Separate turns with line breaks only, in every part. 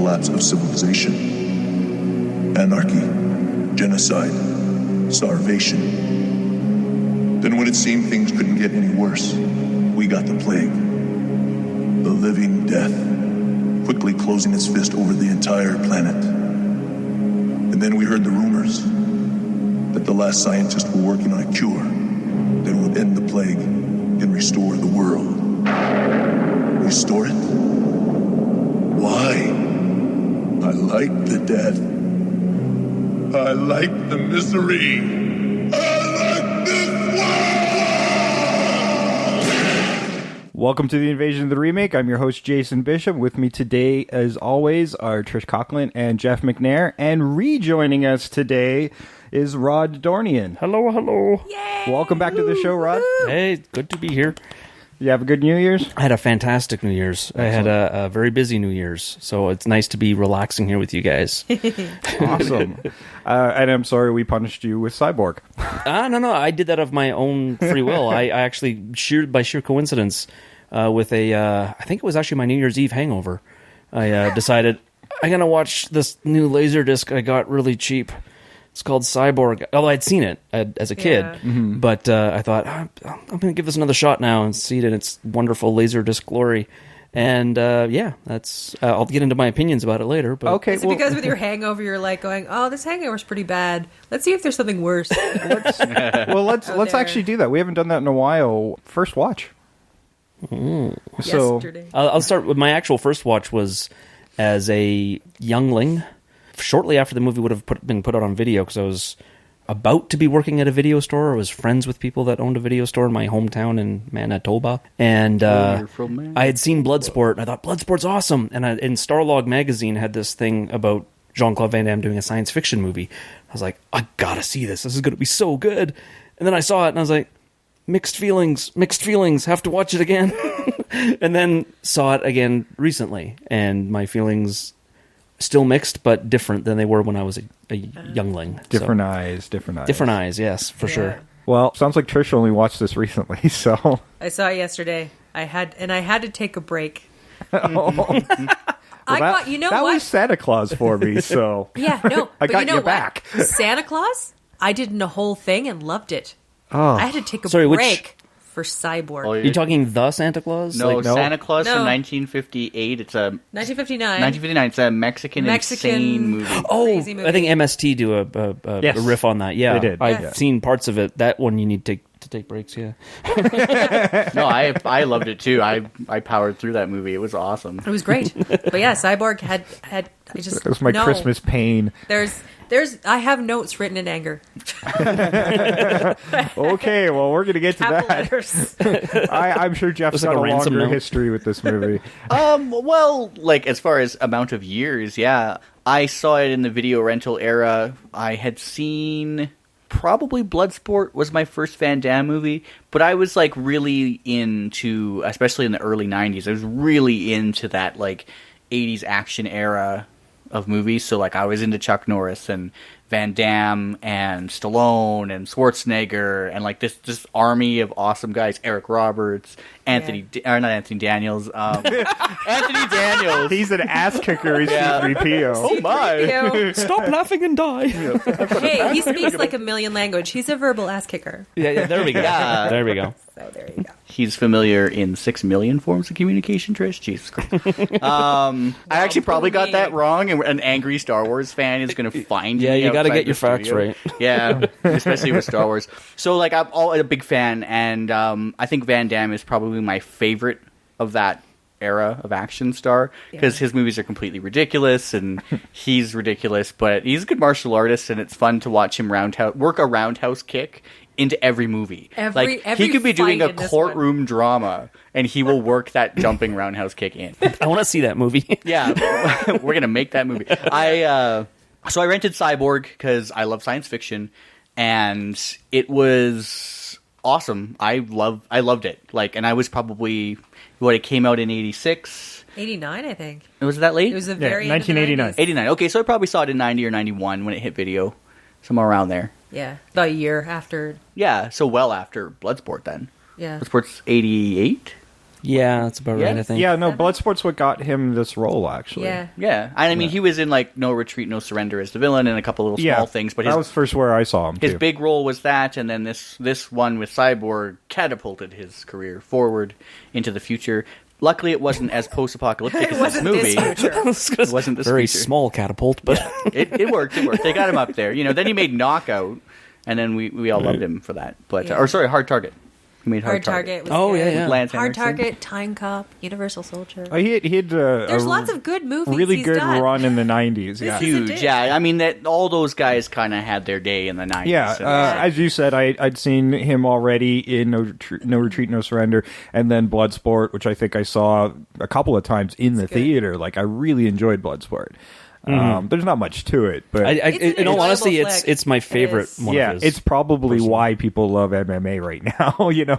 collapse of civilization. Anarchy, genocide, starvation. Then when it seemed things couldn't get any worse, we got the plague. The living death, quickly closing its fist over the entire planet. And then we heard the rumors that the last scientists were working on a cure that would end the plague and restore the world. Restore it? Why? I like the death. I like the misery. I like this world!
Welcome to the Invasion of the Remake. I'm your host, Jason Bishop. With me today, as always, are Trish Coughlin and Jeff McNair. And rejoining us today is Rod Dornian.
Hello, hello.
Yay!
Welcome back to the show, Rod.
Hey, good to be here.
You have a good New Year's?
I had a fantastic New Year's. Excellent. I had a very busy New Year's, so it's nice to be relaxing here with you guys.
Awesome. And I'm sorry we punished you with Cyborg.
No, I did that of my own free will. I actually, by sheer coincidence, with I think it was actually my New Year's Eve hangover, I decided, I'm going to watch this new Laserdisc I got really cheap. It's called Cyborg. Although I'd seen it as a kid, but I thought, I'm going to give this another shot now and see it in its wonderful Laserdisc glory. And that's. I'll get into my opinions about it later. But
okay,
is it because with your hangover you're like going, oh, this hangover's pretty bad. Let's see if there's something worse.
let's actually do that. We haven't done that in a while. First watch.
So
Yesterday.
I'll start with my actual first watch was as a youngling. Shortly after the movie would have been put out on video, because I was about to be working at a video store. I was friends with people that owned a video store in my hometown in Manitoba. And I had seen Bloodsport, and I thought, Bloodsport's awesome. And in Starlog magazine had this thing about Jean Claude Van Damme doing a science fiction movie. I was like, I gotta see this. This is going to be so good. And then I saw it, and I was like, mixed feelings, have to watch it again. And then saw it again recently, and my feelings still mixed, but different than they were when I was a youngling.
Different eyes.
Different eyes, yes, for sure.
Well, sounds like Trish only watched this recently, so...
I saw it yesterday. I had to take a break.
That was Santa Claus for me, so...
Yeah, no,
I got your
what?
back.
Santa Claus? I did the whole thing and loved it.
Oh.
I had to take a break for Cyborg.
Oh, you're talking The Santa Claus?
No, Santa Claus from 1958. It's a
1959.
1959. It's a Mexican insane movie.
Movie.
I think MST do a riff on that. Yeah,
they did.
I've seen parts of it. That one you need to take breaks. Yeah.
No, I loved it too. I powered through that movie. It was awesome.
It was great. But yeah, Cyborg had
it was my Christmas pain.
I have notes written in anger.
Okay, well, we're going to get to
Capital
that.
letters.
I'm sure Jeff's got a longer history with this movie.
Well, like as far as amount of years, yeah. I saw it in the video rental era. I had seen probably Bloodsport was my first Van Damme movie, but I was like really into, especially in the early 90s, I was really into that like 80s action era of movies. So like I was into Chuck Norris and Van Damme and Stallone and Schwarzenegger and like this army of awesome guys. Eric Roberts, not Anthony Daniels. Anthony Daniels.
He's an ass kicker. He's C-3PO.
Oh my!
Stop laughing and die.
Hey, he speaks like a million language. He's a verbal ass kicker.
Yeah. There we go.
Yeah.
There we go.
So there you go.
He's familiar in 6 million forms of communication, Trish. Jesus Christ. I actually probably got that wrong, and an angry Star Wars fan is going to find
Yeah,
me
you got to
outside
get your
the
facts
studio.
right.
Yeah, especially with Star Wars. So, like, I'm a big fan, and I think Van Damme is probably my favorite of that era of action star, because his movies are completely ridiculous, and he's ridiculous, but he's a good martial artist, and it's fun to watch him work a roundhouse kick into every movie.
Every
he could be doing a
fight in this
courtroom drama, and he will work that jumping roundhouse kick in.
I want to see that movie.
Yeah, we're gonna make that movie. So I rented Cyborg because I love science fiction, and it was awesome. I loved it. Like, and I was probably it came out in 86.
89, I think.
Was it that late?
It was the very
1989.
end of the 90s.
89. Okay, so I probably saw it in 90 or 91 when it hit video, somewhere around there.
Yeah, about a year after.
Yeah, so well after Bloodsport then.
Yeah.
Bloodsport's 88?
Yeah, that's about right, I think.
Yeah, no, Bloodsport's what got him this role, actually.
Yeah.
Yeah, I mean, he was in like No Retreat, No Surrender as the villain, and a couple little small things. But
that was first where I saw him.
his
too.
big role was that, and then this one with Cyborg catapulted his career forward into the future. Luckily, it wasn't as post-apocalyptic as this movie. It wasn't this
Very
future.
small catapult, but
It worked. It worked. They got him up there. Then he made Knockout, and then we all loved him for that. But
Yeah.
or sorry, Hard Target. He made
Hard Target was
Oh,
good.
yeah, yeah.
Lance
Hard
Henriksen.
Target, Time Cop, Universal Soldier.
He had
There's
a
lots of good movies
really
he's
good
done.
run in the 90s. Yeah.
This is a
Huge,
dick.
yeah. I mean, that all those guys kind of had their day in the 90s.
Yeah,
So-
as you said, I'd seen him already in No Retreat, No Surrender, and then Bloodsport, which I think I saw a couple of times in the
good.
theater. Like, I really enjoyed Bloodsport. There's not much to it, but
I,
It's an
in all
enjoyable
honesty,
flick.
it's my favorite
It is.
one
yeah,
of his.
it's probably
personally.
why people love MMA right now.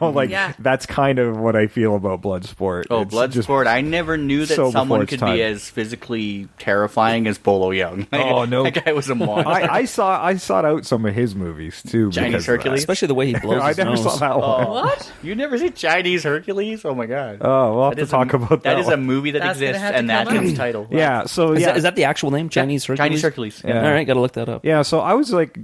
Like
Yeah.
that's kind of what I feel about Bloodsport.
Oh,
It's just-
Bloodsport! I never knew that
so before
someone
its
could
time.
be as physically terrifying as Bolo Young.
Oh, no.
that guy was a monster.
I sought out some of his movies too.
Chinese
because of that.
Hercules?
especially the way he blows
I
his
never
nose.
saw that one.
What?
You never see Chinese Hercules? Oh my god!
Oh, we'll have
That
to
is
talk about that.
That is a
one.
movie that
That's gonna
exists,
have to
and that's
come
its
up.
title.
Yeah, so
Is,
yeah,
is that the actual name? Chinese Hercules?
Chinese Hercules.
Yeah.
All right, got to look that up.
Yeah, so I was like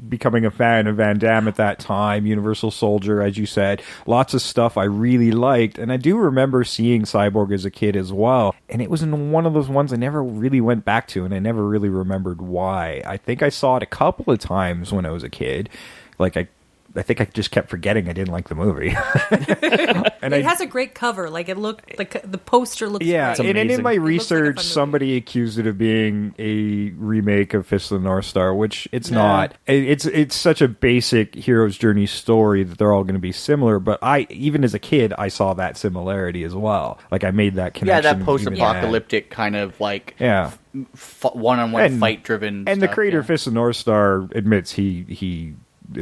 becoming a fan of Van Damme at that time, Universal Soldier, as you said. Lots of stuff I really liked, and I do remember seeing Cyborg as a kid as well. And it was in one of those ones I never really went back to, and I never really remembered why. I think I saw it a couple of times when I was a kid. Like, I think I just kept forgetting I didn't like the movie. And
It has a great cover. Like, it looked like the poster looks
yeah,
great.
and in
amazing.
my
It looks like a
research,
fun movie.
somebody accused it of being a remake of Fist of the North Star, which it's not. It's such a basic hero's journey story that they're all going to be similar. But even as a kid, I saw that similarity as well. Like, I made that
Yeah,
connection.
that
even
post-apocalyptic kind of like
then. Yeah,
one-on-one
And-
fight-driven.
and the
stuff,
creator
yeah.
of Fist of the North Star admits he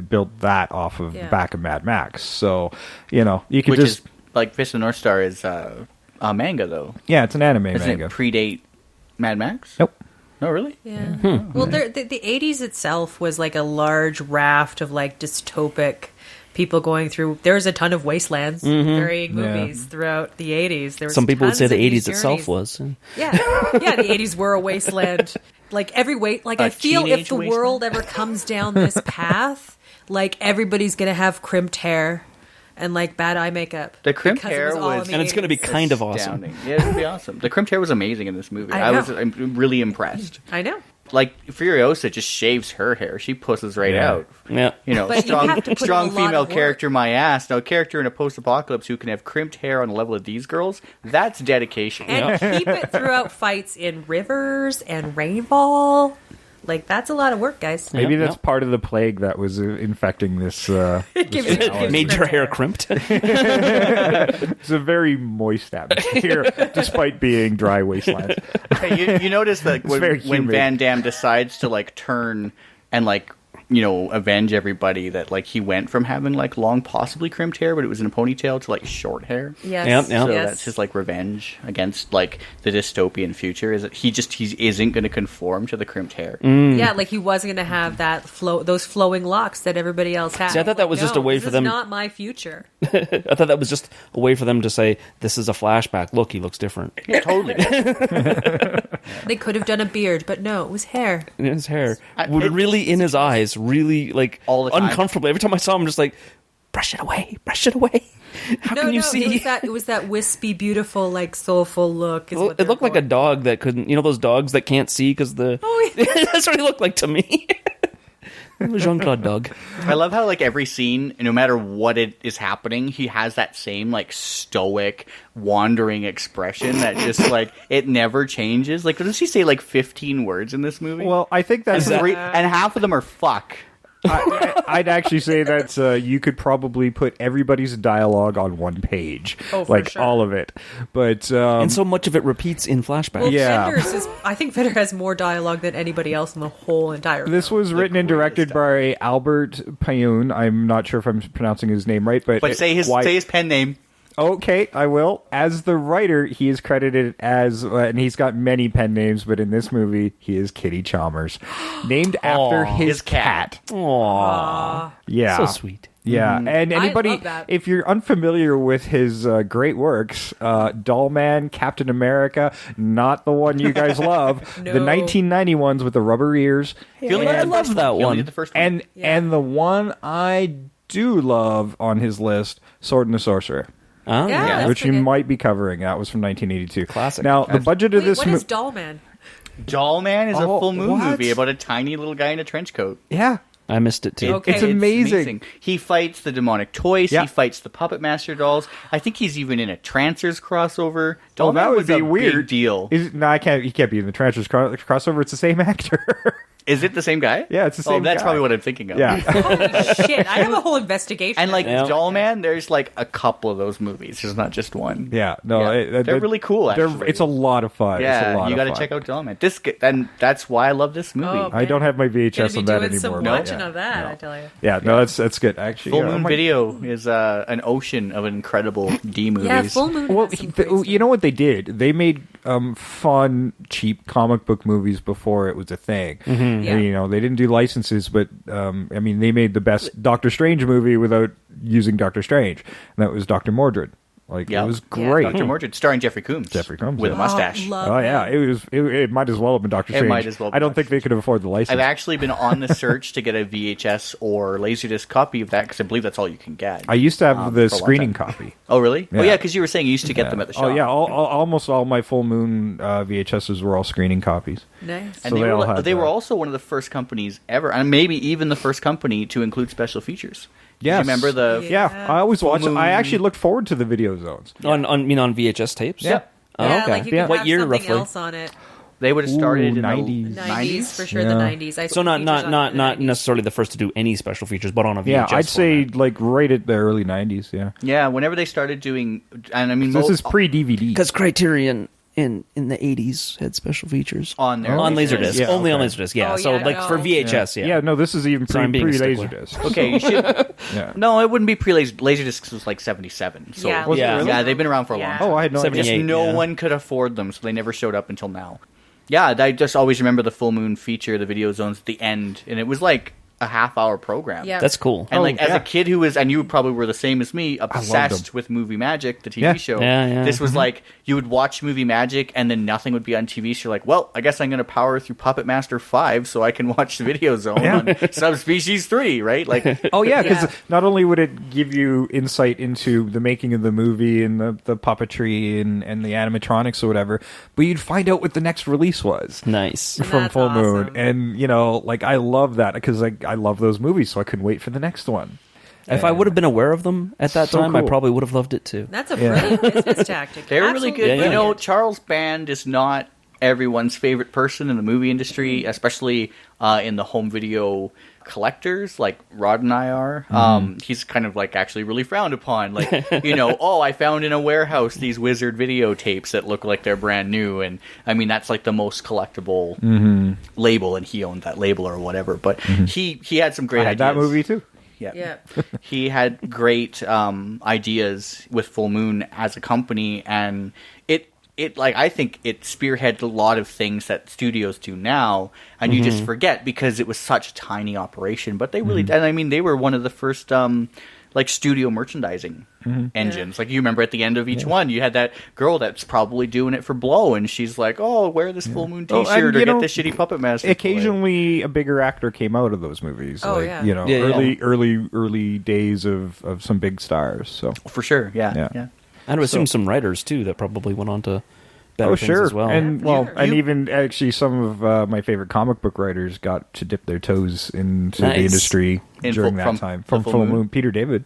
built that off of
Yeah.
back of Mad Max. So you can
which
just
is like Fist of the North Star is a manga though.
yeah, it's an anime
Doesn't
manga.
it predate Mad Max?
Nope.
No, really?
Yeah. Well, the 80s itself was like a large raft of like dystopic people going through. There's a ton of wastelands, varying movies throughout the 80s. There was
Some people would say
tons
the
of these
80s itself
journeys.
was.
Yeah, yeah. The 80s were a wasteland. Like I
A
feel if
teenage
the
wasteland?
world ever comes down this path, like everybody's gonna have crimped hair and like bad eye makeup.
The crimped
because it
hair
all in
was-
the
And it's going to be
80s.
kind of awesome.
Astounding. Yeah, it would be awesome. The crimped hair was amazing in this movie.
I know.
I'm really impressed.
I know.
Like Furiosa just shaves her hair; she pusses right
Yeah.
out.
Yeah.
But you
strong,
have to put in
strong
a lot
female
of work.
character, my ass. Now, a character in a post-apocalypse who can have crimped hair on the level of these girls—that's dedication.
And keep it throughout fights in rivers and rainfall. Like, that's a lot of work, guys.
Maybe
Yeah,
that's
yeah.
part of the plague that was infecting this.
gives
this
you-
malady.
It made your hair crimped.
It's a very moist atmosphere, despite being dry wastelands.
Hey, you notice that
very
when
humid.
Van Damme decides to like turn and like avenge everybody, that like he went from having like long, possibly crimped hair, but it was in a ponytail, to like short hair.
Yes.
Yep, yep.
So
Yes.
that's his like revenge against like the dystopian future. Is that he isn't going to conform to the crimped hair.
Yeah, like he wasn't going to have those flowing locks that everybody else had.
See, I thought that was just a way
this
for
is
them-
not my future.
I thought that was just a way for them to say, this is a flashback. Look, he looks different.
Yeah, totally.
They could have done a beard, but no, it was hair.
And his hair,
It-
really in his eyes, really like
All the time.
uncomfortably. Every time I saw him, I'm just like, brush it away, brush it away. How
No,
can you
no,
see?
it was that wispy, beautiful, like soulful look. Is what
It
they're
looked like a
going.
dog that couldn't, those dogs that can't see because the.
Oh, yeah.
That's what he looked like to me. Jean Claude dog.
I love how like every scene, no matter what it is happening, he has that same like stoic, wandering expression that just like it never changes. Like, does he say like 15 words in this movie?
Well, I think that's.
and half of them are fuck.
I'd actually say that you could probably put everybody's dialogue on one page,
Oh, for
like
sure.
all of it. But
And so much of it repeats in flashback.
Well,
Yeah.
I think Fender has more dialogue than anybody else in the whole entire
this
film.
was written and directed by Albert Pyun. I'm not sure if I'm pronouncing his name right, but
Say his pen name.
Okay, I will. As the writer, he is credited as, and he's got many pen names, but in this movie, he is Kitty Chalmers, named after his
His cat.
cat.
Aww.
Yeah,
So sweet.
Yeah, and anybody,
love that.
if you're unfamiliar with his great works, Doll Man, Captain America, not the one you guys love,
No.
the 1990 ones with the rubber ears,
He only did
I
the
love
first
that
He only
one.
did the first one.
and the one I do love on his list, Sword and the Sorcerer.
Oh,
Yeah, that's
Which you
pretty good.
might be covering. That was from 1982.
Classic.
Now, the budget of
Wait,
this
what is Doll Man?
Doll Man is a
Oh,
full moon
what?
movie about a tiny little guy in a trench coat.
yeah.
I missed it too.
Okay.
It's amazing.
He fights the demonic toys.
Yeah.
He fights the Puppet Master dolls. I think he's even in a Trancers crossover. Doll
Oh, that
Man
would
was
be
a
weird.
big deal.
No, I can't. He can't be in the Transfers crossover. It's the same actor.
Is it the same guy?
Yeah, it's the same
Oh, that's
guy.
probably what I'm thinking of.
yeah.
Holy shit! I have a whole investigation.
And like
Yeah.
Doll Man, there's like a couple of those movies. There's not just one.
Yeah. No,
Yeah. They're really cool, actually.
It's a lot of fun. It's a
Yeah,
lot
you
of
got to
fun.
check out Doll Man. And that's why I love this movie.
Oh,
I don't have my
Gonna
VHS
be
of that
doing
anymore.
some
but
watching
yeah.
of that.
No.
I tell you.
Yeah, no, that's good actually.
Full
Yeah,
Moon
I'm like-
Video is an ocean of incredible D movies.
Yeah, Full Moon.
Well,
has some great stuff.
you know what they did? They made fun, cheap comic book movies before it was a thing.
Yeah.
And, you know, they didn't do licenses, but I mean, they made the best Doctor Strange movie without using Doctor Strange, and that was Doctor Mordred. Like,
Yeah.
it was
Yeah.
great.
Dr. Mordred, starring Jeffrey Combs.
Jeffrey Combs,
With
yeah.
a mustache.
love
Oh yeah,
that.
it might as well have been Doctor
It
Strange.
might as well be
I don't
Doctor
think they could have afforded the license.
I've actually been on the search to get a VHS or Laserdisc copy of that because I believe that's all you can get.
I used to have
for a
the
long
screening
time.
copy.
Oh, really?
Yeah.
Oh, yeah, because you were saying you used to get them at the shop.
Oh yeah, almost all my Full Moon VHSs were all screening copies.
Nice.
And
So
they,
they all
were,
had
they were
that.
also one of the first companies ever, and maybe even the first company to include special features. Do
Yes.
you remember the...
Yeah.
Yeah, I always watched.
Moon.
I actually looked forward to the video zones.
On VHS tapes?
Yeah.
Oh,
Yeah,
okay.
like you could
Yeah.
What
have
year,
something
roughly?
else on it.
They would have started
Ooh,
in
90s.
the
90s for sure.
Yeah.
The 90s.
So not
features on the 90s.
necessarily the first to do any special features, but on a VHS
Yeah, I'd say
format.
like right at the early '90s. Yeah,
Yeah, whenever they started doing... And I mean,
this is pre-DVD.
Because Criterion in the 80s had special features
on their...
on Laserdisc,
Yeah,
only on
okay.
Laserdisc. Yeah,
Oh,
so
yeah,
like
no.
for VHS, yeah.
Yeah, no, this is even
So I'm being a stickler.
pre-Laserdisc.
Okay, you should...
Yeah.
No, it wouldn't be Laserdiscs was like 77. So
Yeah,
Was it
Yeah.
really?
Yeah, they've been around for a
Yeah.
long time.
Oh, I had no idea.
78.
Just no
yeah.
one could afford them, so they never showed up until now. Yeah, I just always remember the Full Moon feature, the video zones at the end, and it was like a half-hour program.
Yeah.
That's cool.
And
Oh,
like as
yeah.
a kid who was, and you probably were the same as me,
loved
obsessed
them.
with Movie Magic, the TV
Yeah.
show.
Yeah, yeah.
This was like you would watch Movie Magic, and then nothing would be on TV. So you're like, well, I guess I'm going to power through Puppet Master 5 so I can watch the Video Zone
Yeah.
on Subspecies 3, right? Like,
Oh yeah, because
Yeah.
not only would it give you insight into the making of the movie and the puppetry and the animatronics or whatever, but you'd find out what the next release was.
Nice.
From
That's
Full Moon,
awesome.
and you know, like I love that because I love those movies, so I couldn't wait for the next one.
If I would have been aware of them at that
So
time, I
cool.
probably would have loved it too.
That's a
Yeah.
brilliant business tactic.
they're really
Absolutely
good.
Yeah, yeah.
You know,
brilliant.
Charles Band is not everyone's favorite person in the movie industry, especially in the home video collectors like Rod and I are. He's kind of like actually really frowned upon. Like, you know, oh, I found in a warehouse these Wizard videotapes that look like they're brand new. And I mean, that's like the most collectible label, and he owned that label or whatever. But he had some great
I had
ideas.
that movie too.
Yeah.
Yeah.
He had great ideas with Full Moon as a company, and it like I think it spearheaded a lot of things that studios do now, and you just forget because it was such a tiny operation. But they really, and I mean, they were one of the first like studio merchandising engines. Like you remember at the end of each one, you had that girl that's probably doing it for blow, and she's like, "Oh, wear this Full Moon
Oh,
T-shirt
and,
or
you
get
know,
this shitty Puppet Master."
Occasionally, a bigger actor came out of those movies.
Oh,
like,
yeah.
you know,
Yeah, yeah.
early days of some big stars. So
for sure,
Yeah.
yeah.
I'd assume some writers too that probably went on to better
oh
things
sure,
as well.
and well,
Sure.
and
You-
even actually some of my favorite comic book writers got to dip their toes into
Nice.
the industry
In
during
Full-
that
from
time
the Full Moon?
Peter David.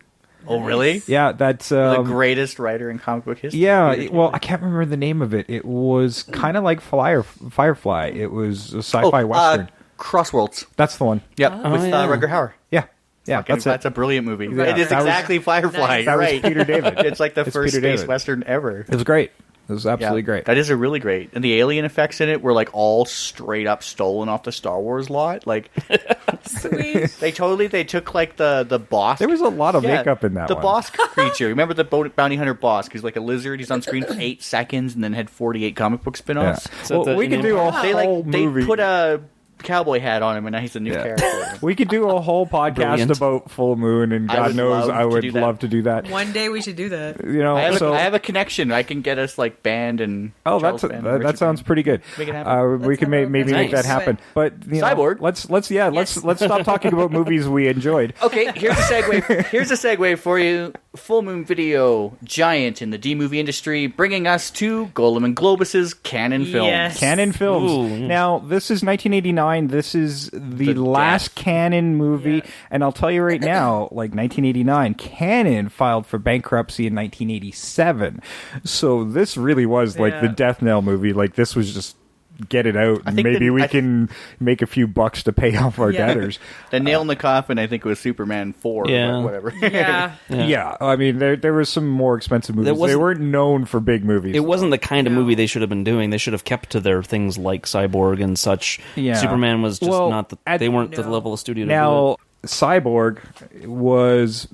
Oh, really?
Yeah, that's
The greatest writer in comic book history.
yeah. Well, I can't remember the name of it. It was kind of like Firefly. It was a sci-fi western.
Crossworlds.
That's the one.
Yep,
Oh,
with
yeah.
Rutger Hauer.
Yeah, yeah.
Fucking-
That's
that's
it.
a brilliant movie.
Yeah,
It is
that was-
exactly Firefly.
Nice.
That was
Right.
Peter David.
It's like the
It's
first
Peter
space
David.
western ever.
It was great. It was absolutely
Yeah,
great.
That is a really great. And the alien effects in it were like all straight up stolen off the Star Wars lot. Like
Sweet.
they took like the boss.
There was a lot of
Yeah,
makeup in that
the
one.
boss creature. Remember the bounty hunter boss? He's like a lizard. He's on screen for 8 seconds and then had 48 comic book
Yeah.
spin-offs.
So
Well,
the-
we could do a
They
whole
like they
movie.
put a cowboy hat on him, and now he's a new character.
We could do a whole podcast
Brilliant.
about Full Moon, and
I
God
would
knows
love
I
to
would
do that.
love to do that.
One day we should do that.
You know,
I
so
have a connection. I can get us like band and
oh,
Charles
that's
band,
that
Richard
sounds
band.
pretty good.
Make it happen.
We can maybe make
Nice.
that happen. But you know,
Cyborg.
let's stop talking about movies we enjoyed.
Okay, here's a segue. Here's a segue for you. Full Moon Video, giant in the D movie industry, bringing us to Golem and Globus's Canon Films.
Yes.
Canon Films.
Ooh.
Now, this is 1989. This is the
The
last
death.
Canon movie.
Yeah.
And I'll tell you right now, like 1989, Canon filed for bankruptcy in 1987. So this really was like the
Yeah.
death knell movie. Like, this was just get it out. And
think
maybe we
I
can make a few bucks to pay off our
Yeah.
debtors.
The nail in the coffin, I think, was Superman 4
Yeah.
or whatever.
Yeah.
Yeah. I mean, there was some more expensive movies. They
wasn't-
weren't known for big movies.
It wasn't the kind of
No.
movie they should have been doing. They should have kept to their things like Cyborg and such.
Yeah.
Superman was just
Well,
not. They weren't the
No.
level of studio to do it.
Now, Cyborg was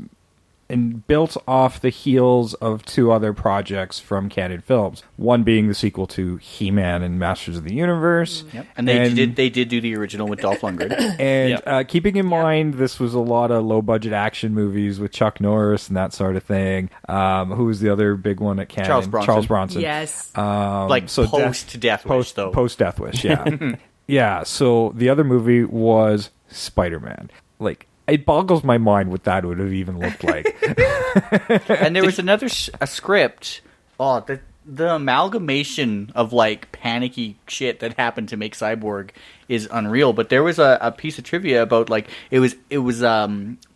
built off the heels of two other projects from Canon Films. One being the sequel to He-Man and Masters of the Universe.
Yep. And they did do the original with Dolph Lundgren.
And
Yep.
keeping in mind, this was a lot of low-budget action movies with Chuck Norris and that sort of thing. Who was the other big one at Canon?
Charles Bronson.
Yes.
Like
so
post-Death Wish, though.
Post-Death Wish, yeah. Yeah, so the other movie was Spider-Man. Like, it boggles my mind what that would have even looked like.
And there was another a script. Oh, the amalgamation of like panicky shit that happened to make Cyborg is unreal. But there was a piece of trivia about like it was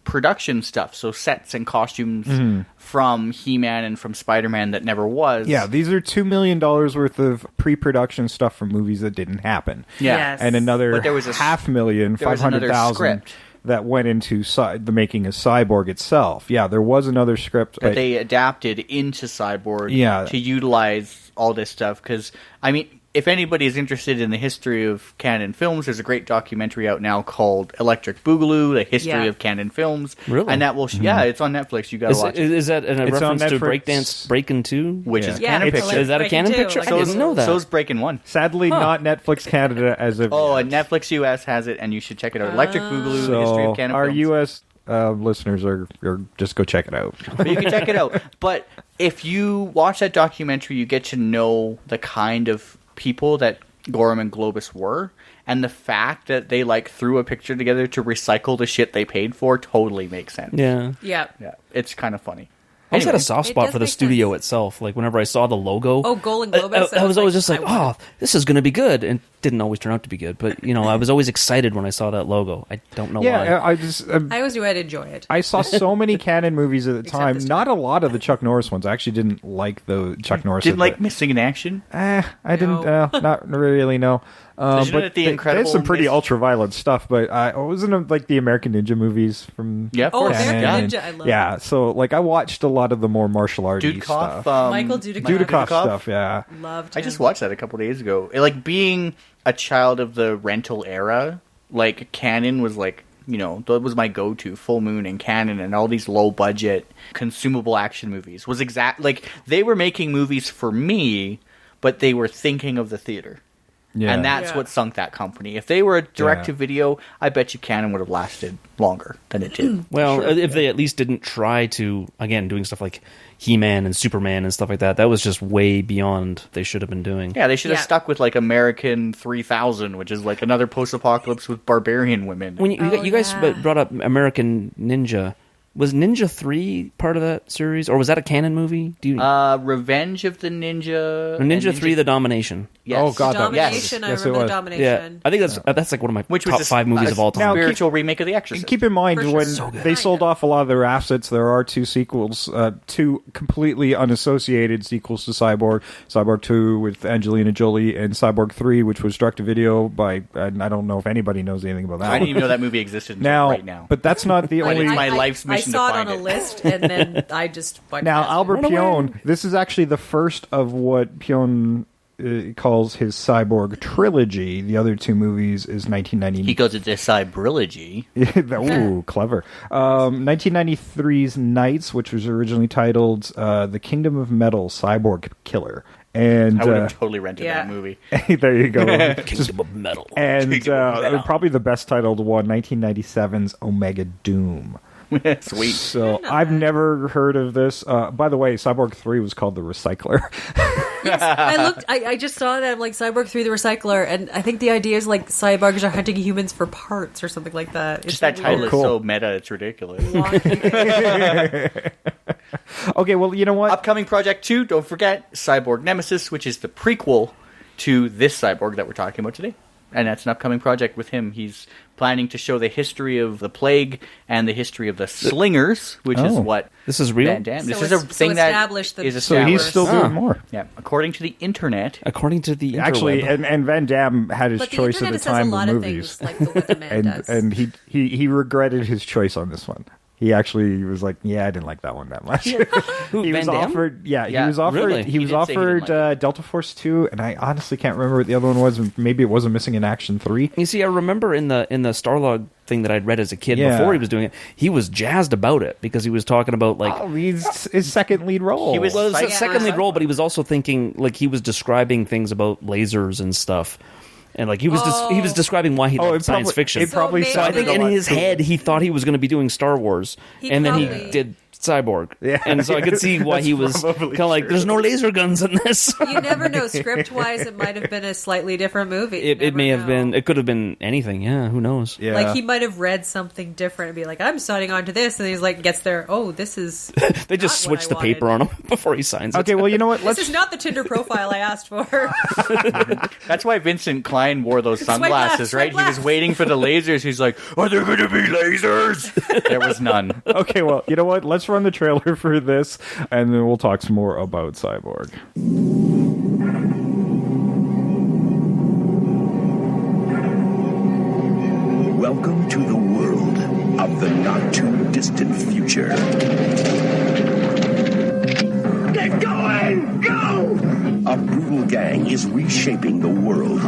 production stuff, so sets and costumes from He-Man and from Spider-Man that never was.
Yeah, these are $2 million worth of pre-production stuff from movies that didn't happen.
Yeah.
Yes.
And another
But there was a
$500,000,
there was another
500,000
script.
that went into the making of Cyborg itself. Yeah, there was another script.
that they adapted into Cyborg
Yeah.
to utilize all this stuff. Because, I mean, if anybody is interested in the history of Canon Films, there's a great documentary out now called Electric Boogaloo, the history
Yeah.
of Canon Films.
Really?
And that will, yeah, it's on Netflix. You gotta watch it.
Is that a
It's on
reference to
Netflix.
Breakdance Breakin' 2?
Which is
Yeah,
Canon
it's
Picture.
Is that a
Breaking
Canon
too,
picture?
like
I
this.
didn't know that.
So is Breaking 1.
Sadly, not Netflix Canada as of
Oh,
yet.
and Netflix US has it, and you should check it out. Electric Boogaloo, the history
So
of Canon
our
Films.
U.S. Listeners are just go check it out.
But you can check it out. But if you watch that documentary, you get to know the kind of people that Gorham and Globus were, and the fact that they like threw a picture together to recycle the shit they paid for totally makes sense.
Yeah.
Yeah.
Yeah, it's kind of funny.
I always had a
Anyway.
soft
It
spot
does
for the
make
studio itself. Like, whenever I saw the logo...
Oh, Golden Globus.
I was always just like,
I want
oh, this is going to be good. And didn't always turn out to be good. But, you know, I was always excited when I saw that logo. I don't know why.
Yeah, I just
I always knew I'd enjoy it.
I saw so many Canon movies at the
Except
time.
this
Not a lot of the Chuck Norris ones. I actually didn't like the Chuck Norris.
Didn't like
but-
Missing in Action?
I didn't.
No.
Not really. No.
Isn't
But
it the
there's
Incredible
some pretty
Miss-
ultra-violent stuff. But wasn't it like the American Ninja movies from
Yeah, of
Oh,
course.
Canon?
American
And-
Ninja, I love
yeah, so like I watched a lot of the more martial arts
Dudikoff.
stuff.
Michael Dudikoff.
Dudikoff stuff. Yeah.
Loved
I
him.
just watched that a couple days ago. Like, being a child of the rental era, like, Canon was like, you know, that was my go-to. Full Moon and Canon and all these low-budget, consumable action movies was like, they were making movies for me, but they were thinking of the theater.
Yeah.
And that's
Yeah.
what sunk that company. If they were a direct-to-video, I bet you Canon would have lasted longer than it did.
Well, if they at least didn't try to, again, doing stuff like He-Man and Superman and stuff like that, that was just way beyond they should have been doing.
Yeah, they should have
Yeah.
stuck with, like, American 3000, which is, like, another post-apocalypse with barbarian women.
When you guys
yeah.
brought up American Ninja, was Ninja 3 part of that series? Or was that a Canon movie? Do you...
Revenge of the Ninja...
or Ninja 3, The Domination.
Yes.
Oh, God, that was-
Domination. I
yes, it
remember
was.
Domination.
Yeah, I think that's like one of my
Which was
top
a-
5 movies
a
of all time.
Now,
spiritual remake of The Exorcist.
Keep in mind,
For sure.
when
So good.
they sold off a lot of their assets, there are two sequels, two completely unassociated sequels to Cyborg. Cyborg 2 with Angelina Jolie, and Cyborg 3, which was direct-to-video by, and I don't know if anybody knows anything about that
I didn't
one.
even know that movie existed until
Now,
right now.
but that's not the
But
only...
it's my life's mission
I saw
to
it on
find
a
it.
list, and then I just went
Now,
past it.
Albert
Run away.
Pyun, this is actually the first of what Pyun calls his Cyborg trilogy. The other two movies is 1990.
He goes into Cybrilogy.
Ooh, clever. 1993's Knights, which was originally titled The Kingdom of Metal Cyborg Killer. And
I would have totally rented
Yeah.
that movie.
there you go.
Kingdom of Metal.
And
Kingdom of Metal.
probably the best titled one, 1997's Omega Doom.
Sweet.
So I've never heard of this. By the way, Cyborg 3 was called The Recycler.
I just saw that, like, Cyborg 3 the Recycler, and I think the idea is, like, cyborgs are hunting humans for parts or something like that.
Just that title
cool.
is so meta, it's ridiculous.
Okay, well, you know what?
Upcoming Project 2, don't forget, Cyborg Nemesis, which is the prequel to this Cyborg that we're talking about today. And that's an upcoming project with him. He's planning to show the history of the plague and the history of the slingers, which is what
This is real?
Van Damme.
So
This is a
it's-
thing
so
that
established that-
is
So
established.
he's still doing more.
Yeah, according to the internet.
According to the
Actually,
interweb.
and Van Damme had his
But the
choice at
internet
the
says a
time
lot
of
of
movies.
things, like the Weatherman does.
And he regretted his choice on this one. He actually was like, "Yeah, I didn't like that one that much."
Who,
he was
Van Damme?
offered,
Yeah,
he was offered,
really?
he
He
was
did say he didn't
offered
like
Delta Force 2, and I honestly can't remember what the other one was. Maybe it wasn't Missing in Action 3.
You see, I remember in the Starlog thing that I'd read as a kid
Yeah.
before he was doing it, he was jazzed about it because he was talking about like
He's his second lead role.
He was-
well, it was a
Yeah.
second lead role, but he was also thinking like he was describing things about lasers and stuff, and like he was he was describing why he loved science fiction.
It probably
So
So I
sounded
think
a
in
lot
his
cooler.
head he thought he was going to be doing Star Wars,
He
and then he
probably-
did Cyborg.
Yeah.
And so I could see why he was
That's
kind
probably
of like,
true.
"There's no laser guns in this."
You never know. Script-wise, it might have been a slightly different movie. You
It
never
may have
know.
been. It could have been anything. Yeah, who knows?
Yeah.
Like, he might have read something different and be like, I'm signing on to this. And he's like, gets there, oh, this is...
They just
Not what
switched
I
the paper
wanted.
on him before he signs it.
Okay, well, you know what?
This
Let's
is not the Tinder profile I asked for.
That's why Vincent Klein wore those
Swipe
sunglasses,
left,
right?
swipe
He was
left.
waiting for the lasers. He's like, are there going to be lasers? There was none.
Okay, well, you know what? Let's run the trailer for this, and then we'll talk some more about Cyborg.
Welcome to the world of the not-too-distant future. Get going! Go! A brutal gang is reshaping the world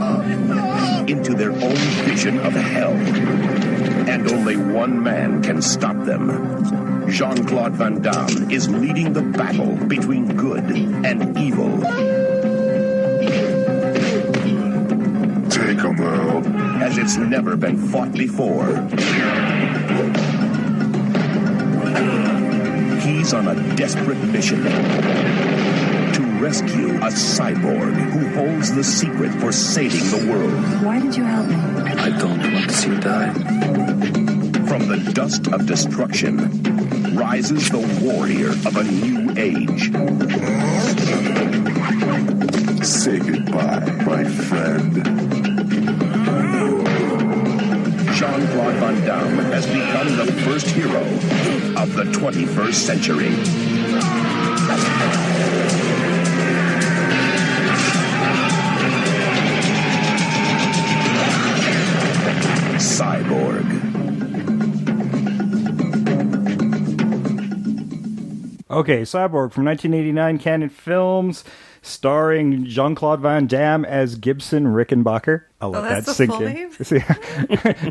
into their own vision of hell. And only one man can stop them. Jean Claude Van Damme is leading the battle between good and evil. Take him out. As it's never been fought before. He's on a desperate mission to rescue a cyborg who holds the secret for saving the world.
Why did you help me?
I don't want to see you die.
From the dust of destruction rises the warrior of a new age. Say goodbye, my friend. Jean Claude Van Damme has become the first hero of the 21st century. Cyborg.
Okay, Cyborg from 1989, Canon Films, starring Jean-Claude Van Damme as Gibson Rickenbacker. I'll let
that's
that
the
sink
full
in.
name?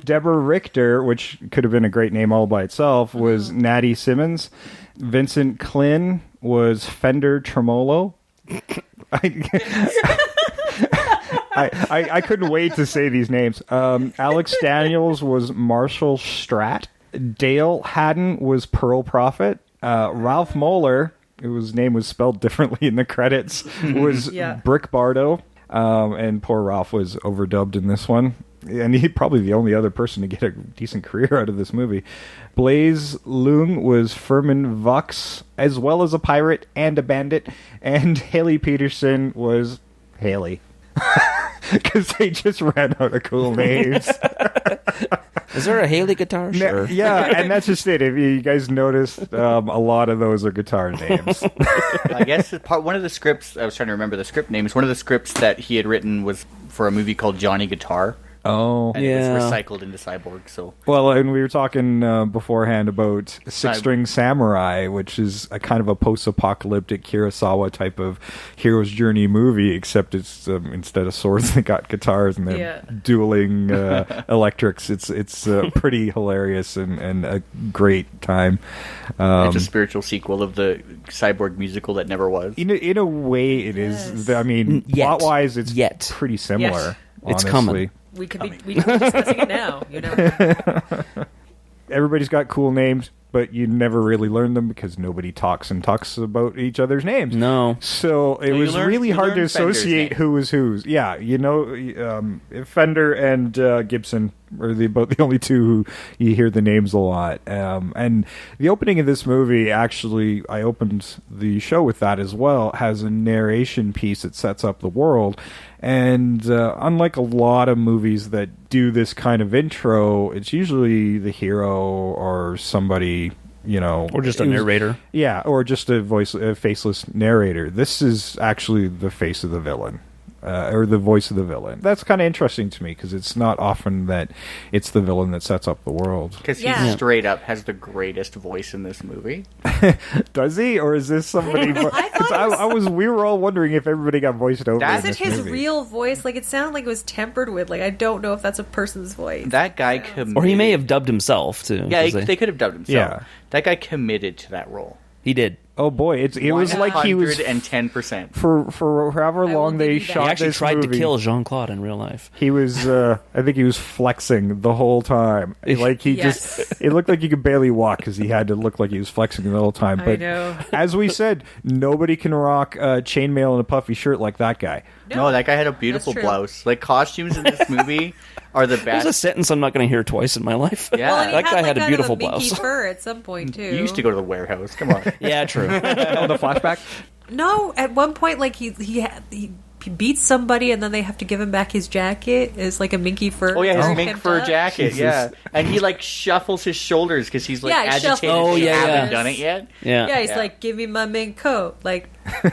Deborah Richter, which could have been a great name all by itself, was Natty Simmons. Vincent Klin was Fender Tremolo. I couldn't wait to say these names. Alex Daniels was Marshall Stratt. Dale Haddon was Pearl Prophet. Ralph Moeller, whose name was spelled differently in the credits, was
Yeah.
Brick Bardo. And poor Ralph was overdubbed in this one. And he's probably the only other person to get a decent career out of this movie. Blaze Leung was Furman Vox, as well as a pirate and a bandit. And Haley Peterson was Haley. Because they just ran out of cool names.
Is there a Haley guitar? Sure.
Yeah, and that's just it. If you guys noticed, a lot of those are guitar names.
I guess one of the scripts, I was trying to remember the script names, one of the scripts that he had written was for a movie called Johnny Guitar
Oh,
and
Yeah.
it was recycled into Cyborg. So
well, and we were talking beforehand about Six String Samurai, which is a kind of a post-apocalyptic Kurosawa type of hero's journey movie, except it's instead of swords, they got guitars and they're dueling electrics. It's pretty hilarious and a great time.
it's a spiritual sequel of the Cyborg musical that never was.
In a way, it is. I mean,
Yet.
plot-wise, it's
Yet.
pretty similar.
It's
honestly.
coming.
We could be discussing it now, you know.
Everybody's got cool names, but you never really learn them because nobody talks about each other's names.
No.
So it
you
was really
you
hard to
learn Fender's
associate
name.
who was whose. Yeah, you know, Fender and Gibson are about the only two who you hear the names a lot. And the opening of this movie, actually, I opened the show with that as well, has a narration piece that sets up the world. And unlike a lot of movies that do this kind of intro, it's usually the hero or somebody, you know,
Or just a
who's-
narrator.
Yeah, or just a faceless narrator. This is actually the face of the villain. Or the voice of the villain. That's kind of interesting to me because it's not often that it's the villain that sets up the world.
Because he
Yeah.
straight up has the greatest voice in this movie.
Does he, or is this somebody? We were all wondering if everybody got voiced over.
That's
in
Is it
this
his
movie.
real voice? Like, it sounded like it was tempered with. Like, I don't know if that's a person's voice.
That guy committed.
Or he may have dubbed himself, too.
Yeah,
'cause
they could have dubbed himself.
Yeah.
That guy committed to that role.
he did.
Oh boy, it was like he was
110%.
for however
will
long they
give you that.
He
shot
actually
this
tried
movie.
to kill Jean Claude in real life.
He was, I think he was flexing the whole time. Like he
Yes.
just, it looked like he could barely walk because he had to look like he was flexing the whole time.
I
But
know.
as we said, nobody can rock chainmail and a puffy shirt like that guy.
No, that guy had a beautiful
That's true.
blouse. Like, costumes in this movie are the
There's a
best.
sentence I'm not going to hear twice in my life.
Yeah.
Well, and he
that guy
like,
had a
kind
beautiful
of a minky
blouse.
fur at some point too.
You used to go to the warehouse. Come on.
Yeah, true.
Oh, the flashback?
No, at one point, like he beats somebody, and then they have to give him back his jacket. It's like a minky fur.
Oh, yeah, his
all
mink
pimped
fur
up.
jacket.
Jesus.
Yeah. And he, like, shuffles his shoulders because he's, like,
Yeah, he
agitated.
shuffles
Oh,
because he
yeah,
hasn't
yeah.
done it yet.
Yeah.
Yeah, he's
Yeah.
like, "Give me my mink coat." Like,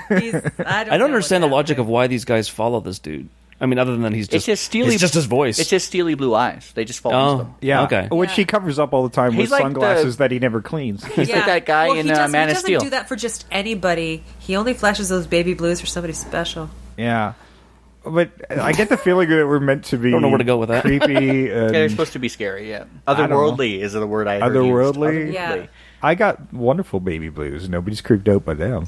he's,
I don't understand the logic of why these guys follow this dude. I mean, other than he's
It's
just
just steely.
it's just his voice.
It's just steely blue eyes. They just fall into
oh,
them.
Yeah.
Okay.
Which he covers up all the time
He's
with
like
sunglasses that he never cleans.
He's like that guy in
he
Man
he
of Steel.
doesn't do that for just anybody. He only flashes those baby blues for somebody special.
Yeah. But I get the feeling that we're meant to be
Don't know where to go with that.
creepy.
Yeah, they're
And
supposed to be scary, yeah.
don't know.
Otherworldly is the word I heard
Otherworldly?
used.
Yeah.
I got wonderful baby blues. Nobody's creeped out by them.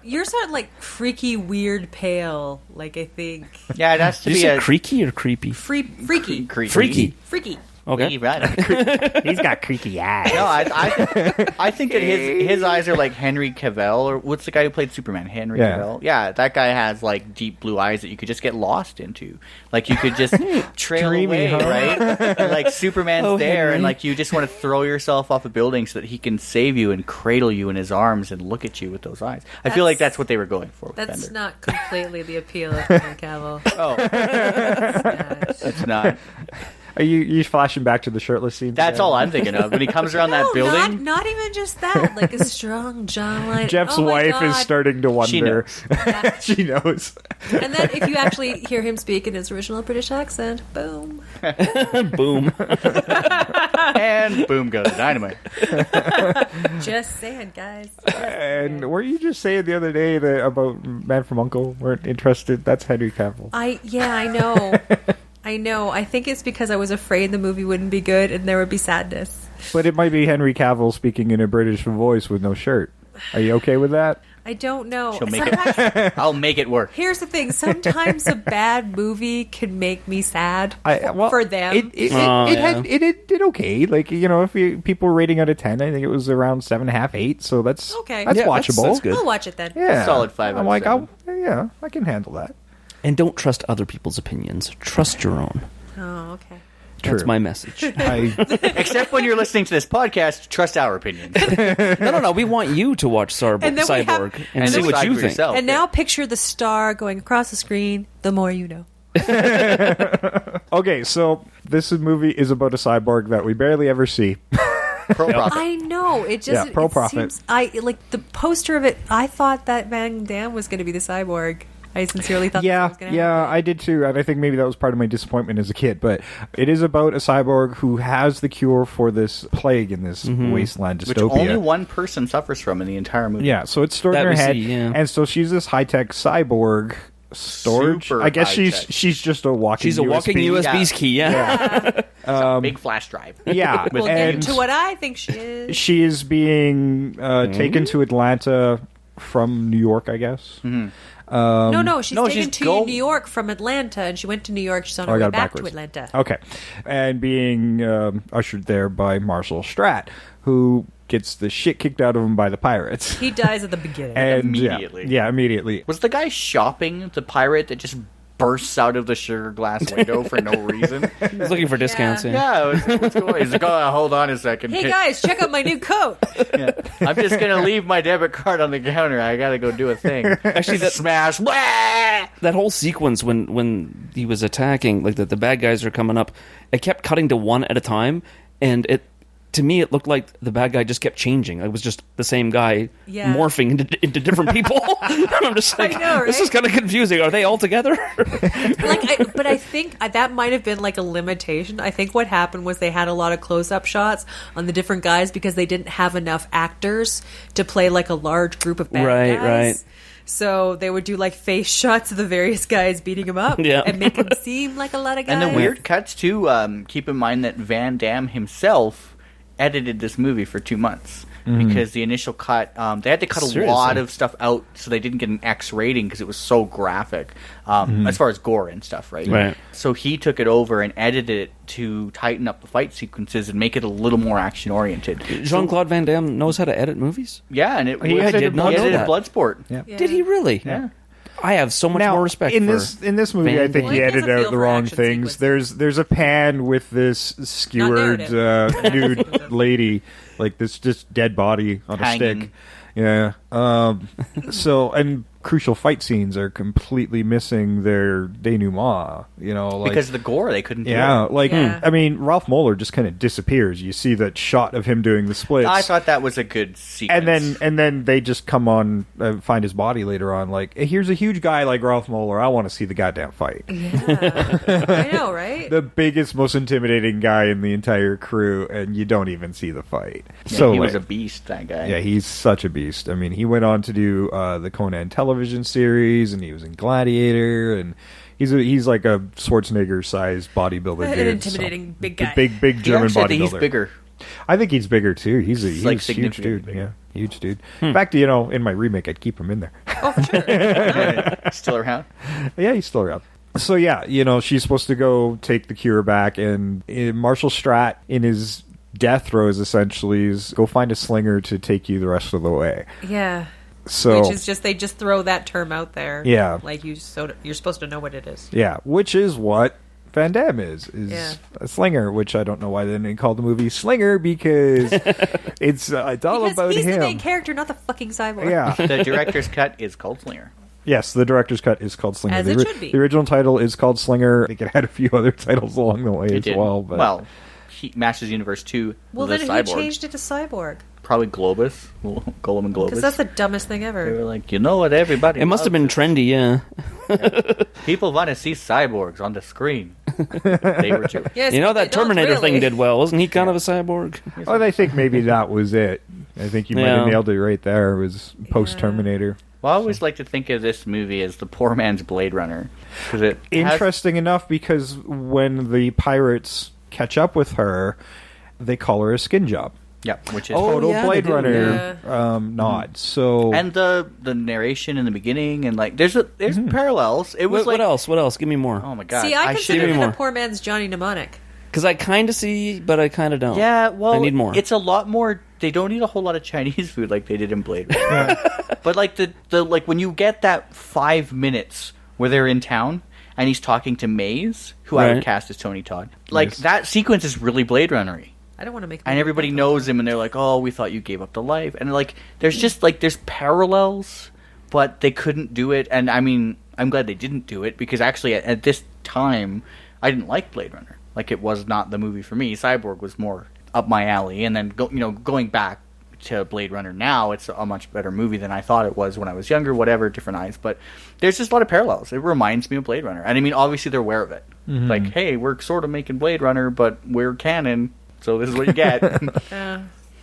You're sort of like freaky, weird, pale. Like, I think
Yeah, it has to
Did you
be
say
a...
creaky or creepy?
freaky,
Freaky.
freaky.
Okay.
Right.
He's got creaky eyes.
No, I think that his eyes are like Henry Cavill, or what's the guy who played Superman? Henry
Yeah.
Cavill. Yeah, that guy has like deep blue eyes that you could just get lost into. Like you could just trail
Dreamy,
away,
huh?
right? And like Superman's
Oh,
there,
Henry.
and like you just want to throw yourself off a building so that he can save you and cradle you in his arms and look at you with those eyes. I feel like that's what they were going for. With
That's
Bender.
not completely the appeal of Henry Cavill.
Oh, it's not.
Are you flashing back to the shirtless scene?
That's all I'm thinking of when he comes around that
No,
building.
not even just that. Like a strong jawline.
Jeff's
Oh my
wife is
God.
starting to
She
wonder.
knows.
Yeah.
She knows.
And then if you actually hear him speak in his original British accent, boom.
Boom.
And boom goes the dynamite.
Just saying, guys.
And were you just saying the other day that about Man from U.N.C.L.E. weren't interested? That's Henry Cavill.
I know. I know. I think it's because I was afraid the movie wouldn't be good and there would be sadness.
But it might be Henry Cavill speaking in a British voice with no shirt. Are you okay with that?
I don't know.
She'll make
Sometimes-
I'll make it work.
Here's the thing. Sometimes a bad movie can make me sad
Well,
for them.
It did okay. Like, you know, people were rating out of 10, I think it was around 7.5, 8. So that's
Okay.
That's
Yeah,
watchable.
that's good.
I'll watch it then.
Yeah,
Solid 5 out
I'm
of
like,
7.
yeah, I can handle that.
And don't trust other people's opinions. Trust your own.
Oh, okay.
That's
True.
my message.
Except when you're listening to this podcast, trust our opinions.
No. We want you to watch
And then we have-
Cyborg and
And
see what
decide
you
for
think.
yourself.
And now picture the star going across the screen. The more you know.
Okay, so this movie is about a cyborg that we barely ever see.
Pro profit.
I know. It just
Yeah, pro
it
profit.
seems, I like the poster of it. I thought that Van Damme was going to be the cyborg. I sincerely thought that
Yeah,
was going to happen.
I did too, and I think maybe that was part of my disappointment as a kid. But it is about a cyborg who has the cure for this plague in this wasteland
Which
dystopia.
only one person suffers from in the entire movie.
Yeah, so it's stored in
That
her
we
head,
see, yeah.
and so she's this high-tech cyborg storage.
Super
I guess
high-tech.
she's just a walking.
She's a walking USB key, yeah.
Big flash drive.
Yeah,
We'll get
and
into what I think she is.
she is being taken to Atlanta from New York, I guess.
No, she's taken
she's
to New York from Atlanta, and she went to New York. She's on her
I got
way
it
back to
backwards.
Atlanta.
Okay, and being ushered there by Marshall Stratt, who gets the shit kicked out of him by the pirates.
He dies at the beginning.
And
Immediately.
Yeah, immediately.
Was the guy shopping the pirate that just bursts out of the sugar glass window for no reason?
He's looking for discounts.
Yeah, what's going on? He's like, oh, hold on a second.
Hey guys, check out my new coat.
Yeah. I'm just going to leave my debit card on the counter. I got to go do a thing.
Actually, that
Smash. Wah!
that whole sequence when he was attacking, like the bad guys are coming up, it kept cutting to one at a time, and to me, it looked like the bad guy just kept changing. It was just the same guy morphing into different people. I'm just like,
I know,
this is
right?
kind of confusing. Are they all together?
But I think that might have been like a limitation. I think what happened was they had a lot of close-up shots on the different guys because they didn't have enough actors to play like a large group of bad guys.
Right.
So they would do like face shots of the various guys beating him up
Yeah.
and make him seem like a lot of guys.
And the weird cuts, too, keep in mind that Van Damme himself edited this movie for 2 months. Because the initial cut, they had to cut a lot of stuff out so they didn't get an X rating because it was so graphic, as far as gore and stuff, right?
Right.
So he took it over and edited it to tighten up the fight sequences and make it a little more action oriented.
Jean Claude Van Damme knows how to edit movies.
Yeah, and
He did not know
edited
that.
Bloodsport.
Yeah.
Yeah.
Did he really?
Yeah.
I have so much more respect
in
for
this movie.
Van
I think
Damme.
he
Well, he has
edited
a
out
feel
the
for
wrong
action
things.
sequences.
There's a pan with this skewered nude lady, like this just dead body on a
Hanging.
stick. Yeah. So and crucial fight scenes are completely missing their denouement. You know, like,
Because of the gore, they couldn't do
yeah,
it.
like
Yeah.
I mean, Ralph Moeller just kind of disappears. You see that shot of him doing the splits.
I thought that was a good sequence.
And then they just come on, find his body later on. Like, hey, here's a huge guy like Ralph Moeller. I want to see the goddamn fight.
Yeah. I know, right?
The biggest, most intimidating guy in the entire crew, and you don't even see the fight.
Yeah,
So
he
like,
was a beast, that guy.
yeah, he's such a beast. I mean, he went on to do the Conan television series, and he was in Gladiator, and he's like a Schwarzenegger-sized bodybuilder.
An
dude,
intimidating big guy.
big
He
German
actually, I think
bodybuilder.
he's bigger.
I think he's bigger too. He's a
like
huge
significantly
dude.
bigger.
Yeah, huge dude. In fact, you know, in my remake, I'd keep him in there.
Oh, for sure.
Still around?
Yeah, he's still around. So yeah, you know, she's supposed to go take the cure back, and Marshall Stratt, in his death throes, essentially, is go find a slinger to take you the rest of the way.
Yeah.
So
Which is just, they just throw that term out there.
Yeah.
Like you're supposed to know what it is.
yeah, which is what Van Damme is
Yeah.
a slinger, which I don't know why they didn't call the movie Slinger, because it's all
Because
about
he's
him.
the main character, not the fucking cyborg.
Yeah.
The director's cut is called Slinger.
Yes, the director's cut is called Slinger.
As
the,
it should be.
The original title is called Slinger. I think it had a few other titles along the way
It
as
did.
well. But
Masters Universe 2,
Well,
the
then
Cyborg.
he changed it to cyborg.
Probably Globus. Golem and Globus.
Because that's the dumbest thing
They
ever.
were like, you know what, everybody
It must have
loves
been trendy, yeah.
People want to see cyborgs on the screen. They were too.
Yes,
You know
but
that
they don't
Terminator thing
really.
did well. Wasn't he kind of a cyborg?
oh, I think maybe that was it. I think you might have
Yeah.
nailed it right there. It was post-Terminator.
Well, I always like to think of this movie as the poor man's Blade Runner. Because it has-
Interesting enough, because when the pirates catch up with her, they call her a skin job.
Yeah, which is
Total
yeah,
Blade
they do,
Runner nod. So
and the narration in the beginning and like there's parallels. It was
What
like
else? What else? Give me more.
oh my god.
See, I
should
consider
me
him
more.
the poor man's Johnny Mnemonic.
Because I kind of see, but I kind of don't.
Yeah, well,
I need more.
It's a lot more. They don't eat a whole lot of Chinese food like they did in Blade Runner. But like the like when you get that 5 minutes where they're in town and he's talking to Maze, who I would
Right.
cast as Tony Todd. Like
Yes.
that sequence is really Blade Runner-y.
I don't want to make.
And everybody knows him, and they're like, "Oh, we thought you gave up the life." And like, there's just like there's parallels, but they couldn't do it. And I mean, I'm glad they didn't do it because actually, at this time, I didn't like Blade Runner. Like, it was not the movie for me. Cyborg was more up my alley. And then going back to Blade Runner now, it's a much better movie than I thought it was when I was younger, whatever, different eyes. But there's just a lot of parallels. It reminds me of Blade Runner. And I mean, obviously they're aware of it. Like, hey, we're sort of making Blade Runner, but we're Canon, so this is what you get.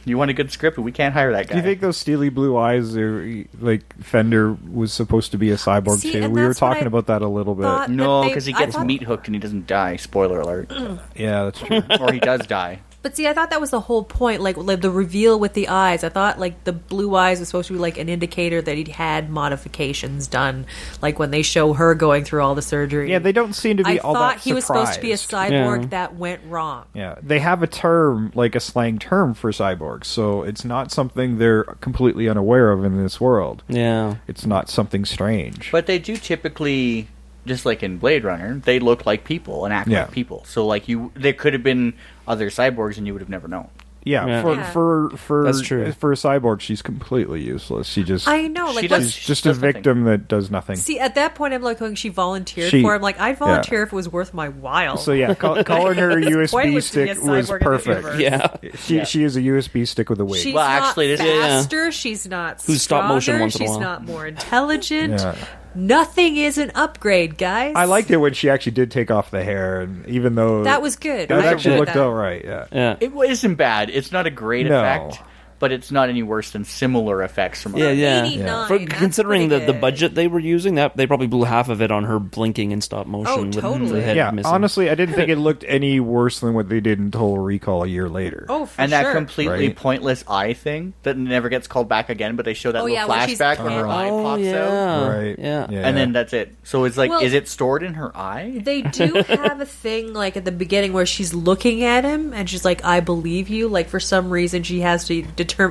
You want a good script, but we can't hire that guy.
Do you think those steely blue eyes are like Fender was supposed to be a cyborg
See,
too?
and
We were
that's what
talking
I
about that a little bit.
thought.
No,
But
because he
I
gets
thought-
meat hooked and he doesn't die. Spoiler alert.
Yeah, that's true.
Or he does die.
But see, I thought that was the whole point, like the reveal with the eyes. I thought like the blue eyes was supposed to be like an indicator that he'd had modifications done, like when they show her going through all the surgery.
Yeah, they don't seem to be
I
all
thought
that
he was supposed to be a
surprised.
cyborg
Yeah.
that went wrong.
Yeah, they have a term, like a slang term for cyborgs, so it's not something they're completely unaware of in this world.
Yeah.
It's not something strange.
But they do typically, just like in Blade Runner, they look like people and act
Yeah.
like people. So like there could have been other cyborgs and you would have never known.
yeah,
Yeah.
For,
Yeah.
for
That's true.
For a cyborg, she's completely useless. She just
I know, like
She
what's-
does-
she's just
she
a
does nothing.
victim that does nothing.
See, at that point, I'm like, when she volunteered
She-
for him, like I'd volunteer
yeah.
if it was worth my while.
So yeah, calling her a USB
pointless to be a
stick was
cyborg in the
perfect.
universe.
Yeah.
She is a USB stick with a wig.
She's
Well,
not
actually, this-
faster. She's not
Who's stop motion
stronger,
once in a
she's
while.
not more intelligent.
Yeah.
Nothing is an upgrade, guys.
I liked it when she actually did take off the hair, and even though
That was good.
that
I
actually
enjoyed
looked
that.
all right. Yeah.
Yeah.
It isn't bad. It's not a great
No.
effect, but it's not any worse than similar effects from
Yeah,
other.
yeah.
89,
For,
that's
considering
pretty
the
good.
budget they were using, that they probably blew half of it on her blinking in stop motion
Oh,
with
totally.
the head
Yeah,
missing.
honestly, I didn't think it looked any worse than what they did in Total Recall a year later.
Oh, for
And
sure.
that completely
Right.
pointless eye thing that never gets called back again, but they show that
Oh,
little
yeah, when she's
flashback when her eye
Oh,
pops out.
yeah.
Right.
Yeah.
And then that's it. So it's like,
Well-
is it stored in her eye?
They do have a thing like at the beginning where she's looking at him and she's like, "I believe you." Like for some reason, she has to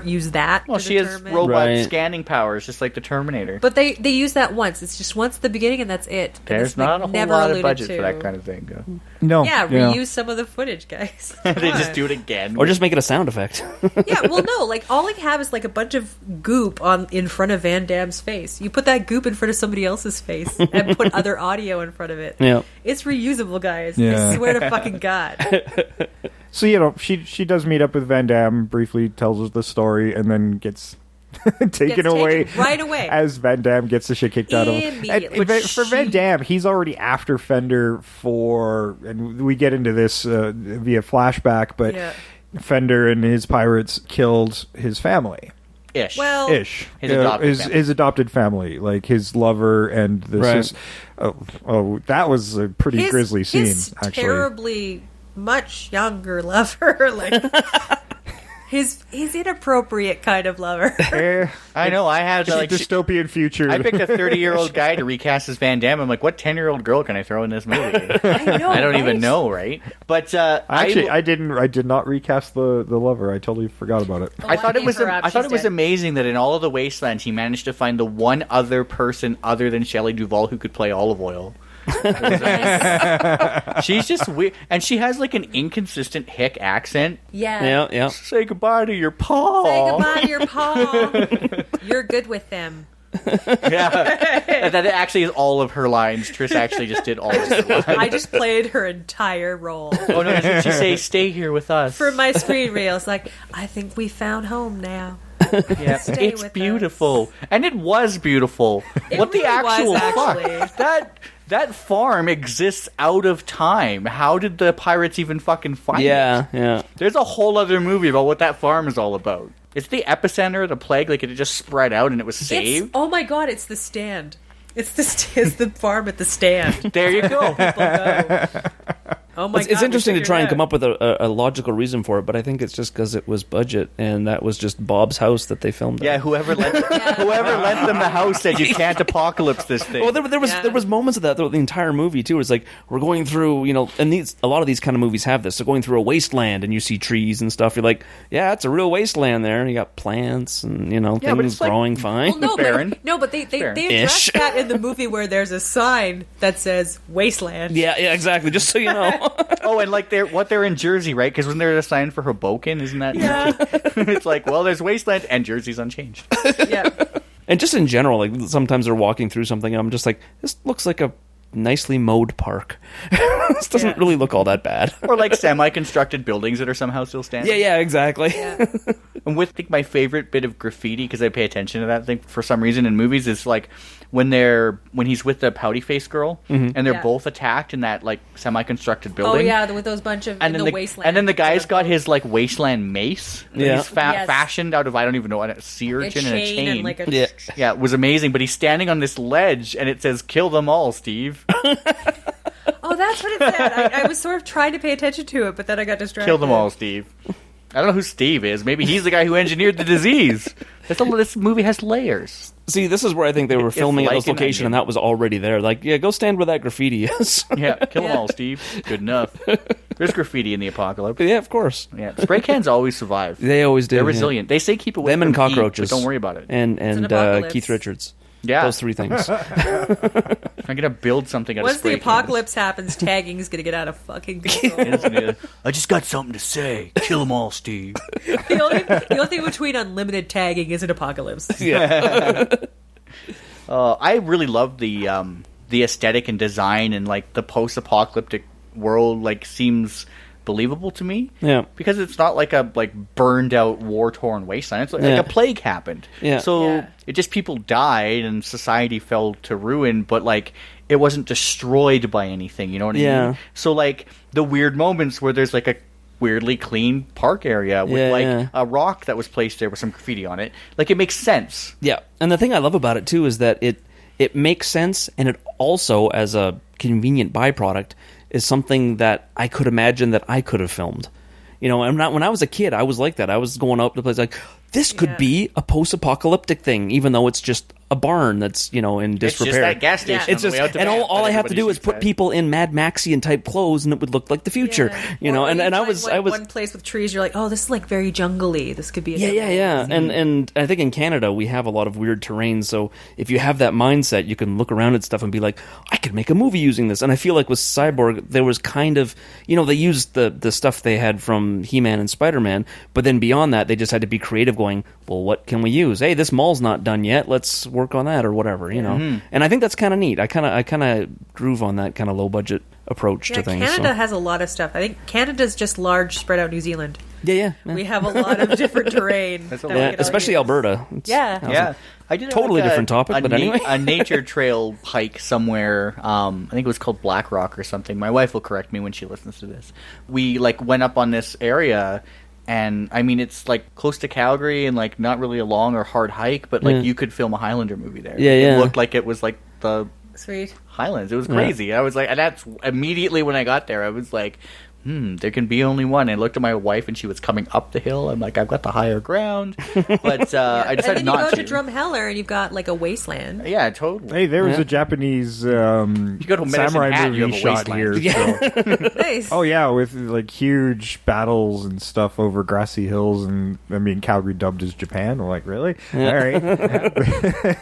use that.
Well,
to
she has
determine.
robot
Right.
scanning powers, just like the Terminator.
But they use that once. It's just once at the beginning, and that's it. And
There's
it's, like,
not a whole
never
lot of
alluded
budget
to.
for that kind of thing.
No.
Yeah, reuse some of the footage, guys.
They just do it again.
Or just make it a sound effect.
Yeah, well, no, like all I have is like a bunch of goop in front of Van Damme's face. You put that goop in front of somebody else's face and put other audio in front of it.
Yeah.
It's reusable, guys.
Yeah.
I swear to fucking God.
So she does meet up with Van Damme, briefly tells us the story, and then gets taken away
right away.
as Van Damme gets the shit kicked out of him.
Immediately.
And
But
for Van Damme, he's already after Fender and we get into this via flashback, but
Yeah.
Fender and his pirates killed his family.
Ish.
Well,
Ish.
His adopted family.
His adopted family, like his lover and the
Right.
oh, that was a pretty grisly scene,
his
actually.
terribly much younger lover, like his inappropriate kind of lover.
Eh,
I know, I had
it's a
like...
dystopian future.
I picked a 30-year-old guy to recast as Van Damme. I'm like, what 10-year-old girl can I throw in this movie?
I know.
I don't even
right?
know, right? But
Actually, I did not recast the lover. I totally forgot about it.
Oh,
I thought it
gave
was
her up.
I thought
She's
it was
dead.
amazing that in all of the Wastelands he managed to find the one other person other than Shelley Duvall who could play Olive Oil. She's just weird, and she has like an inconsistent hick accent.
Yeah.
Yeah, yeah.
Say goodbye to your paw.
Say goodbye to your paw. You're good with them.
Yeah, that actually is all of her lines. Trish actually just did all of her lines.
I just played her entire role.
Oh no! Didn't she say stay here with us?
For my screen reel, it's like, I think we found home now.
Yeah,
Stay
it's
with
beautiful, and it was beautiful.
It
what the
really was,
actual
actually.
fuck? That farm exists out of time. How did the pirates even fucking find it?
Yeah.
There's a whole other movie about what that farm is all about. It's the epicenter of the plague. Like it had just spread out and it was saved.
Oh my god, it's the stand. It's the farm at the stand.
There you go.
People go. Oh my god.
It's interesting
we
to try and
figured
come up with a logical reason for it, but I think it's just because it was budget, and that was just Bob's house that they filmed
Yeah,
at.
whoever lent them the house said you can't apocalypse this thing.
Well, there was moments of that throughout the entire movie too. It's like we're going through, and a lot of these kind of movies have this. So going through a wasteland and you see trees and stuff. You're like, yeah, it's a real wasteland there. And you got plants and
but
things
it's like-
growing fine.
Well,
Baron.
but they
Baron.
address
Ish.
that in the movie where there's a sign that says wasteland.
Yeah, exactly. Just so you know.
Oh, and like they're in Jersey, right? Because wasn't there a sign for Hoboken? Isn't that?
Yeah.
It's like, well, there's wasteland and Jersey's unchanged.
Yeah.
And just in general, like sometimes they're walking through something, and I'm just like, this looks like a nicely mowed park. This doesn't really look all that bad.
Or like semi-constructed buildings that are somehow still standing.
Yeah, exactly.
Yeah.
And with, I think, my favorite bit of graffiti, because I pay attention to that thing for some reason in movies, is like when he's with the pouty face girl, and they're
Yeah.
both attacked in that like semi-constructed
Oh
building.
yeah, with those bunch of
And
in
then
the wasteland.
and then the guy's got his like wasteland mace. That
Yeah.
he's
Yes.
fashioned out of, I don't even know, a sea
a
urchin and a chain.
and like a
Yeah.
Yeah, it was amazing. But he's standing on this ledge, and it says "Kill them all, Steve."
Oh, that's what it said. I was sort of trying to pay attention to it, but then I got distracted.
Kill them all, Steve. I don't know who Steve is. Maybe he's the guy who engineered the disease. This movie has layers.
See, this is where I think they were
It's
filming at
like
this
an
location, and
onion.
that was already there. Like, yeah, go stand where that graffiti is.
Yeah, kill them
Yeah.
all, Steve. Good enough. There's graffiti in the apocalypse.
Yeah, of course.
Yeah, spray cans always survive.
They always do.
They're
yeah.
resilient. They say keep it with
Them and cockroaches.
but don't worry about it.
And
an apocalypse.
Keith Richards.
Yeah,
Those three things.
I'm gonna build something out
Once
of spray
the apocalypse happens, tagging is going to get out of fucking control.
cans. I just got something to say. Kill them all, Steve.
the only thing between unlimited tagging is an apocalypse.
I really love the aesthetic and design, and like the post-apocalyptic world like seems believable to me.
Yeah.
Because it's not like a burned out war-torn wasteland. It's like
Yeah.
a plague happened.
Yeah.
So
Yeah.
it just people died and society fell to ruin, but like it wasn't destroyed by anything, you know what I
Yeah.
mean? So like the weird moments where there's like a weirdly clean park area with a rock that was placed there with some graffiti on it. Like it makes sense.
Yeah, and the thing I love about it too is that it makes sense, and it also, as a convenient byproduct, is something that I could imagine that I could have filmed. You know, when I was a kid, I was like that. I was going out to places like, this could
Yeah.
be a post-apocalyptic thing, even though it's just a barn that's, in
It's
disrepair.
just that gas station.
Yeah.
It's
on
just,
the way out to
and
Banff
all
that
I have to
everybody
do is
shoots
put
at.
people in Mad Maxian type clothes, and it would look like the future.
Yeah. Or
And
you
I
find
was
one place with trees. You're like, oh, this is like very jungly. This could be. A
Yeah. And I think in Canada we have a lot of weird terrain, so if you have that mindset, you can look around at stuff and be like, I could make a movie using this. And I feel like with Cyborg, there was kind of, they used the stuff they had from He-Man and Spider-Man, but then beyond that, they just had to be creative going, well, what can we use? Hey, this mall's not done yet. Let's work on that or whatever, And I think that's kind of neat. I kind of groove on that kind of low budget approach
Yeah,
to things.
Canada
so.
has a lot of stuff. I think Canada's just large, spread out New Zealand.
Yeah.
We have a lot of different terrain. that we
Yeah,
could all
especially
use.
Alberta.
Yeah.
Yeah, I did
Totally different topic, but anyway.
a nature trail hike somewhere. I think it was called Black Rock or something. My wife will correct me when she listens to this. We went up on this area, and I mean it's close to Calgary and not really a long or hard hike, but you could film a Highlander movie there.
Yeah.
It looked like it was the
Sweet.
Highlands. It was crazy. I was and that's immediately when I got there. I was like, there can be only one. I looked at my wife, and she was coming up the hill. I'm like, I've got the higher ground, but I
And
decided
then you
not
go to Drumheller, and you've got a wasteland.
Yeah, totally.
Hey, there was
Yeah.
a Japanese
You go to Medicine
samurai
Hat, you
movie
have a
shot here.
wasteland.
So.
Nice.
Oh yeah, with huge battles and stuff over grassy hills, and I mean Calgary dubbed as Japan. I'm like, really? All right.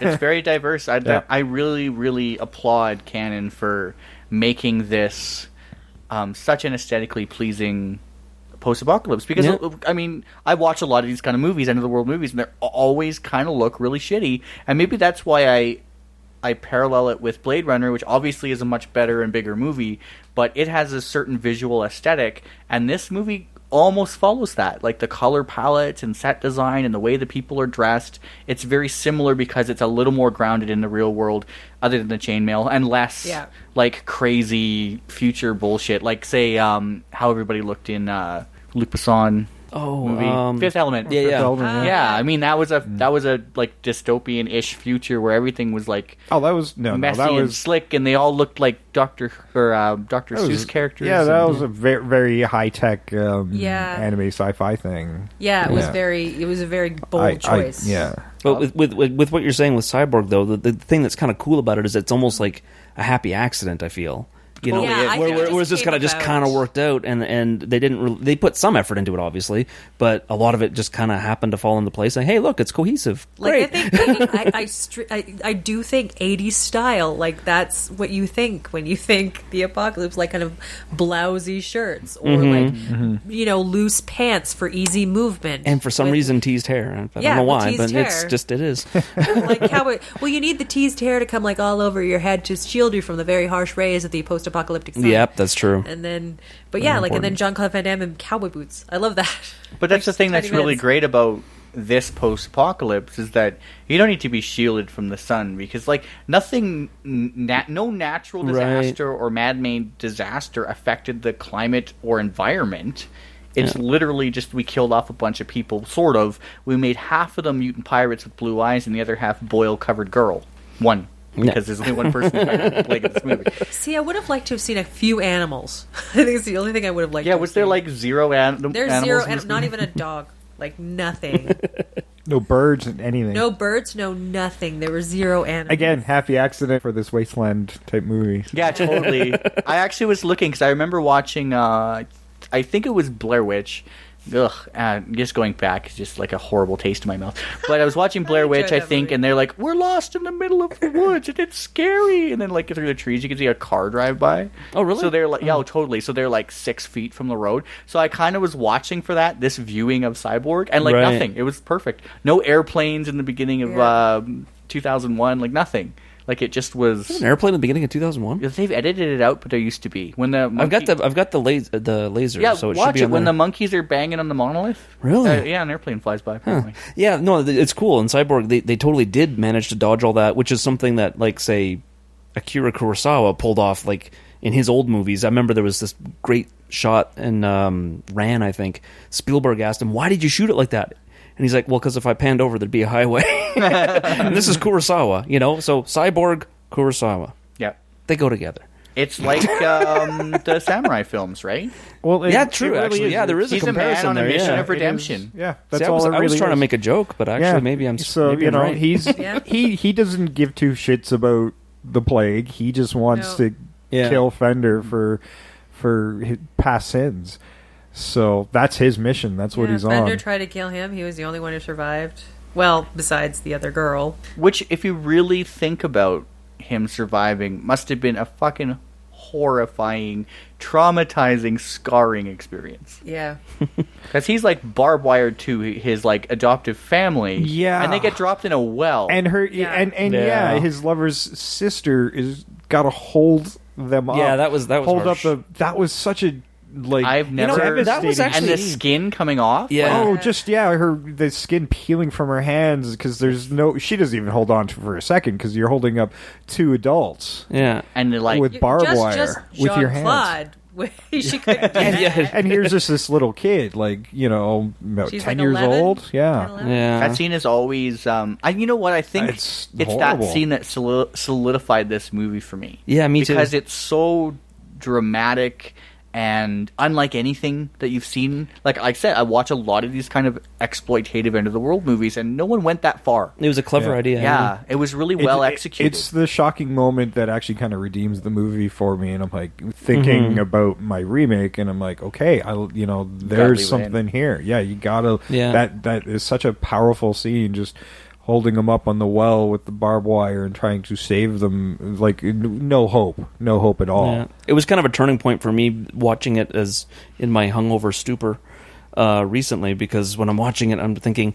It's very diverse.
Yeah.
I really, really applaud Canon for making this such an aesthetically pleasing post-apocalypse. Because,
Yeah.
I mean, I watch a lot of these kind of movies, end-of-the-world movies, and they always kind of look really shitty. And maybe that's why I parallel it with Blade Runner, which obviously is a much better and bigger movie, but it has a certain visual aesthetic, and this movie almost follows that. The color palette and set design and the way the people are dressed, it's very similar because it's a little more grounded in the real world, other than the chainmail, and less crazy future bullshit. Say how everybody looked in Luc Besson movie Fifth Element.
Yeah.
I mean that was a dystopian-ish future where everything was
Oh, that was
messy
that
and
was
slick, and they all looked like Dr. Seuss characters.
Yeah, that
and-
was a very very high tech
Yeah.
anime sci-fi thing.
Yeah, it was a very bold choice.
But with what you're saying with Cyborg, though, the thing that's kind of cool about it is it's almost like a happy accident, I feel. You know,
Totally is,
where,
yeah.
where it was just
Came
kind
about.
of worked out, and they didn't. They put some effort into it, obviously, but a lot of it just kind of happened to fall into place. And hey, look, it's cohesive.
Like
Great.
I think I do think 80s style, like that's what you think when you think the apocalypse, like kind of blousy shirts or like loose pants for easy movement,
And for some
with-
reason, teased hair. I
Yeah,
don't know
with
why,
teased
but
hair.
it is.
like cowboy. Well, you need the teased hair to come like all over your head to shield you from the very harsh rays of the post-apocalyptic sun.
Yep, that's true.
And then, but yeah, like and then
important.
Jean Claude Van Damme in cowboy boots. I love that.
But that's the
Like,
thing
tiny
that's really
bits.
great about this post-apocalypse is that you don't need to be shielded from the sun because, like, nothing, no natural disaster or man-made disaster affected the climate or environment. It's literally just we killed off a bunch of people, sort of. We made half of them mutant pirates with blue eyes and the other half boil-covered girl. One. Because there's only one person who played in this movie.
See, I would have liked to have seen a few animals. I think it's the only thing I would have liked.
Yeah,
to have
was there
seen.
like zero animals?
There's
in
zero,
this
not
movie?
even a dog. Like nothing.
No birds and anything.
No birds, no nothing. There were zero animals.
Again, happy accident for this wasteland type movie.
Yeah, totally. I actually was looking because I remember watching. I think it was Blair Witch. Ugh, just going back is just like a horrible taste in my mouth. But I was watching Blair
enjoyed
Witch, I
that
think,
movie.
and they're like, "We're lost in the middle of the woods, and it's scary." And then, like through the trees, you can see a car drive by.
Oh, really?
So they're like, yeah, oh, totally. So they're like 6 feet from the road. So I kind of was watching for this viewing of Cyborg, and like
Right.
nothing. It was perfect. No airplanes in the beginning of 2001, like nothing. Like it just was.
An airplane in the beginning of 2001.
They've edited it out, but there used to be when the
I've got the laser.
yeah,
so it should
watch
be
it
on
when
there.
the monkeys are banging on the monolith.
Really?
Yeah, an airplane flies by. Apparently.
Yeah, no, it's cool. In Cyborg, they totally did manage to dodge all that, which is something that, like, say, Akira Kurosawa pulled off, like, in his old movies. I remember there was this great shot in Ran, I think. Spielberg asked him, why did you shoot it like that? And he's like, well, because if I panned over, there'd be a highway. And this is Kurosawa, so Cyborg, Kurosawa.
Yeah,
They go together.
it's like the samurai films, right?
Well,
Yeah, true, actually.
is.
Yeah, there is a
He's a man
comparison
on a
there,
mission
yeah.
of redemption.
Yeah,
See,
that's
I
all
was,
it
I was
really
trying to
is.
make a joke, but actually, maybe I'm maybe I'm right.
he's
Yeah.
he doesn't give two shits about the plague. He just wants
No.
to
Yeah.
kill Fender for his past sins. So that's his mission. That's what he's
Bender
on.
tried to kill him. He was the only one who survived. Well, besides the other girl.
Which, if you really think about him surviving, must have been a fucking horrifying, traumatizing, scarring experience.
Yeah.
Because he's like barbed wired to his like adoptive family.
Yeah.
and they get dropped in a well.
And her
Yeah.
and
Yeah.
his lover's sister is got to hold them up.
Yeah, that was
hold
harsh.
up that was such a like
I've never.
that was
devastating-
actually-
and the skin coming off.
Yeah.
Oh, just the skin peeling from her hands because she doesn't even hold on to it for a second because you're holding up two adults
Yeah.
and they're like
with barbed wire
just
with your hands.
Jean-Claude, she couldn't do that.
Yeah.
And here's just this little kid, like about
She's
10
like
years
11?
old. Yeah,
11?
Yeah.
that scene is always. You know what? I think
It's
it's
horrible.
that scene that solidified this movie for me.
Yeah, me too.
Because it's so dramatic and unlike anything that you've seen. Like I said, I watch a lot of these kind of exploitative end of the world movies, and no one went that far.
It was a clever
Yeah.
idea.
Yeah, it was really well executed.
It's the shocking moment that actually kind of redeems the movie for me, and I'm like thinking about my remake, and I'm like, okay, there's
leave it
something here. Yeah, you gotta.
Yeah.
That is such a powerful scene. Just holding them up on the well with the barbed wire and trying to save them. Like no hope at all.
Yeah. It was kind of a turning point for me watching it as in my hungover stupor recently, because when I'm watching it, I'm thinking,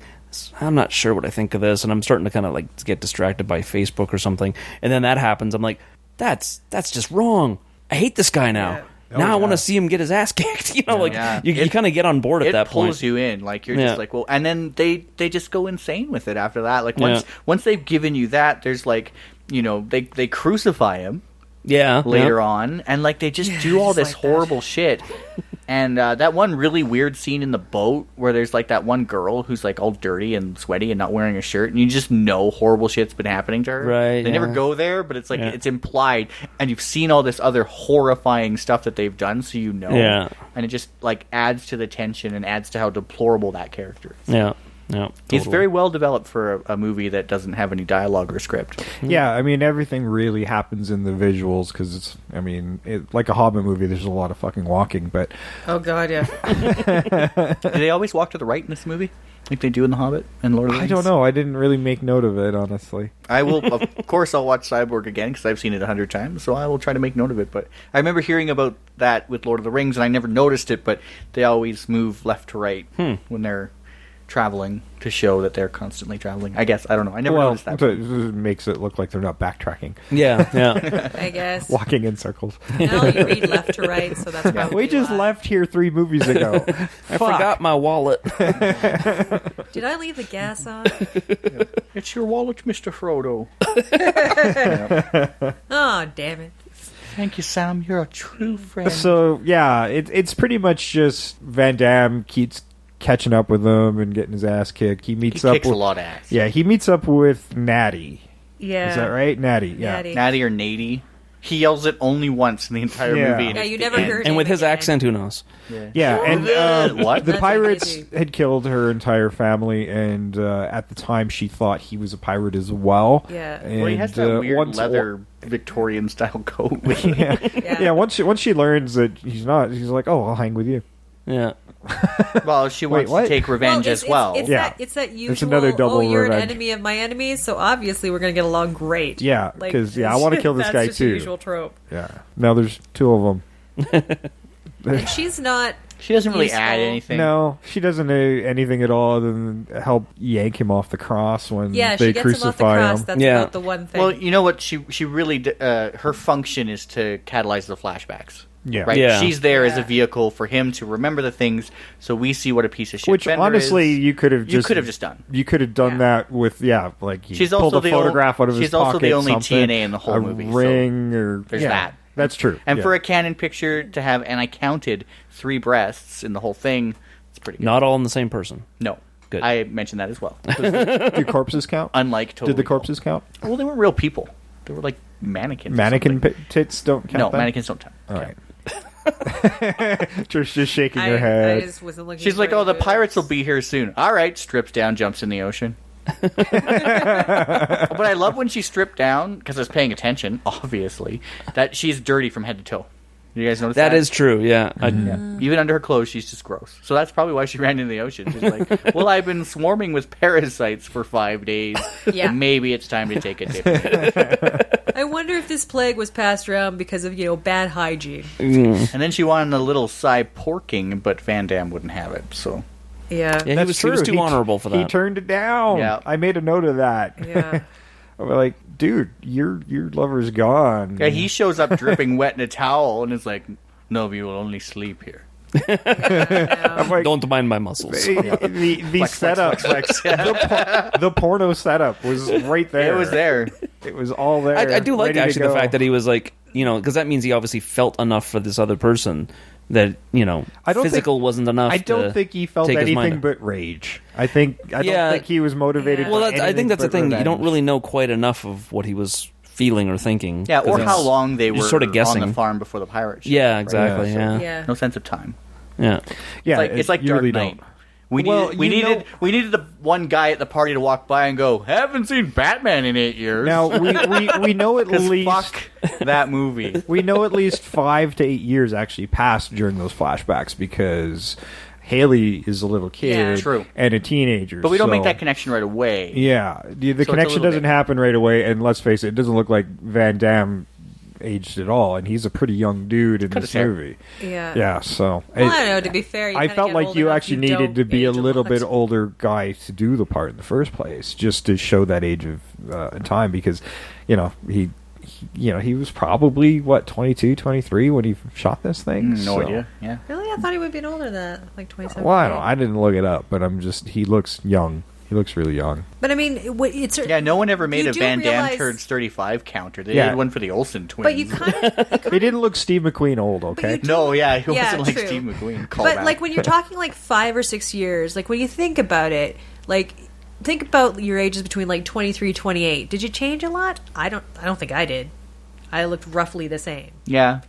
I'm not sure what I think of this, and I'm starting to kind of like get distracted by Facebook or something, and then that happens. I'm like, that's just wrong. I hate this guy now.
Yeah.
Now I want
yeah.
to see him get his ass kicked. You
Yeah.
you kind of get on board at
it
that point.
pulls you in, like you're
Yeah.
just like, well, and then they just go insane with it after that. Like
Yeah.
once they've given you that, there's like, they crucify him
Yeah,
later on, and like they just do all
just
this
like that.
horrible shit. And that one really weird scene in the boat where there's like that one girl who's like all dirty and sweaty and not wearing a shirt, and you just know horrible shit's been happening to her.
Right,
They never
yeah.
go there, but it's like
Yeah.
it's implied, and you've seen all this other horrifying stuff that they've done, so you know.
Yeah.
And it just like adds to the tension and adds to how deplorable that character is.
Yeah. Yeah,
He's
totally.
very well developed for a movie that doesn't have any dialogue or script.
Yeah, I mean, everything really happens in the visuals because it's, I mean, like a Hobbit movie, there's a lot of fucking walking, but
Oh God, yeah.
Do they always walk to the right in this movie? Like they do in The Hobbit and Lord of the
I
Rings?
don't know. I didn't really make note of it, honestly.
I will, of course, I'll watch Cyborg again because I've seen it 100 times, so I will try to make note of it. But I remember hearing about that with Lord of the Rings, and I never noticed it, but they always move left to right when they're traveling to show that they're constantly traveling. I guess. I don't know. I never noticed that.
It makes it look like they're not backtracking,
Yeah, yeah.
I guess.
walking in circles.
Now you read left to right, so that's probably
We just
why.
left here 3 movies ago.
I forgot my wallet.
Did I leave the gas on?
It's your wallet, Mr. Frodo.
Oh, damn it.
Thank you, Sam. You're a true friend.
So yeah, it's pretty much just Van Damme keeps catching up with him and getting his ass kicked. He meets
he
up
kicks
with
a lot of ass.
Yeah, he meets up with Natty.
Yeah.
Is that right? Natty. Yeah.
Natty.
Natty or Nady. He yells it only once in the entire
Yeah.
movie. and
Yeah,
it's
you
the
never
end.
heard
And with
him
his
again.
accent, who knows?
Yeah, and
What?
the
That's
pirates
amazing.
had killed her entire family, and at the time she thought he was a pirate as well.
Yeah.
And,
Well, he has that weird
once-
leather Victorian style coat.
Yeah.
Yeah.
Once she learns that he's not, she's like, "Oh, I'll hang with you."
Yeah.
Well, she wants
what?
to take revenge
Well,
as well.
It's
Yeah.
that usual,
It's another double
you're
revenge.
an enemy of my enemies, so obviously we're going to get along great.
Yeah,
Like,
'cause, I want to kill this
that's
guy
just
too.
The usual trope.
Yeah. Now there's 2 of them.
And she's not.
She doesn't really
useful.
add anything.
No, she doesn't do anything at all other than help yank him off the cross when
Yeah,
they
she gets him off the
crucify
cross.
him.
That's
Yeah.
about the one thing.
Well, you know what? She really her function is to catalyze the flashbacks.
Yeah.
Right.
Yeah.
She's there as a
Yeah.
vehicle for him to remember the things, so we see what a piece of shit.
Which
Bender
honestly,
is.
you could have just
done.
You could have done
Yeah.
that with like he
She's
pulled
also
a
the
photograph out of his
she's also
pocket.
the only
something,
TNA in the whole
a
movie, so
ring or
there's
yeah,
that.
That's true.
And
yeah.
for a Canon picture to have, and I counted 3 breasts in the whole thing, it's pretty good.
Not all in the same person.
No.
Good.
I mentioned that as well.
do corpses count?
Unlike Totally
Did the
Cool.
corpses count?
Well, they weren't real people. They were like mannequins. or
Mannequin
something.
tits don't count.
No,
then?
mannequins don't count.
All right. just shaking her
I
head.
just wasn't looking.
She's
for
like, "Oh, the
any
pirates will
photos.
be here soon." All right, strips down, jumps in the ocean. But I love when she stripped down because I was paying attention. Obviously, that she's dirty from head to toe. You guys notice that?
That is true, yeah.
Even under her clothes, she's just gross. So that's probably why she ran into the ocean. She's like, "Well, I've been swarming with parasites for 5 days.
Yeah.
Maybe it's time to take a dip."
I wonder if this plague was passed around because of bad hygiene.
And then she wanted a little porking, but Van Damme wouldn't have it. So
Yeah.
Yeah,
That's
he was too
true.
honorable for that.
He turned it down.
Yeah.
I made a note of that.
Yeah.
I'm like, dude, your lover's gone.
yeah, he shows up dripping wet in a towel and is like, "No, we will only sleep here."
I'm like,
Don't mind my muscles.
the
Flex,
setup,
flex, flex.
the porno setup was right there.
It was there.
It was all there.
I do like
ready to
actually the
go.
fact that he was like, because that means he obviously felt enough for this other person that
I don't
physical
think-
wasn't enough.
I don't
to
think he felt
take his mind
anything
up.
but rage. I don't
Yeah.
think he was motivated.
Yeah.
Well,
by
I think that's the
anything
thing.
but
You don't
revenge.
really know quite enough of what he was feeling or thinking.
Yeah,
'Cause
or
it's-
how long they
you're
were
sort of guessing.
on the farm before the pirates. showed
Yeah,
up, right?
exactly.
Yeah,
Yeah,
Yeah.
No sense of time.
yeah.
Yeah,
It's like
you
Dark
really
Knight.
don't.
We
Well,
needed, we needed the one guy at the party to walk by and go, "Haven't seen Batman in 8 years."
Now we know at
'Cause
least
fuck that movie.
we know at least 5 to 8 years actually passed during those flashbacks because Haley is a little kid
Yeah.
True.
and a teenager.
But we don't
so-
make that connection right away.
Yeah, the
a
connection
little
doesn't
bit.
happen right away, and let's face it doesn't look like Van Damme aged at all, and he's a pretty young dude in
Cut
this
his hair.
movie.
Yeah.
Yeah, so
Well, I don't know. To be fair, you
I
kinda
felt
get
like
old
you
enough,
actually
you
needed
don't
to be a
age
little
lot.
bit older guy to do the part in the first place, just to show that age of time, because he was probably 22, 23 when he shot this thing.
No
so-
idea. Yeah.
Really, I thought he would be older than that, like 27.
Well, I didn't look it up, but he looks young. He looks really young.
But I mean, it's
Yeah, no one ever made
You
a
do
Van Damme
realize-
turns 35 counter. They
Yeah.
did one for the Olsen twins.
But you kind of.
He didn't look Steve McQueen old, okay?
No, yeah, he
Yeah,
wasn't like
true.
Steve McQueen. Call
But
back.
like when you're talking like 5 or 6 years, like when you think about it, like think about your ages between like 23, 28. Did you change a lot? I don't think I did. I looked roughly the same.
Yeah.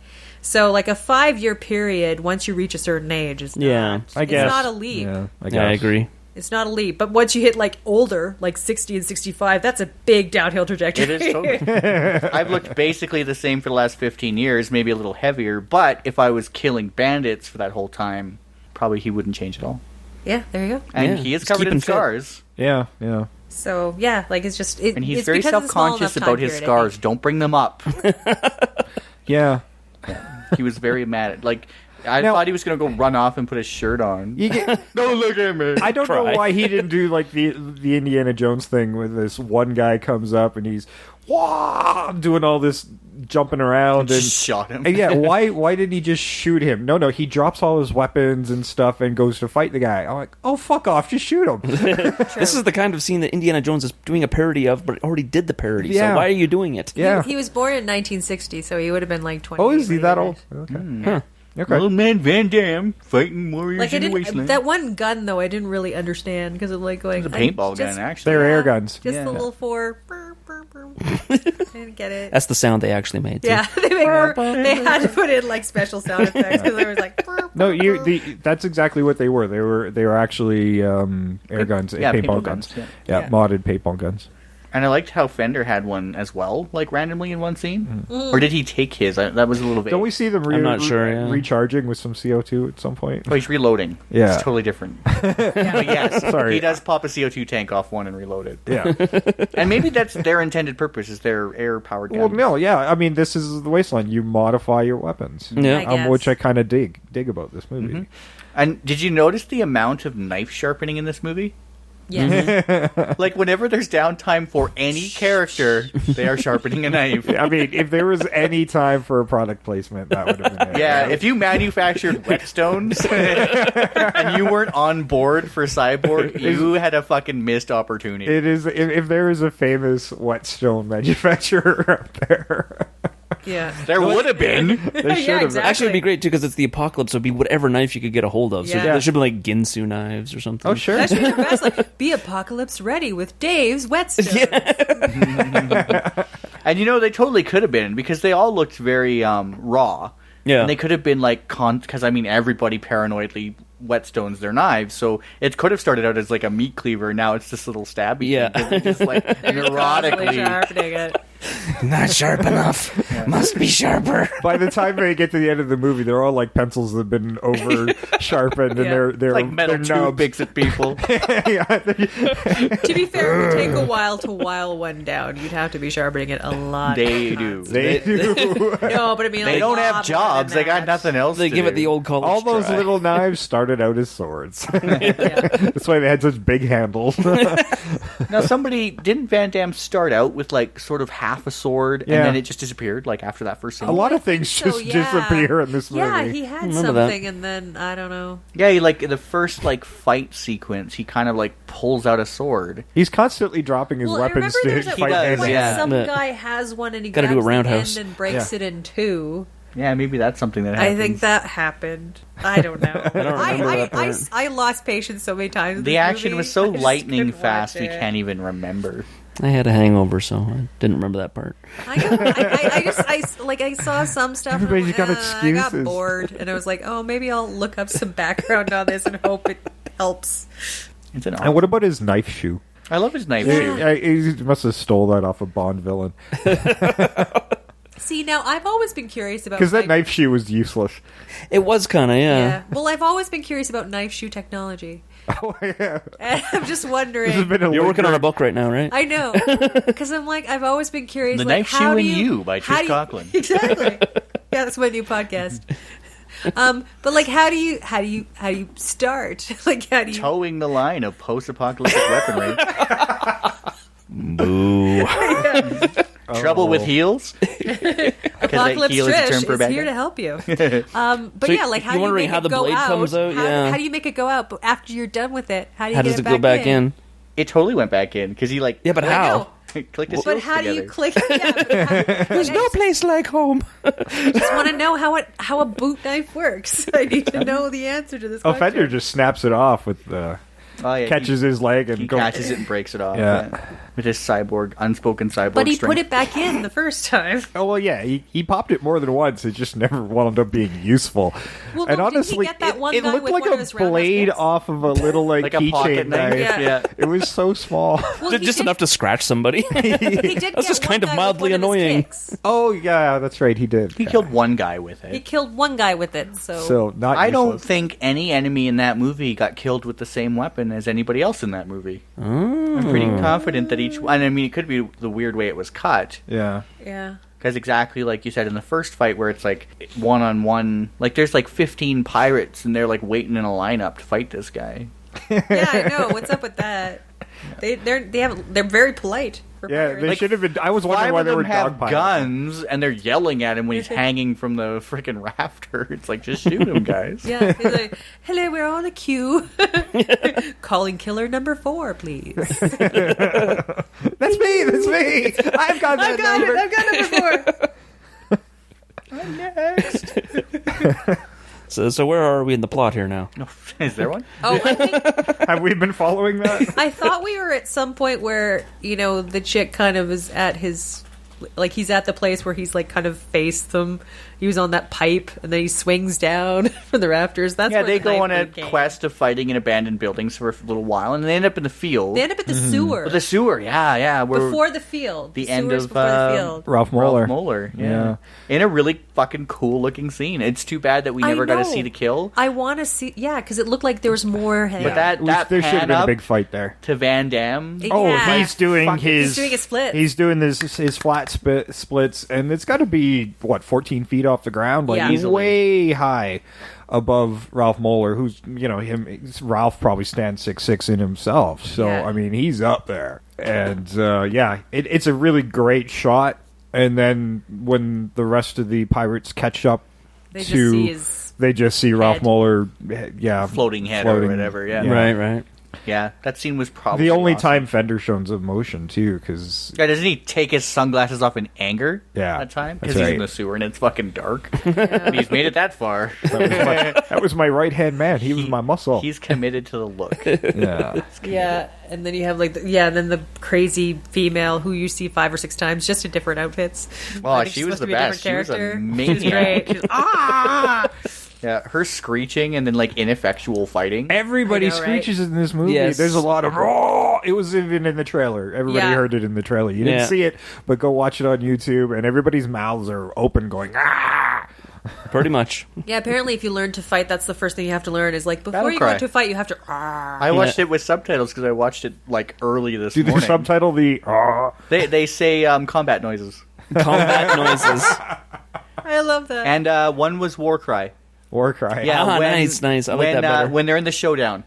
So like a 5-year period, once you reach a certain age, is
Yeah,
not,
I guess.
it's not a leap.
Yeah,
Yeah, I agree.
It's not a leap. But once you hit like older, like 60 and 65, that's a big downhill trajectory.
It is totally. I've looked basically the same for the last 15 years, maybe a little heavier. But if I was killing bandits for that whole time, probably he wouldn't change at all.
Yeah, there you go.
And
Yeah,
he is
he's
covered in
keeping fit.
scars.
Yeah.
So yeah, like it's just
And he's
it's
very
because it's small
self-conscious
enough time
about his
period, I
scars.
think.
Don't bring them up.
Yeah.
He was very mad at, like, I
Now-
thought he was going to go run off and put his shirt on.
You get,
Don't look at me.
I don't know
Cry.
why he didn't do like the Indiana Jones thing where this one guy comes up and he's doing all this jumping around and
Just shot him.
And yeah, why didn't he just shoot him? No, he drops all his weapons and stuff and goes to fight the guy. I'm like, oh, fuck off, just shoot him.
This is the kind of scene that Indiana Jones is doing a parody of, but already did the parody.
Yeah.
So why are you doing it?
Yeah.
He was born in 1960, so he would have been like 20.
Oh, is he
when
that
did
old?
it.
Okay.
Huh.
Okay.
Old man Van Damme fighting warriors
Like I
in the
didn't
wasteland.
that one gun though. I didn't really understand because of like going
It was a paintball
just-
gun, actually.
They're air guns.
Just
Yeah.
the little four. I didn't get it.
That's the sound they actually made. Too.
Yeah, they had to put in like special sound effects because I was like.
No, that's exactly what they were. They were actually air guns,
Yeah,
paintball
paintball
guns.
guns,
Yeah,
Yeah.
modded paintball guns.
And I liked how Fender had one as well, like randomly in one scene.
Mm.
Or did he take his? That was a little vague.
Don't we see them
I'm not sure, yeah.
recharging with some CO2 at some point?
Oh, he's reloading.
Yeah.
It's totally different. But yes,
Sorry.
he does pop a CO2 tank off one and reload it.
Yeah.
And maybe that's their intended purpose, is their air-powered gun.
Well, no, yeah. I mean, this is the wasteland. You modify your weapons.
Yeah.
I guess.
Which I kind of dig about this movie.
Mm-hmm. And did you notice the amount of knife sharpening in this movie?
Yes.
Like, whenever there's downtime for any character, they are sharpening a knife.
I mean, if there was any time for a product placement, that would have been it.
Yeah, if you manufactured whetstones and you weren't on board for Cyborg, you had a fucking missed opportunity.
It is. If there is a famous whetstone manufacturer out there,
Yeah.
There would have been.
they should have.
exactly.
Actually, it'd be great too because it's the apocalypse. So it'd be whatever knife you could get a hold of. So
Yeah.
there should be like Ginsu knives or something.
Oh, sure.
That should be the best. Like, be apocalypse ready with Dave's whetstone.
And you know, they totally could have been, because they all looked very raw.
Yeah.
And they could have been like, because I mean, everybody paranoidly whetstones their knives, so it could have started out as like a meat cleaver. Now it's this little stabby.
Yeah.
thing, 'cause they're just like
Constantly
neurotically.
sharpening it.
Not sharp enough. Must be sharper.
By the time they get to the end of the movie, they're all like pencils that have been over sharpened, and
Yeah.
they're
Like metal
they're nubs.
toothpicks at people.
To be fair, it would take a while to while one down. You'd have to be sharpening it a lot.
They
of
do.
times.
They do.
No, but I mean,
They
like,
don't
a lot
have
more
jobs.
than
They got
that.
nothing else.
They
to
give
do.
it the old college
All those
try.
little knives started out as swords.
Yeah.
That's why they had such big handles.
Now, didn't Van Damme start out with like sort of half a sword,
Yeah.
and then it just disappeared like after that first scene?
A lot of
I think
things
so,
just
yeah.
disappear in this movie.
Yeah, he had
Remember that.
something, and then I don't know.
Yeah, he, like the first like fight sequence, he kind of like pulls out a sword.
He's constantly dropping his
Well, I
weapons
remember
to
there's a
fight
does,
hand
point
yeah.
some
Yeah.
guy has one and he
Gotta do
grabs
a roundhouse.
the end and breaks
Yeah.
it in two.
Yeah, maybe that's something that
I
happens.
think that happened. I don't know. I
don't remember that part.
I lost patience so many times. in
the
this
action
movie.
was so
I just
lightning
couldn't
fast,
watch
we
it.
can't even remember.
I had a hangover, so I didn't remember that part.
I saw some stuff. and I'm
Everybody's got
I
excuses.
got bored, and I was like, oh, maybe I'll look up some background on this and hope it helps.
It's an
And what about his knife shoe?
I love his knife
He,
shoe.
he must have stole that off a Bond villain.
See, now I've always been curious about
Because that knife shoe was useless.
It was kind of, yeah.
Yeah. Well, I've always been curious about knife shoe technology.
Oh, yeah.
And I'm just
This has
wondering.
been a
You're working on a
lingering-
book right now, right?
I know, because I'm like, I've always been curious.
The
like,
Knife
how
Shoe
do
and You by
how
Trish
do you-
Coughlin.
Exactly. Yeah, that's my new podcast. But like, how do you start? Like, how do you?
Towing the line of post-apocalyptic weaponry.
Boo.
Trouble with heels?
Apocalypse
heel is a term
Trish
for
is
bad
here
guy.
to help you. But
So
yeah, like how
you're
do you
wondering
make
how
it
the
go
blade
out?
comes out? Yeah.
How do you make it go out? But after you're done with it, how do you
How
get
does
it
it go back in?
It totally went back in, because he like
Yeah, but
I
how?
know.
clicked his
But
heels
how do
together.
you click? Yeah, but
There's no place like home.
I just want to know how a boot knife works. I need to know the answer to this
Oh,
question.
Fender just snaps it off with the...
Oh, yeah,
catches his leg and
he
goes.
catches it and breaks it off.
Yeah.
With his unspoken cyborg
But he
strength.
put it back in the first time.
Oh well, yeah, he popped it more than once. It just never wound up being useful.
Well,
and
no, didn't he
honestly,
get that one
it
guy
looked
with
like
one of
a
his roundhouse
blade
kicks?
off of a little
Like a pocket
keychain
knife.
knife.
Yeah.
It was so small.
Well, he
Just
did-
enough to scratch somebody.
He did
That's
get
just
one
kind of
guy with
mildly
one of his
annoying.
kicks.
Oh yeah, that's right. He did.
He killed one guy with it.
He killed one guy with it.
So not.
I don't
useless.
think any enemy in that movie got killed with the same weapon as anybody else in that movie. I'm pretty confident that each one. I mean, it could be the weird way it was cut.
Yeah.
Yeah.
Because exactly like you said in the first fight, where it's like 1-on-1, like there's like 15 pirates and they're like waiting in a lineup to fight this guy.
Yeah, I know. What's up with that? They're very polite. For
Yeah,
pirates.
they should have been. I was wondering
Five
why
of
they were
them have
dog pilots.
guns and they're yelling at him when he's hanging from the freaking rafter. It's like, just shoot him, guys.
Yeah, he's like, hello, we're on a queue. Calling killer number 4, please.
That's me. That's me. I've got that number.
I've got number 4.
So where are we in the plot here now?
Is there one?
Oh, I think
Have we been following that?
I thought we were at some point where, the chick kind of is at his, like, he's at the place where he's, like, kind of faced them. He was on that pipe, and then he swings down from the rafters. That's
Yeah,
where
they
the
go
knife
on a
wound came.
quest of fighting in abandoned buildings for a little while, and they end up in the field.
They end up at the sewer.
Oh, the sewer, yeah. Where
Before the field.
the
The
end
sewer's
of
before the field.
Ralph Moeller.
Yeah. In a really fucking cool looking scene. It's too bad that we never got to see the kill.
I want to see, because it looked like there was more.
But that
There should have
pan
been a
up
big fight there.
to Van Damme.
Yeah.
Oh, he's doing
Fuck,
his.
he's doing a split.
He's doing his flat splits, and it's got to be 14 feet off the ground. Like
Yeah.
he's
Easily.
way high above Ralph Moeller, who's Ralph probably stands 6'6" in himself. So
Yeah.
I mean, he's up there, and it's a really great shot. And then when the rest of the pirates catch up
They just
to,
see his
they just see Ralph
head.
Moeller,
Floating head or whatever, yeah.
Right.
Yeah, that scene was probably
The only
awesome.
time Fender shows emotion too, because
Yeah, doesn't he take his sunglasses off in anger?
Yeah,
That time?
that's
Because he's in
right.
the sewer and it's fucking dark. And he's made it that far.
that was my right hand man. He was my muscle.
He's committed to the look.
Yeah.
Yeah, and then you have and then the crazy female who you see 5 or 6 times, just in different outfits.
Well,
I think
she
she's
was
supposed
the
to be a
best.
different
She was a
character.
maniac.
She's great. She's,
Yeah, her screeching and then like ineffectual fighting.
Everybody
I know, right?
screeches in this movie.
Yes.
There's a lot of it was even in the trailer. Everybody
Yeah.
heard it in the trailer. You didn't
Yeah.
see it, but go watch it on YouTube, and everybody's mouths are open, going ah.
Pretty much.
Yeah, apparently if you learn to fight, that's the first thing you have to learn is like before
Battle
you
cry.
go into a fight, you have to. "Arr."
I watched it with subtitles because I watched it like early this
Do they
morning.
subtitle the ah?
They say combat noises.
Combat noises.
I love that.
And one was war cry.
War cry?
Yeah,
Ah, nice. I like
when,
that better.
when they're in the showdown,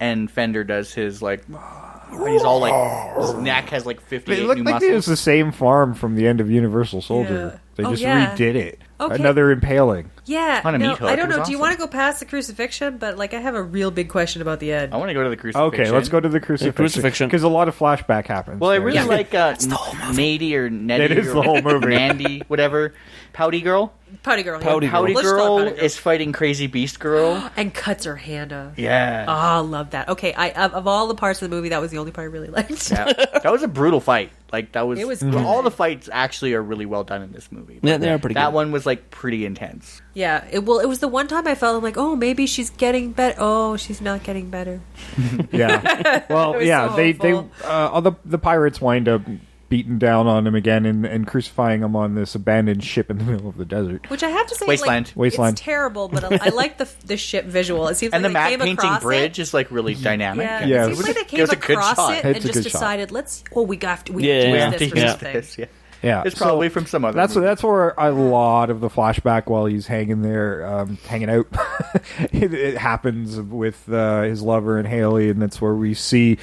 and Fender does his like, he's all like, his neck has like 58
It looked
new
like it was
muscles.
the same farm from the end of Universal Soldier.
Yeah.
They
Oh,
just
yeah.
redid it.
Okay.
Another impaling.
yeah,
On a
no,
meat hook,
I
it
don't
was
know. Do you
awesome.
want to go past the crucifixion? But like, I have a real big question about the end.
I want to go to the crucifixion.
Okay, let's go to the crucifixion.
crucifixion.
Because a lot of flashback happens.
Well, I
there.
really like Nady or Nettie.
It is
or
the whole movie.
Nandy, whatever. Pouty Girl.
Pouty girl.
Pouty
yeah.
girl.
Pouty
Let's call
Girl
it Pouty
is fighting Crazy Beast Girl.
and cuts her hand off.
Yeah.
Oh, I love that. Okay, of all the parts of the movie, that was the only part I really liked.
Yeah. That was a brutal fight. Like that was.
It was good.
all the fights actually are really well done in this movie.
Yeah, they are pretty
That
good.
one was like pretty intense.
Yeah, it was the one time I felt I'm like, oh, maybe she's getting better. Oh, she's not getting better.
Yeah. Well,
It was
yeah.
so
They
hopeful.
all the pirates wind up beating down on him again and crucifying him on this abandoned ship in the middle of the desert.
Which I have to say,
Wasteland.
Like,
Wasteland.
It's terrible, but I like the ship visual. It seems
And the
like they
matte
came
painting
across
bridge
it.
is like really dynamic.
Yeah,
Yeah,
it
it
seems
was
like
a-
they
it
came
was a good
across
shot.
it
It's
and
a
just
good shot.
decided, we have to
Yeah.
use this for
Use
something.
this, yeah.
Yeah,
It's probably from some other
That's
movie.
that's where a lot of the flashback while he's hanging there, hanging out, it happens with his lover and Haley, and that's where we see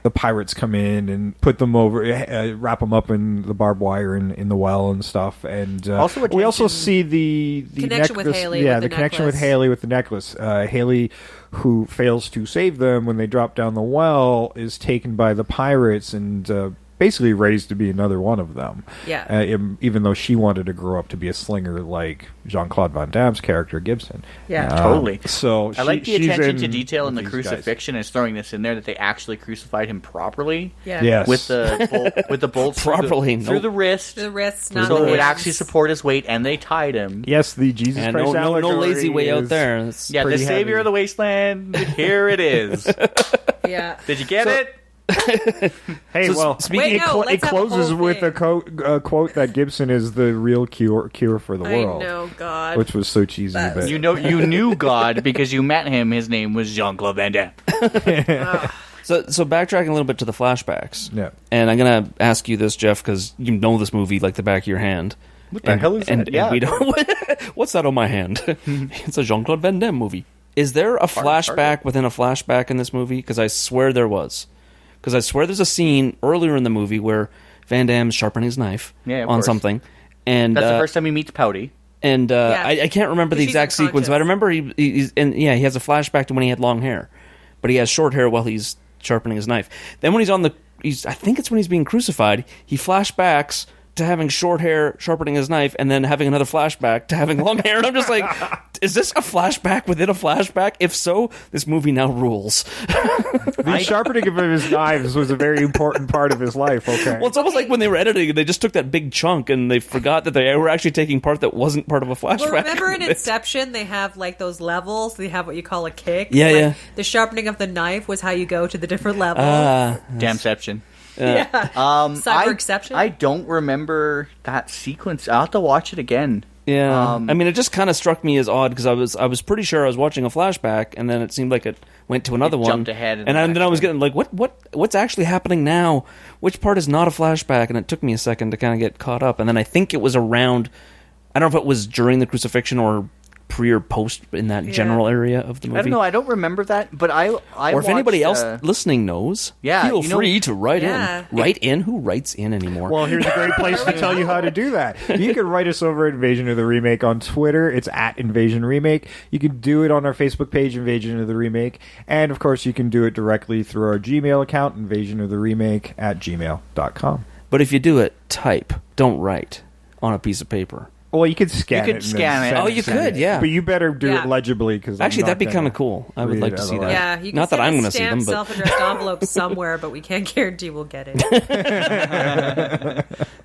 the pirates come in and put them over, wrap them up in the barbed wire in the well and stuff. And
Also
we also
attention-
see the
Connection with
necklace-
Haley
yeah,
with
the
the
connection with
necklace.
Haley with the necklace. Haley, who fails to save them when they drop down the well, is taken by the pirates and basically raised to be another one of them.
Yeah.
Even though she wanted to grow up to be a slinger like Jean Claude Van Damme's character Gibson.
Yeah.
Totally.
So
I like the
she's
attention to
in
detail in the
with these guys.
crucifixion and throwing this in there that they actually crucified him properly.
Yeah.
Yes.
With the bolts
Properly,
through
nope.
the wrist,
The wrists, not
so
the
it would
hands.
actually support his weight, and they tied him.
Yes, the Jesus
And
Christ
no
allegory
lazy way out
is-
there. That's
Yeah, the
pretty
savior
heavy.
of the wasteland. Here it is.
Yeah.
Did you get it?
Hey,
So
well,
Wait,
it,
no,
it
let's have a
closes
whole
with a
thing.
quote that Gibson is the real cure for the
I
world,
know, God.
which was so cheesy.
That's-
But
You know, you knew God because you met him. His name was Jean Claude Van Damme.
So backtracking a little bit to the flashbacks.
Yeah.
And I'm going to ask you this, Jeff, because you know this movie like the back of your hand.
What the hell is that?
And
Yeah.
we don't. What's that on my hand? It's a Jean Claude Van Damme movie. Is there a flashback within a flashback in this movie? Because I swear there was. Because I swear there's a scene earlier in the movie where Van Damme's sharpening his knife
Yeah, of
on
course.
something, and
That's the first time he meets Pouty.
And
Yeah.
I can't remember the
She's
exact sequence, but I remember he has a flashback to when he had long hair, but he has short hair while he's sharpening his knife. Then when I think it's when he's being crucified, he flashbacks to having short hair, sharpening his knife, and then having another flashback to having long hair. And I'm just like, is this a flashback within a flashback? If so, this movie now rules.
the sharpening of his knives was a very important part of his life. Okay,
Well, it's almost like when they were editing, they just took that big chunk and they forgot that they were actually taking part that wasn't part of a flashback.
Well, remember in Inception, they have like those levels. They have what you call a kick.
Yeah,
Like,
yeah.
The sharpening of the knife was how you go to the different levels.
Damnception.
Cyberception.
I don't remember that sequence. I'll have to watch it again.
Yeah, I mean, it just kind of struck me as odd because I was pretty sure I was watching a flashback, and then it seemed like it went to another
It
one.
jumped ahead in
and
the
then I was
next
getting like, what's actually happening now? Which part is not a flashback? And it took me a second to kind of get caught up. And then I think it was around. I don't know if it was during the crucifixion or pre or post in that general area of the movie.
I don't know. I don't remember that, but I
or if anybody
watched,
else listening knows,
yeah,
feel
you know-
free to write
Yeah.
in. Write in? Who writes in anymore?
well, here's a great place to tell you how to do that. You can write us over at Invasion of the Remake on Twitter. It's at Invasion Remake. You can do it on our Facebook page, Invasion of the Remake. And, of course, you can do it directly through our Gmail account, invasionoftheRemake@gmail.com.
But if you do it, type. Don't write on a piece of paper.
Well, you could scan
You
it.
could
and
scan
then
it.
send
Oh, you could, yeah.
But you better do
Yeah.
it legibly because
Actually, that'd be kind of cool. I would like to see that.
Yeah, you can
Not that
send
I'm
a
going to see them,
stamped
but
self-addressed envelope somewhere, but we can't guarantee we'll get it.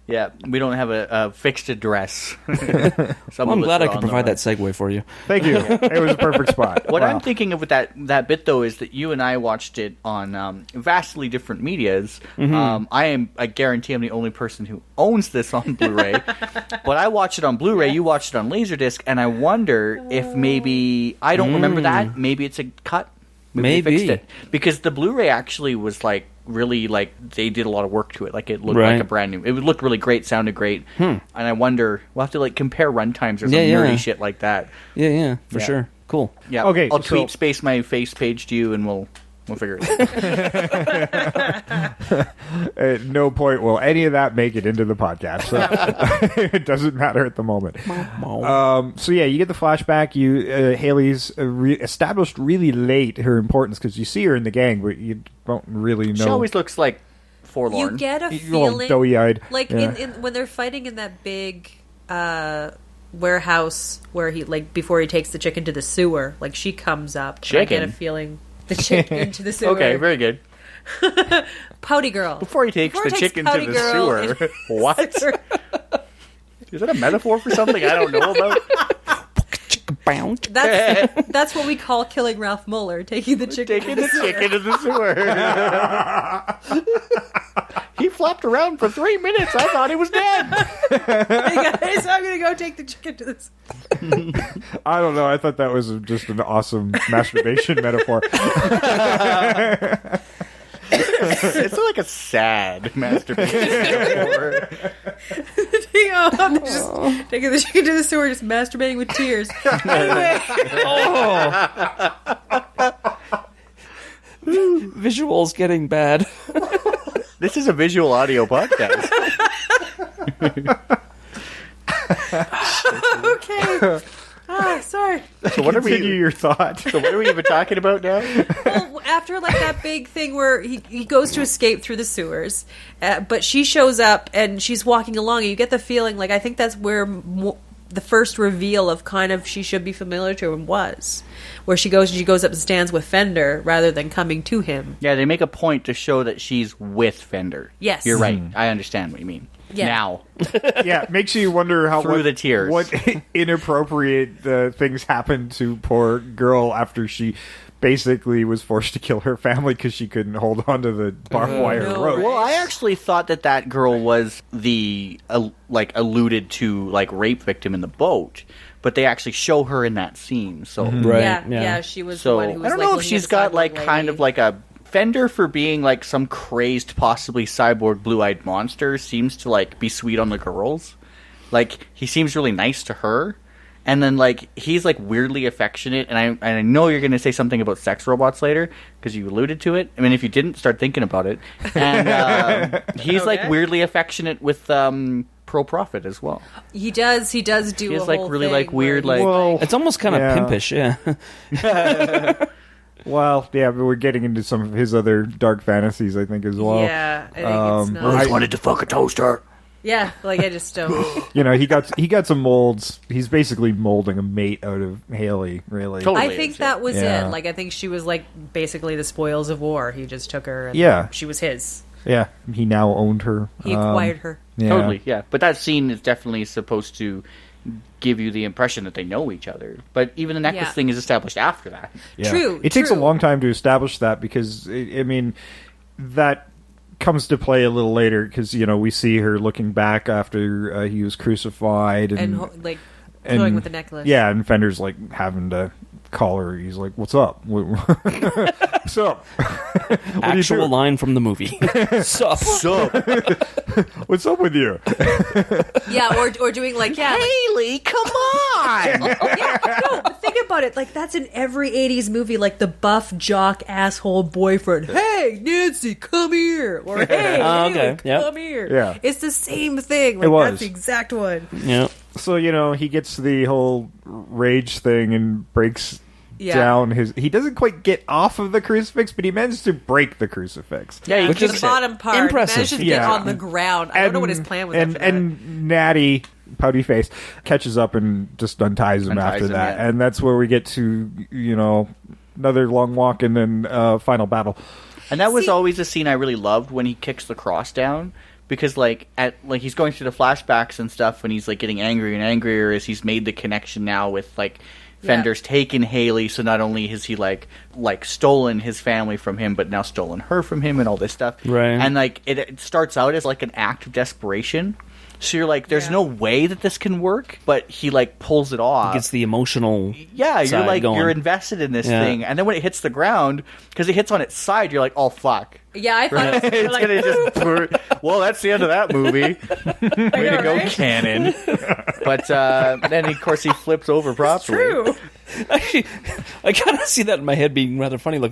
Yeah, we don't have a fixed address.
well, I'm glad I could provide that
that.
segue for you.
Thank you. It was a perfect spot.
What
Wow.
I'm thinking of with that bit though is that you and I watched it on vastly different medias. I guarantee I'm the only person who owns this on Blu-ray, but I watched it on Blu-ray. You watched it on Laserdisc, and I wonder if maybe I don't remember that. Maybe it's a cut. Maybe they fixed
Maybe.
it because the Blu-ray actually was like really like they did a lot of work to it. Like it looked
Right.
like a brand new. It looked really great, sounded great, and I wonder we'll have to like compare runtimes or some
Yeah, yeah.
nerdy shit like that.
Yeah, for
Yeah.
sure. Cool.
Yeah.
Okay,
I'll
so-
tweet space my face page to you, and we'll figure it out.
At no point will any of that make it into the podcast. So it doesn't matter at the moment. So yeah, you get the flashback. Haley's established really late her importance because you see her in the gang, but you don't really know.
She always looks like forlorn.
You get a
You're all
feeling
doughy-eyed.
like
Yeah.
in when they're fighting in that big warehouse where he like before he takes the chicken to the sewer. Like she comes up. and I get a
Chicken?
feeling the chicken into the sewer.
Okay, very good.
Pouty girl.
Before he takes the chicken to
Pouty
the
girl
sewer.
into
What?
the sewer.
Is that a metaphor for something I don't know about?
That's what we call killing Ralph Muller, taking the chicken.
Taking the chicken to the sewer. He flopped around for 3 minutes. I thought he was dead.
Hey guys, I'm gonna go take the chicken to the sewer.
I don't know. I thought that was just an awesome masturbation metaphor.
It's like a sad masturbation metaphor.
I'm just taking the chicken to the sewer, just masturbating with tears. Anyway,
Visuals getting bad.
This is a visual audio podcast.
okay. Sorry.
So what are
Continue
we?
your thought.
So what are we even talking about now?
Well, after like that big thing where he goes to escape through the sewers, but she shows up and she's walking along, and you get the feeling like I think that's where the first reveal of kind of she should be familiar to him was, where she goes up and stands with Fender rather than coming to him.
Yeah, they make a point to show that she's with Fender.
Yes.
You're right. I understand what you mean.
Yeah.
Now.
Yeah, it makes you wonder how
Through the tears.
what inappropriate things happened to poor girl after she basically was forced to kill her family because she couldn't hold on to the barbed wire
no,
rope.
right?
Well, I actually thought that girl was the alluded to rape victim in the boat, but they actually show her in that scene. So,
Right.
Yeah, she was the
so
one who was
I don't know if
looking
she's
at the
got
cyborg
kind
lady.
of a Fender for being some crazed, possibly cyborg blue-eyed monster. Seems to be sweet on the girls. He seems really nice to her. And then, he's, weirdly affectionate, and I know you're going to say something about sex robots later, because you alluded to it. I mean, if you didn't, start thinking about it. And he's,
Okay.
weirdly affectionate with Pro-Profit as well.
He does do
He has,
a whole
really,
thing
weird,
where he's
Well,
It's almost kind of
Yeah.
pimpish, yeah.
Well, yeah, but we're getting into some of his other dark fantasies, I think, as well.
yeah, I think it's not.
I-
wanted to fuck a toaster.
Yeah, I just don't.
You know, he got some molds. He's basically molding a mate out of Haley, really.
Totally.
I think that was
Yeah.
it. I think she was basically the spoils of war. He just took her. And
Yeah.
she was his.
Yeah, he now owned her.
He acquired her.
Yeah.
Totally, yeah. But that scene is definitely supposed to give you the impression that they know each other. But even the necklace
Yeah.
thing is established after that.
Yeah.
True,
It takes a
true.
long time to establish that because, I mean, that comes to play a little later because, we see her looking back after he was crucified.
And
and-
going with the necklace.
Yeah, and Fender's having to call her. He's like, "What's up? What's up? What are you
Actual
doing?
line from the movie. Sup?
What's up with you?"
Yeah, or doing
Haley, come on!
yeah, no, but think about it. That's in every 80s movie, the buff jock asshole boyfriend. Hey, Nancy, come here. Or hey,
Oh,
Haley,
okay, yep.
come here.
Yeah.
It's the same thing.
It was.
That's the exact one.
Yeah.
So he gets the whole rage thing and breaks
Yeah.
down his. He doesn't quite get off of the crucifix, but he manages to break the crucifix.
Yeah, you
Which
kicks
is
The
it.
bottom part.
Impressive.
Manages to
Yeah.
get on the ground. I don't know what his plan was after that.
And Natty, pouty face, catches up and just unties him
Unties
after
him,
that.
yeah.
And that's where we get to, another long walk and then final battle.
And that was
See-
always a scene I really loved when he kicks the cross down. Because he's going through the flashbacks and stuff, and he's getting angrier and angrier as he's made the connection now with Fender's taken Haley. So not only has he stolen his family from him, but now stolen her from him and all this stuff.
Right.
And it starts out as an act of desperation. So you're there's
Yeah.
no way that this can work, but he pulls it off.
Gets the emotional.
Yeah, you're
side going.
you're invested in this
Yeah.
thing, and then when it hits the ground, because it hits on its side, you're oh fuck.
Yeah, I thought it was
It's gonna just burn. Well, that's the end of that movie. Way to go,
right?
Canon. But then, of course, he flips over properly.
true.
Actually, I kind of see that in my head being rather funny. It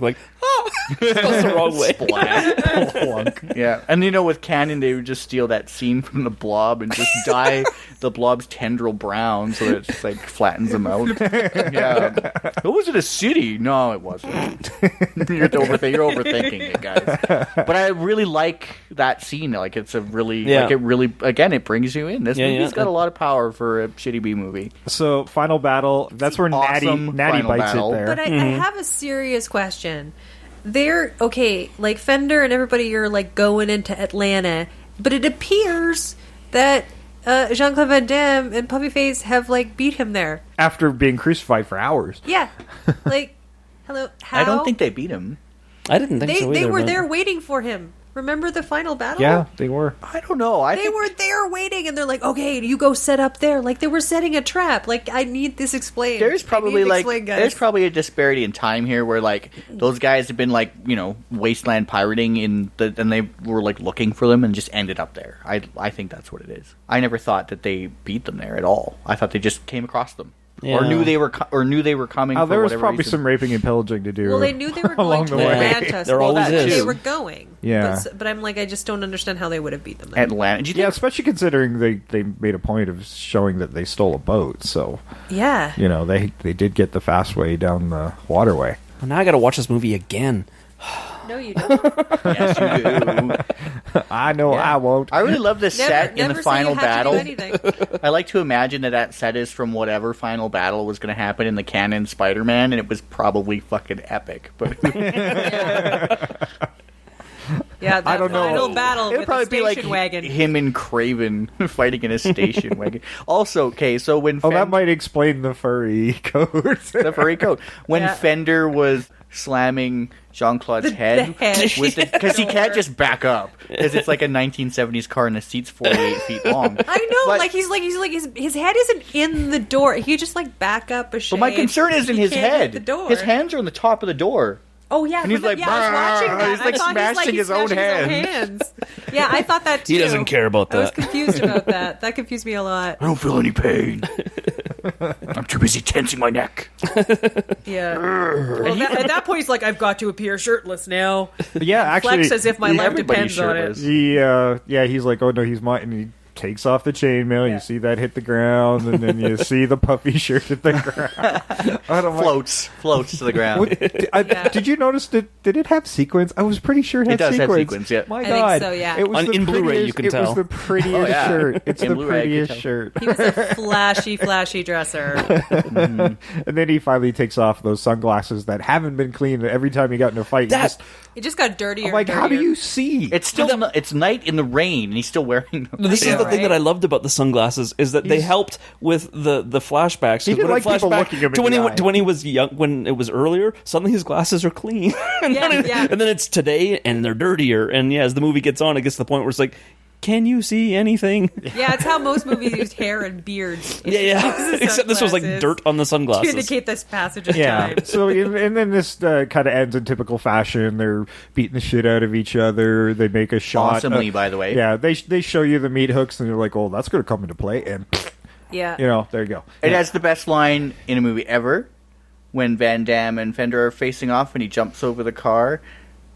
goes the wrong way.
Splat. Yeah, and with Canon, they would just steal that scene from the Blob and just dye the Blob's tendril brown so that it just flattens him out. Yeah, it wasn't a city. No, it wasn't. You're overthinking it, guys. But I really like that scene. It's a really, it really, again, it brings you in. This movie's got a lot of power for a shitty B movie.
So final battle. That's where Natty
Awesome
bites
final battle.
it there.
But I have a serious question. They're Fender and everybody are going into Atlanta, but it appears that Jean Claude Van Damme and Puppy Face have beat him there.
After being crucified for hours.
Yeah, hello. How?
I don't think they beat him.
I didn't think so either.
They were
but-
there waiting for him. Remember the final battle?
Yeah, they were.
I don't know.
They were there waiting, and they're okay, you go set up there. They were setting a trap. I need this explained.
There's probably
I need it explained, guys.
there's probably a disparity in time here where those guys have been wasteland pirating and they were looking for them and just ended up there. I think that's what it is. I never thought that they beat them there at all. I thought they just came across them.
Yeah.
or knew they were coming.
Oh,
for
there was
whatever
probably
reason.
some raping and pillaging to do.
Well, they knew they were
along
going to
the way.
Atlanta.
There always
that's where
is.
they were going.
Yeah.
But I'm like, I just don't understand how they would have beat them. Then.
Atlanta. Do you
Yeah,
think
especially considering they made a point of showing that they stole a boat. So,
Yeah.
you know, they did get the fast way down the waterway.
Well, now I got to watch this movie again.
No, you don't.
yes, you do.
I know I won't.
I really love this set in
never
the
say you
final
have to do
battle.
anything.
I like to imagine that set is from whatever final battle was going to happen in the canon Spider-Man, and it was probably fucking epic. But
Yeah, that
I don't know.
final battle
it'd
with
probably
the
be like
station wagon.
him and Craven fighting in a station wagon. Also, okay, so when
Oh, that might explain the furry coat.
the furry coat when
Yeah.
Fender was slamming Jean Claude's head because he can't just back up because it's like a 1970s car and the seat's 48 feet long.
I know,
But-
like his head isn't in the door. He just like back up a shade.
But my concern isn't
He
his
can't hit
head.
the door.
His hands are on the top of the door.
Oh yeah,
And he's like,
yeah, I was watching that.
he's, like,
I thought
smashing
he's
his own
smashing
hand.
hands. Yeah, I thought that too.
He doesn't care about
I was
that.
confused about that. That confused me a lot.
I don't feel any pain. I'm too busy tensing my neck.
Yeah. Well, at that point, he's like, "I've got to appear shirtless now."
Yeah, actually,
Flex as if my life
everybody's
depends on it.
shirtless.
he's like, oh no, he's mine, and he takes off the chainmail.
Yeah.
You see that hit the ground, and then you see the puffy shirt hit the ground. I don't like-
Floats to the ground.
Yeah.
Did you notice did it have sequins? I was pretty sure it had
It does have
sequins.
sequins, yeah.
My
I think
God,
so, yeah.
It was
In
the
Blu-ray,
prettiest-
you can
it
tell.
was the prettiest
Oh, yeah.
shirt. It's
In
the
Blu-ray, I can
prettiest
tell.
shirt.
He was a flashy dresser.
And then he finally takes off those sunglasses that haven't been cleaned. Every time he got in a fight, he just,
It just got dirtier.
I'm like,
and
how do
dirtier.
you see?
It's still it's night in the rain, and he's still wearing them.
This is
know,
the thing
right?
that I loved about the sunglasses is that they helped with the flashbacks.
He didn't
When it
like people
flashback
looking him
to
in
when
the
he
eye.
to when he was young, when it was earlier. Suddenly his glasses are clean, and,
Yeah,
then
yeah.
and then it's today and they're dirtier. And yeah, as the movie gets on, it gets to the point where it's like, can you see anything?
Yeah, it's how most movies use hair and beards.
Yeah. Except this was like
Sunglasses
dirt on the
to
sunglasses.
indicate this passage of
Yeah.
time.
So and then this kind of ends in typical fashion. They're beating the shit out of each other. They make a shot.
Awesomely, by the way.
Yeah. They show you the meat hooks, and you're like, oh, that's going to come into play. And
Yeah.
you know, there you go.
It has the best line in a movie ever when Van Damme and Fender are facing off and he jumps over the car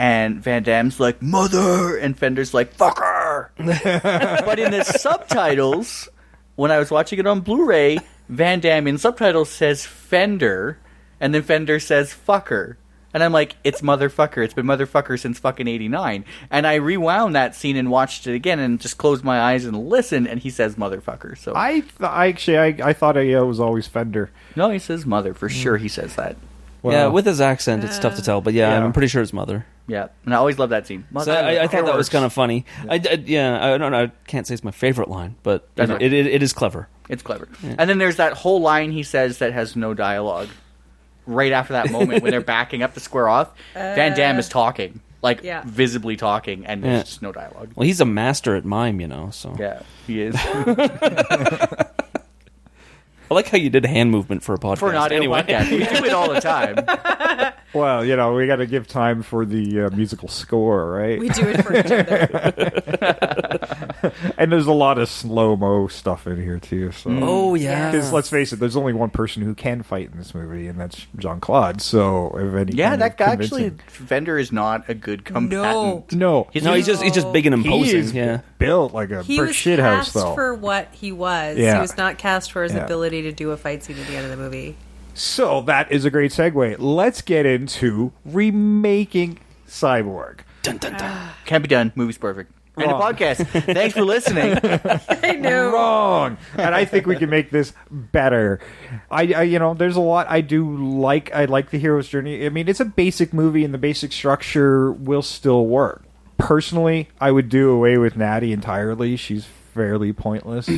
and Van Damme's like, "Mother!" and Fender's like, "Fucker!" But in the subtitles, when I was watching it on Blu-ray, Van Damme in subtitles says Fender and then Fender says fucker. And I'm like, it's motherfucker. It's been motherfucker since fucking 89. And I rewound that scene and watched it again and just closed my eyes and listened, and he says motherfucker. So
I thought it was always Fender.
no, he says mother for sure. He says that.
Well,
yeah, with his accent, it's tough to tell. But yeah,
Yeah.
I'm pretty sure it's mother.
Yeah, and I always love that scene.
So I thought that was kind of funny. I don't know. I can't say it's my favorite line, but
That's right.
it is clever.
It's clever. And then there's that whole line he says that has no dialogue. Right after that moment when they're backing up to square off, Van Damme is talking, like
Yeah.
visibly talking, and there's
Yeah.
just no dialogue.
Well, he's a master at mime, So
Yeah, he is.
I like how you did hand movement for a podcast.
For not
anyway.
a podcast, we do it all the time.
well, we got to give time for the musical score, right?
We do it for each other.
And there's a lot of slow-mo stuff in here too. So.
Oh yeah.
Because let's face it, there's only one person who can fight in this movie, and that's Jean Claude. So, if any
Yeah,
kind
that
of
guy actually,
convincing-
Fender is not a good combatant.
no,
No, he's just big and
he
imposing.
is
Yeah.
built like a
He
brick
was
shit house,
cast
though.
for what he was.
Yeah.
He was not cast for his
Yeah.
ability to do a fight scene at the end of the movie.
So that is a great segue. Let's get into remaking Cyborg.
Dun, dun, dun.
Can't be done. Movie's perfect. And the
Wrong.
podcast. Thanks for listening.
I know.
Wrong, and I think we can make this better. I there's a lot I do like. I like the hero's journey. I mean, it's a basic movie, and the basic structure will still work. Personally, I would do away with Natty entirely. She's fairly pointless.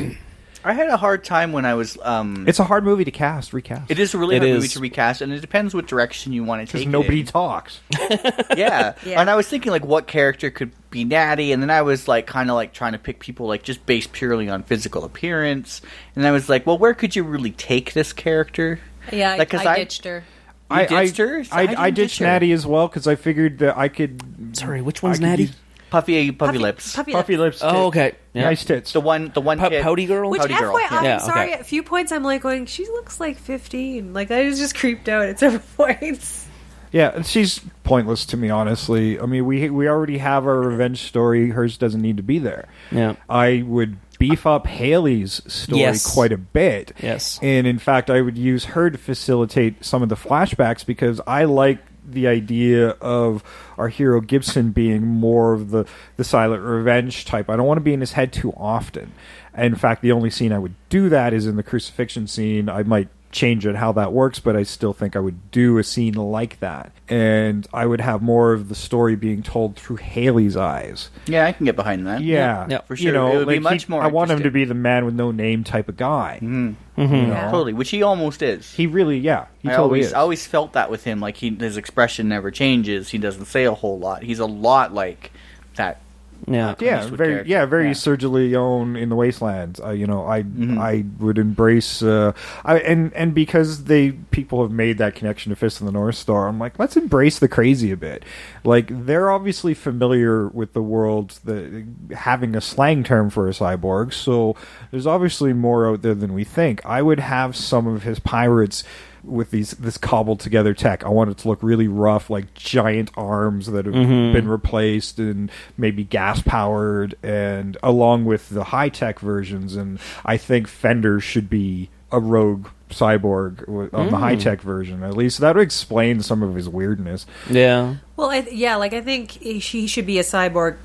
I had a hard time when I was.
It's a hard movie to recast.
It is a really
It
hard
is.
movie to recast, and it depends what direction you want to take.
because nobody
it
talks.
in. Yeah.
Yeah.
And I was thinking like what character could be Natty, and then I was like kind of like trying to pick people like just based purely on physical appearance, and I was like, well, where could you really take this character?
Yeah,
Like, 'cause
I
I-
ditched her.
You ditched her?
I
didn't
ditched
ditch her.
Natty as well because I figured that I could.
Sorry, which one's
I could
Natty?
use-
Puffy lips.
Puffy lips.
Oh, okay. Yeah.
Nice tits.
The one kid.
Pouty girl?
Which,
Pouty girl.
FYI,
Yeah,
I'm sorry,
okay.
at a few points I'm like going, she looks like 15. Like, I was just creeped out at several points.
Yeah, and she's pointless to me, honestly. I mean, we already have our revenge story. Hers doesn't need to be there.
Yeah.
I would beef up Haley's story
Yes.
quite a bit.
Yes.
And in fact, I would use her to facilitate some of the flashbacks because I like the idea of our hero Gibson being more of the silent revenge type. I don't want to be in his head too often. In fact, the only scene I would do that is in the crucifixion scene. I might change it how that works, but I still think I would do a scene like that. And I would have more of the story being told through Haley's eyes.
Yeah, I can get behind that.
Yeah,
Yeah,
for sure.
You know,
It would be much more
I want him to
interesting.
be the man with no name type of guy.
Mm-hmm.
You know?
Totally, which he almost is.
He really, he
I
totally is.
always felt that with him. Like his expression never changes. He doesn't say a whole lot. He's a lot like that.
Yeah.
Yeah,
Eastwood
very,
character.
very
Yeah.
Sergio Leone in the Wastelands.
Mm-hmm.
I would embrace, and because people have made that connection to Fist of the North Star, I'm like, let's embrace the crazy a bit. Like they're obviously familiar with the world, having a slang term for a cyborg, so there's obviously more out there than we think. I would have some of his pirates with this cobbled together tech. I want it to look really rough, like giant arms that have been replaced and maybe gas powered, and along with the high tech versions. And I think Fender should be a rogue cyborg on the high tech version. At least that would explain some of his weirdness.
Yeah.
Well, I think she should be a cyborg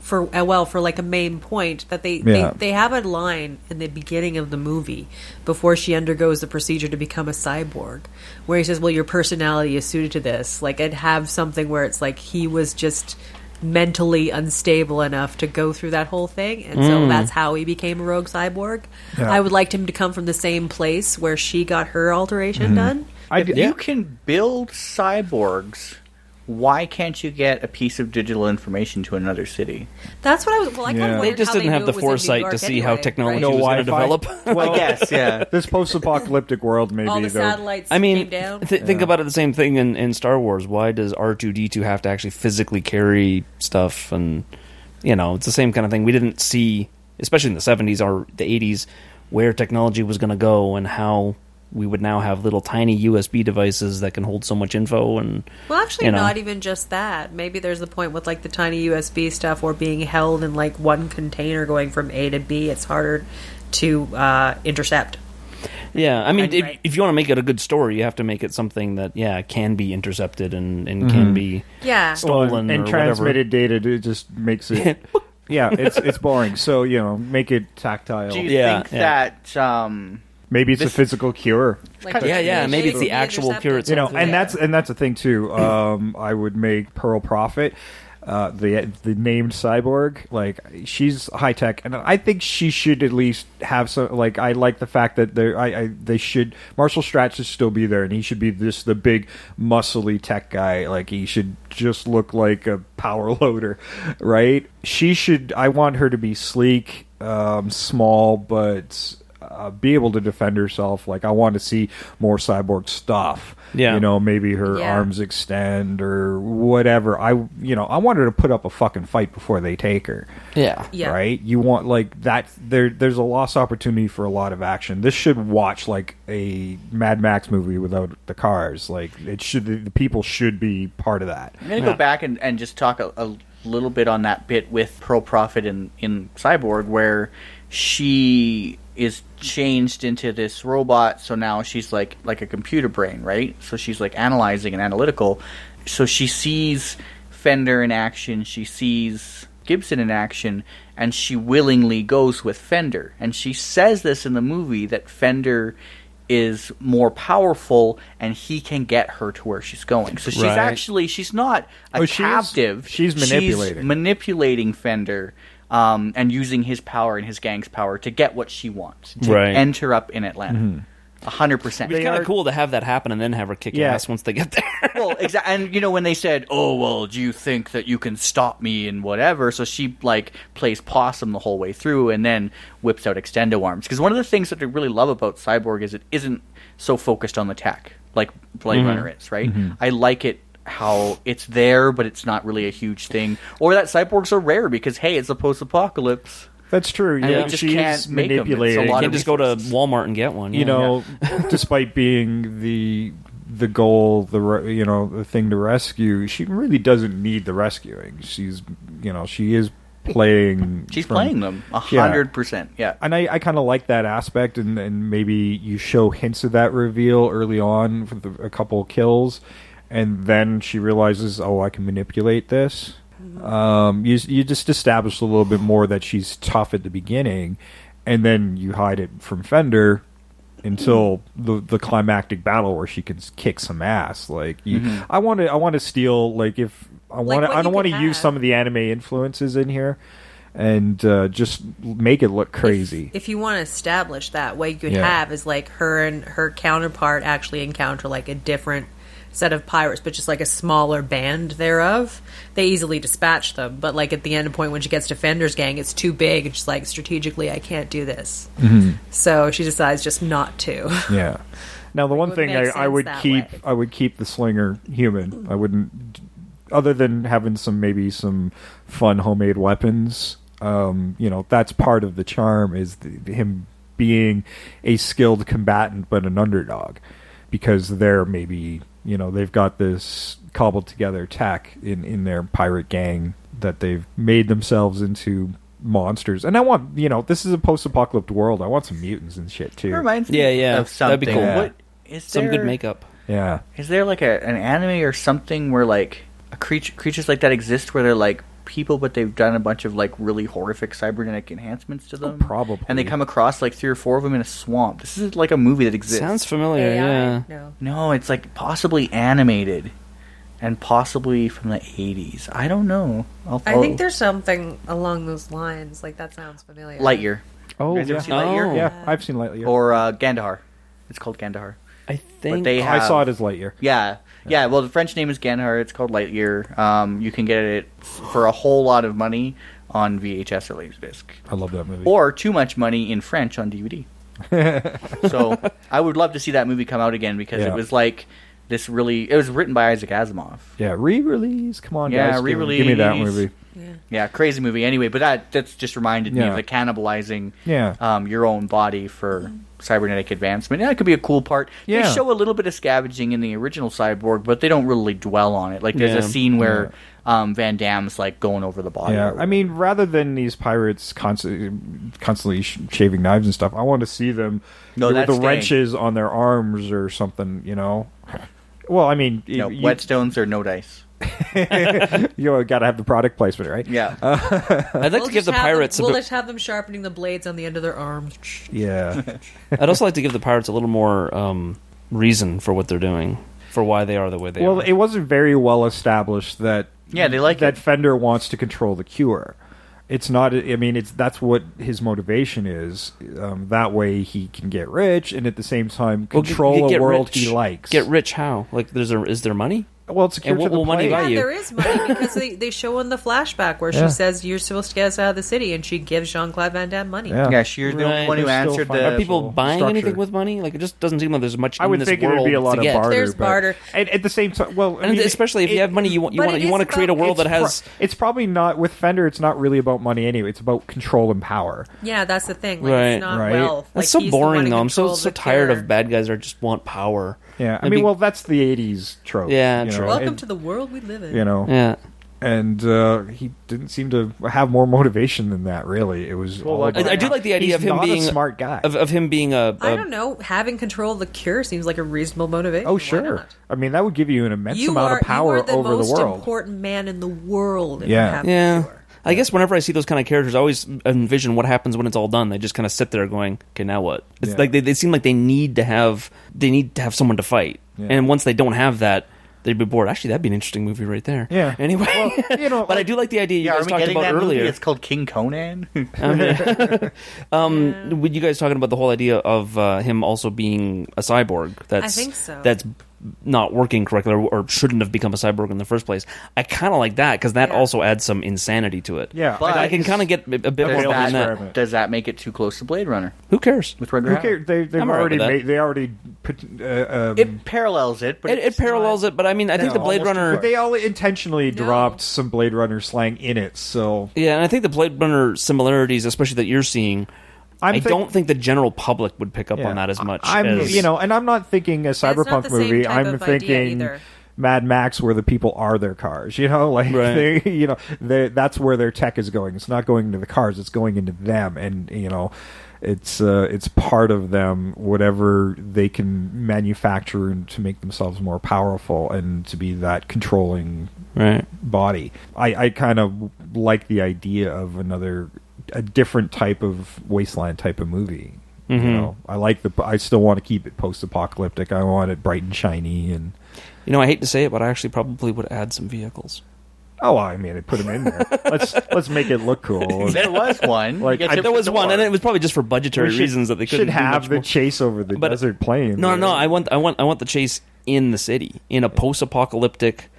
for like a main point that they have a line in the beginning of the movie before she undergoes the procedure to become a cyborg where he says, well, your personality is suited to this. Like, I'd have something where it's like he was just mentally unstable enough to go through that whole thing, and so that's how he became a rogue cyborg.
Yeah.
I would like him to come from the same place where she got her alteration done.
If you can build cyborgs, why can't you get a piece of digital information to another city?
That's what I was. Well, I kind
Yeah.
of
They
wondered
just
how
didn't have
knew
the
it was in New
foresight
York
to see how
anyway,
technology
right?
No
was going to
Wi-Fi.
develop.
Well, I guess, yeah.
This post-apocalyptic world, maybe
All the
though.
satellites
I mean,
came down.
think about it the same thing in Star Wars. Why does R2-D2 have to actually physically carry stuff? And, it's the same kind of thing. We didn't see, especially in the 70s or the 80s, where technology was going to go and how we would now have little tiny USB devices that can hold so much info. And
Well, actually, not even just that. Maybe there's the point with like the tiny USB stuff or being held in like one container going from A to B. It's harder to intercept.
Yeah, I mean,
Right.
if you want to make it a good story, you have to make it something that, can be intercepted and can be stolen
and
or
transmitted data just makes it. Yeah, it's boring. So make it tactile.
Do you
Yeah,
think
yeah.
that
Maybe it's a physical cure.
Like
Yeah, maybe it's the
be
actual
intercepted.
cure itself.
And that's the thing too. I would make Pearl Prophet, the named cyborg. Like, she's high tech, and I think she should at least have some. Like, I like the fact that they should. Marshall Stratz should still be there, and he should be the big muscly tech guy. Like, he should just look like a power loader, right? She should. I want her to be sleek, small, but be able to defend herself. Like, I want to see more cyborg stuff.
Yeah.
Maybe her arms extend or whatever. I want her to put up a fucking fight before they take her.
Yeah.
Yeah.
Right? You want, like, that. There's a lost opportunity for a lot of action. This should watch like a Mad Max movie without the cars. Like, the people should be part of that.
I'm going to go back and just talk a little bit on that bit with Pearl Prophet in Cyborg, where she is changed into this robot, so now she's like a computer brain, right? So she's like analyzing and analytical. So she sees Fender in action, she sees Gibson in action, and she willingly goes with Fender. And she says this in the movie, that Fender is more powerful and he can get her to where she's going. So she's she's not a captive.
She's manipulating.
She's manipulating Fender. And using his power and his gang's power to get what she wants, to enter up in Atlanta. 100%.
It's kind of cool to have that happen and then have her kick ass once they get there.
Well, exactly. And when they said, "Oh, well, do you think that you can stop me and whatever?" So she plays possum the whole way through, and then whips out extendo arms. Because one of the things that I really love about Cyborg is it isn't so focused on the tech like Blade Runner is, right? I like it how it's there, but it's not really a huge thing, or that cyborgs are rare because hey, it's a post-apocalypse.
That's true.
And
Yeah,
we just
she's
can't make 'em. It's a
manipulating.
lot
You
of
can't just go to
resources.
Walmart and get one.
You know, despite being the goal, the thing to rescue, she really doesn't need the rescuing. She's, she is playing.
She's playing them 100%. Yeah.
And I kind of like that aspect, and maybe you show hints of that reveal early on with a couple kills, and then she realizes, oh, I can manipulate this. You just establish a little bit more that she's tough at the beginning, and then you hide it from Fender until the climactic battle where she can kick some ass. Like I want to steal, like, if I want
what
I don't
you
want to
could
use
have.
some of the anime influences in here and just make it look crazy.
If you want to establish that, what you could
Yeah.
have is like her and her counterpart actually encounter like a different set of pirates, but just like a smaller band thereof. They easily dispatch them, but like at the end point when she gets to Fender's gang, it's too big. It's just like strategically, I can't do this. So she decides just not to.
Yeah. Now the one
would
thing
make
I
sense
would
that
keep
way.
I would keep the slinger human. I wouldn't, other than having maybe some fun homemade weapons. That's part of the charm, is him being a skilled combatant but an underdog, because they're maybe they've got this cobbled together tech in their pirate gang that they've made themselves into monsters. And I want, this is a post-apocalyptic world. I want some mutants and shit too.
It reminds me
Yeah.
of something.
That'd be cool.
Yeah.
What is
Some
there,
good makeup.
Yeah.
Is there like an anime or something where like creatures like that exist where they're like people, but they've done a bunch of like really horrific cybernetic enhancements to them?
Probably.
And they come across like 3 or 4 of them in a swamp. This is like a movie that exists.
Sounds familiar,
AI?
yeah.
No.
No, it's like possibly animated and possibly from the 80s. I don't know.
I think there's something along those lines. Like that sounds familiar.
Lightyear.
Oh,
You guys
yeah.
ever see Lightyear?
Oh.
Yeah, I've seen Lightyear.
Or Gandahar. It's called Gandahar.
I think
But they
I
have,
saw it as Lightyear.
Yeah. Well, the French name is Gandahar. It's called Lightyear. You can get it for a whole lot of money on VHS or Laserdisc.
I love that movie.
Or too much money in French on DVD. So I would love to see that movie come out again because
Yeah.
it was like this really... It was written by Isaac Asimov.
Yeah, re-release. Come on,
Yeah,
guys.
re-release.
Give me that movie.
Yeah, crazy movie. Anyway, but that's just reminded me
Yeah.
of the cannibalizing
Yeah.
your own body for cybernetic advancement. Yeah, that could be a cool part.
Yeah.
They show a little bit of scavenging in the original Cyborg, but they don't really dwell on it. Like there's
Yeah.
a scene where Van Damme's like going over the body.
Yeah,
or
I mean, rather than these pirates constantly shaving knives and stuff, I want to see them
No,
with
that's
the
staying.
wrenches on their arms or something, Well, I mean,
no,
you
whetstones or no dice.
got to have the product placement, right?
Yeah.
I'd like to give the pirates
We'll
a
just have them sharpening the blades on the end of their arms.
Yeah.
I'd also like to give the pirates a little more reason for what they're doing, for why they are the way they
Well,
are.
it wasn't very well established that
Yeah, they like
that
it.
Fender wants to control the cure. It's not. I mean, that's what his motivation is. That way, he can get rich and at the same time
Well,
control
get
a world
rich.
he likes.
Get rich how? Like, is there money?
Well, it's a cure
And what
to the
will money
plague.
buy
Yeah,
you?
there is money because they show in the flashback where
Yeah.
she says you're supposed to get us out of the city, and she gives Jean Claude Van Damme money.
Yeah.
Yeah, she's the only
Right.
one who
There's still
answered
fun-
Are
the...
people
Actual
buying
structure.
anything with money? Like, it just doesn't seem like there's much
I
in
would
this
think it
world
would be a lot
to
of
get.
barter.
There's
but
barter.
at the same time, well, I
And
mean,
especially if you have money, you
but
want
it
to
is
create a
about-
world that has.
It's probably not with Fender. It's not really about money anyway. It's about control and power.
Yeah, that's the thing. Like,
Right.
it's not
Right.
wealth.
That's
Like,
so
he's the one
boring,
in
though. I'm so
control of the
tired
cure.
of bad guys that just want power.
Yeah, I
And
mean,
be-
well, that's the '80s trope.
Yeah,
you know,
true.
Welcome
and,
to the world we live in.
Yeah.
And he didn't seem to have more motivation than that. Really, it was. all about-
I do like the idea
He's
of him
not
being
a smart guy.
Of him being a
I don't know. Having control of the cure seems like a reasonable motivation.
Oh
Why
sure.
not?
I mean, that would give you an immense
You
amount
are,
of power
you are the
over
most
the world.
important man in the world. If
Yeah.
you have
Yeah.
the cure.
I guess whenever I see those kind of characters, I always envision what happens when it's all done. They just kind of sit there going, "Okay, now what?" It's
Yeah.
like they seem like they need to have someone to fight,
Yeah.
and once they don't have that, they'd be bored. Actually, that'd be an interesting movie right there.
Yeah.
Anyway,
Well,
but I do like the idea you
Yeah, are
guys
we
talked
getting
about
that movie?
earlier.
It's called King Conan.
With you guys talking about the whole idea of him also being a cyborg. That's
I think so.
That's not working correctly or shouldn't have become a cyborg in the first place. I kind of like that because that also adds some insanity to it.
Yeah,
But
I can kind of get a bit more behind that.
Does that make it too close to Blade Runner?
Who cares?
With Red
who cares? They've
I'm all right
already
with that.
made. They already put.
It parallels it, but
It parallels it, but I mean, I think the Blade Runner.
They all intentionally dropped some Blade Runner slang in it. So
Yeah, and I think the Blade Runner similarities, especially that you're seeing, I don't think the general public would pick up on that as much.
And I'm not thinking a
not
cyberpunk
the same
movie.
type
I'm
of idea
thinking
either.
Mad Max, where the people are their cars.
Right.
That's where their tech is going. It's not going into the cars. It's going into them, and it's part of them. Whatever they can manufacture to make themselves more powerful and to be that controlling body. I kind of like the idea of a different type of wasteland type of movie. I still want to keep it post-apocalyptic. I want it bright and shiny, and
I hate to say it, but I actually probably would add some vehicles.
Oh, I mean, put them in there. Let's make it look cool.
There was one.
There was one, and it was probably just for budgetary reasons that they couldn't
should have
do
the
much
chase over the desert plain.
No, I want the chase in the city, in a post-apocalyptic,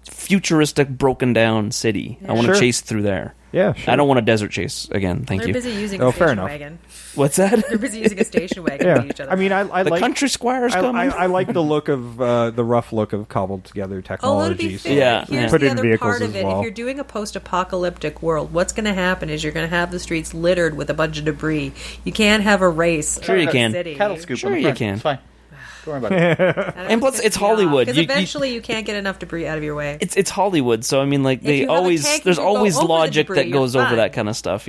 futuristic, broken down city. I want to chase through there.
Yeah, sure.
I don't want a desert chase again. Thank
They're
you.
busy using
Oh,
a
fair
station
enough.
wagon.
What's that?
They're busy using a station wagon to beat each other.
I mean, I
The
like
country squire's coming.
I like the look of the rough look of cobbled together
Although to be
technologies.
fair, here's
Put
the
in
other
vehicles
part of
as
it.
well.
If you're doing a post-apocalyptic world, what's going to happen is you're going to have the streets littered with a bunch of debris. You can't have a race.
Sure you
in the
can.
City.
Cattle scoop.
Sure
on the
you
front.
can.
It's fine. Don't worry about it.
And plus, it's Hollywood.
Because eventually you can't get enough debris out of your way.
It's Hollywood, so I mean, like
If you have a tank,
there's
you go
always
over the
logic
debris,
that goes
you're
over
fine.
that kind of stuff,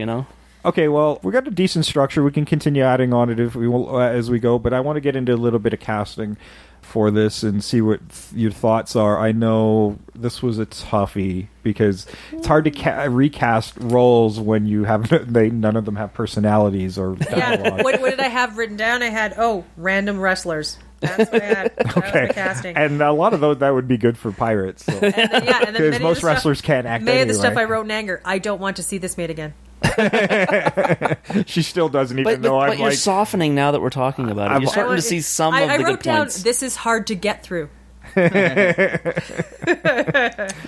Okay, well, we got a decent structure. We can continue adding on it if we will, as we go, but I want to get into a little bit of casting for this and see what your thoughts are. I know this was a toughie because it's hard to recast roles when you have none of them have personalities or dialogue.
Yeah. What did I have written down? I had random wrestlers. That's what I had. That was my casting.
And a lot of those that would be good for pirates. So.
And then
Because most wrestlers can't act
Many
anyway.
of the stuff I wrote in anger. I don't want to see this made again.
She still doesn't even know I'm
but you're
like...
softening now that we're talking about it. You're starting to see some of the
I
good
wrote down,
points.
this is hard to get through.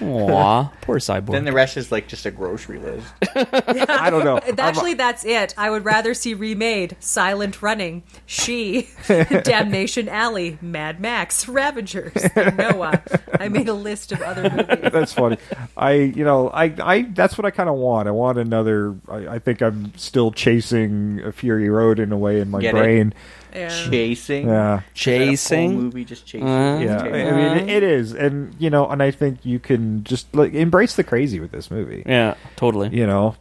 Aw, poor Cyborg.
Then the rest is like just a grocery list.
I don't know.
Actually, that's it. I would rather see Remade, Silent Running, She, Damnation Alley, Mad Max, Ravagers, and Noah. I made a list of other movies.
That's funny. I that's what I kind of want. I want another. I think I'm still chasing a Fury Road in a way in my
Get it?
brain.
Yeah.
Chasing.
Yeah.
Chasing?
That whole movie just chasing.
Yeah, I mean it is, and and I think you can just embrace the crazy with this movie.
Yeah, totally.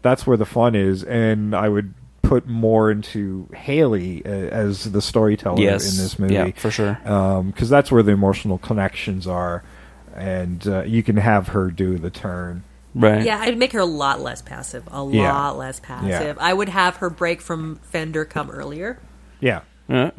That's where the fun is, and I would put more into Haley as the storyteller in this movie.
Yeah, for sure.
Because that's where the emotional connections are, and you can have her do the turn.
Right.
Yeah, I'd make her a lot less passive. Lot less passive.
Yeah.
I would have her break from Fender come earlier.
Yeah.
Yeah.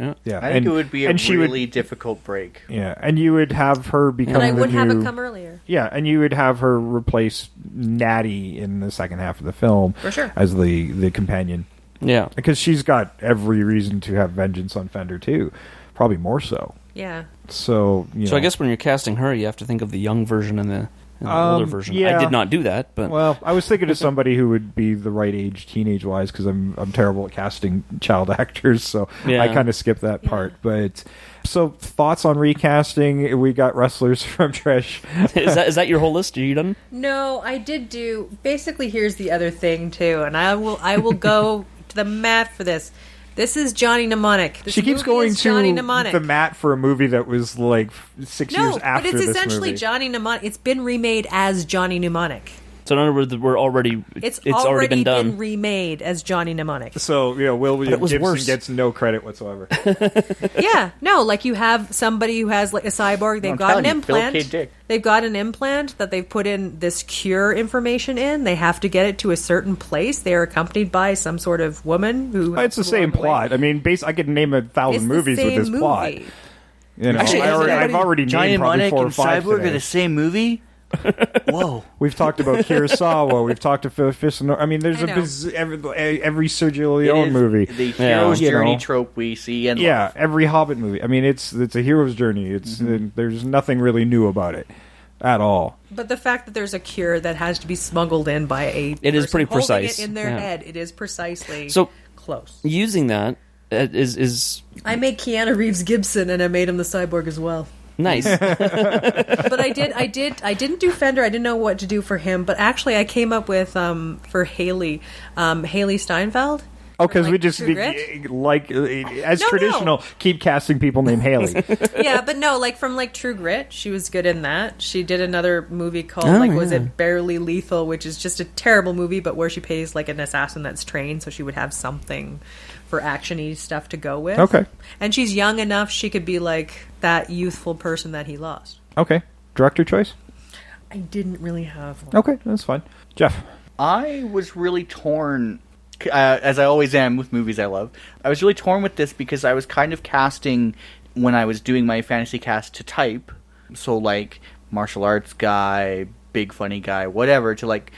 I think it would be a really difficult break.
Yeah, and you would have her become
But I would
the
have
new-
it come earlier.
Yeah, and you would have her replace Natty in the second half of the film
For sure.
as the companion.
Yeah.
Because she's got every reason to have vengeance on Fender too, probably more so.
Yeah.
So
So I guess when you're casting her, you have to think of the young version and the older version.
yeah.
I did not do that, but
well, I was thinking of somebody who would be the right age, teenage wise, because I'm terrible at casting child actors, so
Yeah.
I kind of skipped that part. But so thoughts on recasting? We got wrestlers from Trish.
is that your whole list? Are you done?
No, I did do. Basically, here's the other thing too, and I will go to the mat for this. This is Johnny Mnemonic. This
She keeps
movie
going
is Johnny
to
Mnemonic.
the mat for a movie that was like 6 years after
but it's
this
essentially
movie.
Johnny Mnemonic. It's been remade as Johnny Mnemonic.
So in other words,
It's
already been done.
remade as Johnny Mnemonic.
So William
was
Gibson
worse.
gets no credit whatsoever.
Yeah, no, like you have somebody who has like a cyborg. They've
I'm
got an
telling you, Philip
implant.
K. Dick.
They've got an implant that they've put in this cure information in. They have to get it to a certain place. They are accompanied by some sort of woman who.
It's the same plot. I mean, I could name 1,000
It's
movies
the
with
same
this plot.
movie.
You know,
Actually,
I've already
Johnny
named probably
Mnemonic
4 or
and
5
Cyborg
today.
are the same movie? Whoa.
We've talked about Kurosawa. We've talked to Fish. I mean, there's
I know.
every Sergio
It
Leone
is
movie.
the hero's
You
journey
know.
trope we see and
Yeah,
love.
every Hobbit movie. I mean, it's a hero's journey. It's there's nothing really new about it at all.
But the fact that there's a cure that has to be smuggled in by a
It is
person
pretty
holding
precise.
it in their
Yeah.
head, it is precisely
So-
close.
Using that is
I made Keanu Reeves Gibson, and I made him the cyborg as well.
nice.
But I didn't do Fender. I didn't know what to do for him. But actually, I came up with for Haley, Haley Steinfeld.
Oh, because
Like
we just
True Grit?
like as
No,
traditional, keep casting people named Haley.
Yeah, but no, like from like True Grit, she was good in that. She did another movie called was
yeah.
it Barely Lethal, which is just a terrible movie, but where she plays like an assassin that's trained, so she would have something for actiony stuff to go with.
Okay.
And she's young enough; she could be like that youthful person that he lost.
Okay, director choice.
I didn't really have one.
Okay, that's fine. Jeff.
I was really torn, as I always am with movies I love. I was really torn with this because I was kind of casting, when I was doing my fantasy cast, to type. So, like, martial arts guy, big funny guy, whatever, to, like,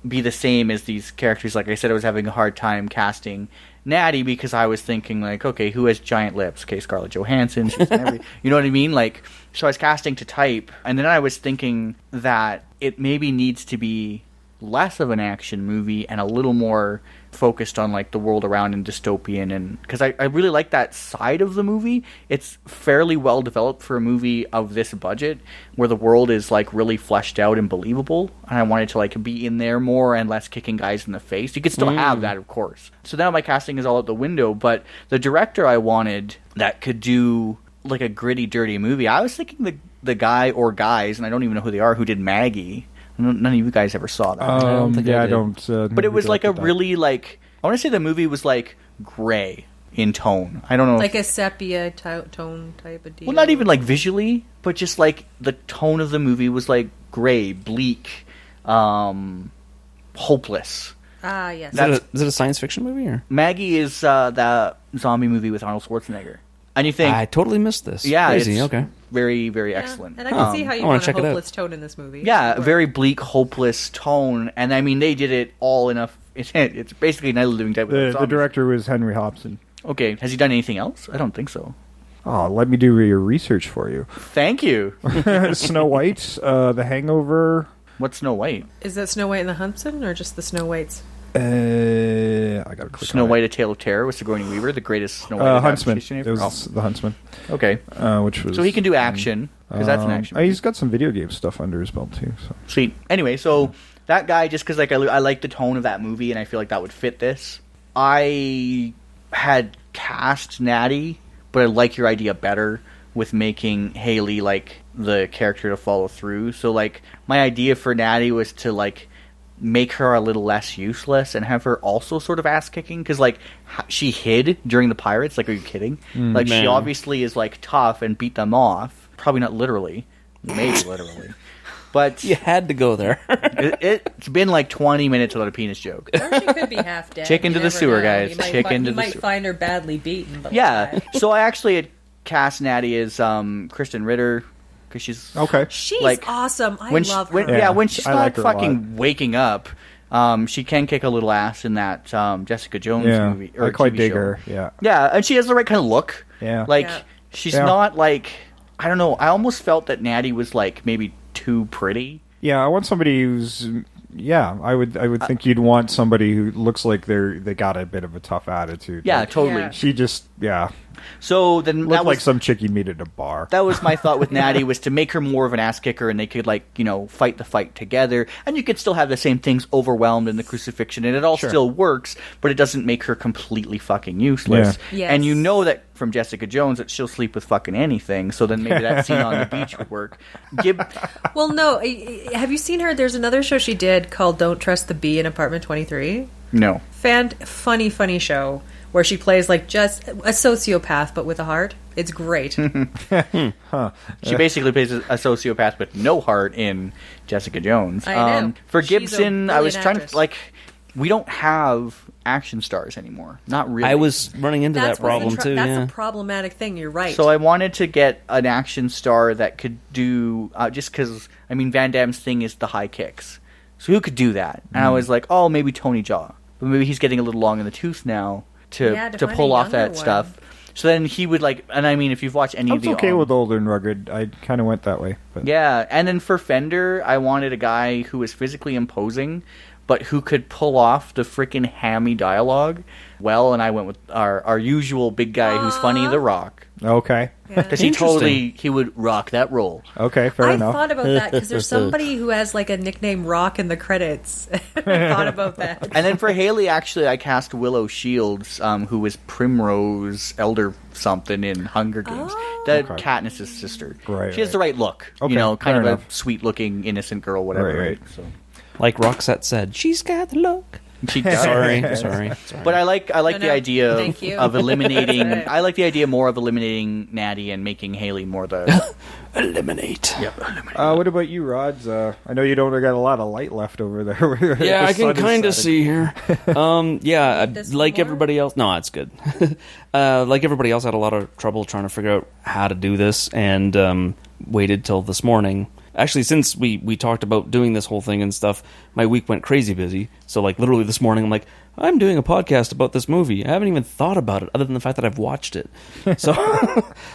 be the same as these characters. Like I said, I was having a hard time casting Natty because I was thinking, like, okay, who has giant lips? Okay, Scarlett Johansson. She's in every, you know what I mean? Like, so I was casting to type, and then I was thinking that it maybe needs to be less of an action movie and a little more focused on like the world around and dystopian, and because I really like that side of the movie. It's fairly well developed for a movie of this budget where the world is like really fleshed out and believable, and I wanted to like be in there more and less kicking guys in the face. You could still have that, of course. So now my casting is all out the window, but the director I wanted that could do like a gritty, dirty movie, I was thinking the guy or guys, and I don't even know who they are, who did Maggie. None of you guys ever saw that.
don't think I
I
did.
don't.
But it was like a
directed that.
really like, I want to say the movie was like gray in tone. I don't know.
Like a sepia tone type of deal.
Well, not even like visually, but just like the tone of the movie was like gray, bleak, hopeless.
Ah, yes.
Is it a science fiction movie? Or?
Maggie is that zombie movie with Arnold Schwarzenegger. And you think,
I totally missed this.
yeah,
Crazy.
it's
Okay.
very, very
Yeah,
excellent.
and I can see how you
I wanna
want a
check it out.
hopeless tone in this movie.
Yeah,
Sure.
very bleak, hopeless tone. And I mean, they did it all enough. It's basically Night of the Living Dead with
The
zombies.
director was Henry Hobson.
Okay, has he done anything else? I don't think so.
Oh, let me do your research for you.
Thank you.
Snow White, The Hangover.
What's Snow White?
Is that Snow White and the Huntsman, or just the Snow Whites?
I gotta click
Snow
on
White: A Tale of Terror with Sigourney Weaver, the greatest Snow
it.
White
Huntsman.
adaptation
It
ever.
was the Huntsman,
Okay,
which was
so he can do action because that's an action.
He's got some video game stuff under his belt too. So.
Sweet. Anyway, so that guy, just because like I like the tone of that movie, and I feel like that would fit this. I had cast Natty, but I like your idea better with making Haley like the character to follow through. So like my idea for Natty was to like make her a little less useless and have her also sort of ass kicking, because like she hid during the pirates. Like, are you kidding? Like, she
man.
obviously is like tough and beat them off. Probably not literally, maybe literally, but
You had to go there.
it's been like 20 minutes without a penis joke.
Or she could be half dead.
Chicken
You
to the
never
sewer,
know.
guys.
You might
Chicken
find,
to
you
the
might
sewer.
find her badly beaten. But
Yeah, so I actually had cast Natty as Kristen Ritter because she's
Okay.
she's
like,
awesome. I
when
love
she, when,
her.
yeah, when she's
I
not
like her a lot.
fucking waking up, she can kick a little ass in that Jessica Jones
Yeah,
movie or
I quite
TV
dig
show.
her. Yeah,
Yeah, and she has the right kind of look.
yeah.
Like,
Yeah.
she's
Yeah.
not like, I don't know. I almost felt that Natty was like maybe too pretty.
Yeah, I want somebody who's. Yeah, I would think you'd want somebody who looks like they got a bit of a tough attitude.
Yeah,
Like,
totally.
Yeah.
she just
So then
looked
that was
like some chick you'd meet at a bar.
That was my thought with Natty, was to make her more of an ass kicker, and they could, like, you know, fight the fight together, and you could still have the same things overwhelmed in the crucifixion, and it all
Sure.
still works, but it doesn't make her completely fucking useless.
Yeah. Yes.
And you know that from Jessica Jones that she'll sleep with fucking anything, so then maybe that scene on the beach would work.
Well, no. Have you seen her? There's another show she did called "Don't Trust the Bee" in Apartment 23.
No.
Funny show where she plays like just a sociopath but with a heart. It's great.
She basically plays a sociopath with no heart in Jessica Jones.
I know.
For
She's a
Gibson, I was
brilliant
trying
actress.
to, like, we don't have action stars anymore. Not really.
I was running into that problem too.
That's a problematic thing. You're right.
So I wanted to get an action star that could do just because Van Damme's thing is the high kicks. So who could do that? And I was like, oh, maybe Tony Jaa, but maybe he's getting a little long in the tooth now to pull off that stuff. So then he would and if you've watched any of the...
I'm okay with old and rugged. I kind of went that way. But.
Yeah, and then for Fender, I wanted a guy who was physically imposing, but who could pull off the freaking hammy dialogue well, and I went with our usual big guy who's funny, The Rock.
Okay.
Because he would rock that role.
Okay, fair enough.
I thought about that because there's somebody who has like a nickname Rock in the credits. I thought about that.
And then for Haley, actually, I cast Willow Shields, who was Primrose Elder something in Hunger Games. Katniss' sister.
Right,
she has the right look.
Okay,
kind of
enough.
a sweet-looking, innocent girl, whatever.
Right.
So.
Like Roxette said, she's got the look.
She does.
Sorry.
But I like the idea of eliminating.
Right.
I like the idea more of eliminating Natty and making Haley more the
eliminate.
Yep. Eliminate.
What about you, Rods? I know you don't got a lot of light left over there.
Yeah, I can kind of
setting.
see here. Like everybody else. No, it's good. Like everybody else, I had a lot of trouble trying to figure out how to do this, and waited till this morning. Actually, since we talked about doing this whole thing and stuff, my week went crazy busy. So, literally this morning, I'm like, I'm doing a podcast about this movie. I haven't even thought about it, other than the fact that I've watched it. So,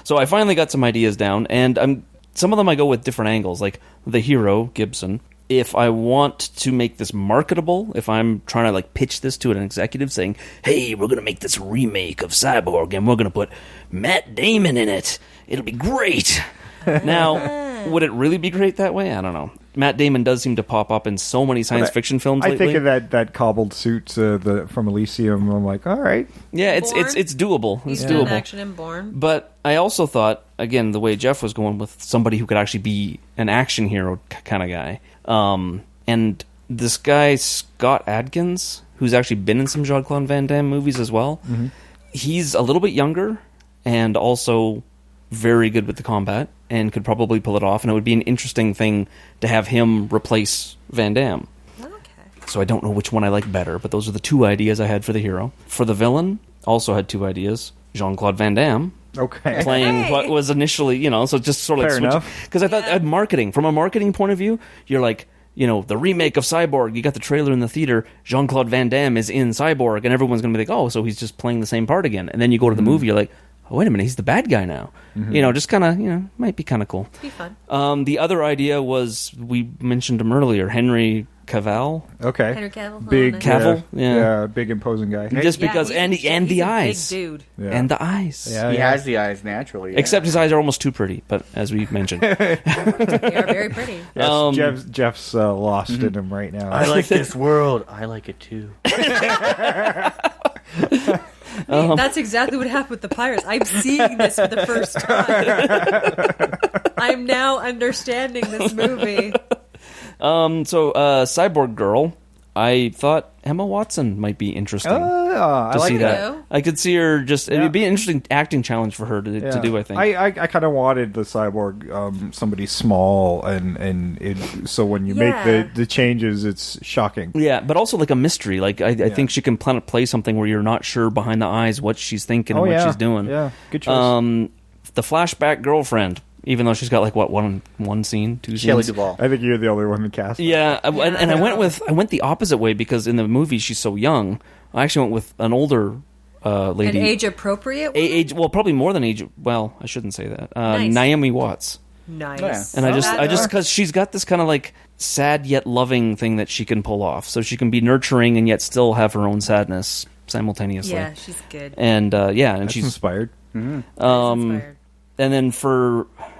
so I finally got some ideas down, and some of them I go with different angles, like the hero, Gibson. If I want to make this marketable, if I'm trying to pitch this to an executive saying, hey, we're going to make this remake of Cyborg, and we're going to put Matt Damon in it. It'll be great. Now, would it really be great that way? I don't know. Matt Damon does seem to pop up in so many science fiction films lately.
I think of that cobbled suit from Elysium. I'm like, all right.
Yeah, it's doable. It's doable.
Action and Bourne.
But I also thought, again, the way Jeff was going with somebody who could actually be an action hero kind of guy. And this guy, Scott Adkins, who's actually been in some Jean Claude Van Damme movies as well, he's a little bit younger and also very good with the combat and could probably pull it off, and it would be an interesting thing to have him replace Van Damme.
Okay.
So I don't know which one I like better, but those are the two ideas I had for the hero. For the villain, also had two ideas. Jean Claude Van Damme.
Okay.
Playing what was initially, so just sort of
Fair enough.
Because I thought marketing, from a marketing point of view, you're like, the remake of Cyborg, you got the trailer in the theater, Jean Claude Van Damme is in Cyborg, and everyone's going to be like, oh, so he's just playing the same part again. And then you go to the movie, you're like, oh, wait a minute, he's the bad guy now. Just kind of, might be kind of cool.
It'd be fun.
The other idea was, we mentioned him earlier, Henry Cavill.
Okay.
Henry Cavill.
Big
Cavill,
yeah, big imposing guy.
Just because, and
he's
the
a
eyes.
big dude.
Yeah.
And the eyes.
Yeah,
He has the eyes naturally. Yeah.
Except his eyes are almost too pretty, but as we mentioned.
They are very pretty.
Yes, Jeff's lost in him right now.
I like this world. I like it too.
That's exactly what happened with the pirates. I'm seeing this for the first time. I'm now understanding this movie.
Cyborg Girl, I thought Emma Watson might be interesting
I
to
like
see
that.
that. I could see her it'd be an interesting acting challenge for her to do, I think.
I kind of wanted the Cyborg somebody small, and so when you make the changes, it's shocking.
Yeah, but also like a mystery. I think she can play something where you're not sure behind the eyes what she's thinking and what she's doing.
Yeah, good choice.
The flashback girlfriend, even though she's got one scene, two
Shelley
scenes.
Duvall.
I think you're the only one that cast.
Yeah, and I went the opposite way because in the movie she's so young. I actually went with an older lady.
An age appropriate?
Age, well, probably more than age. Well, I shouldn't say that.
Nice.
Naomi Watts.
Nice.
And I just because she's got this kind of sad yet loving thing that she can pull off, so she can be nurturing and yet still have her own sadness simultaneously.
Yeah, she's good.
And and she's
inspired.
Inspired.
And then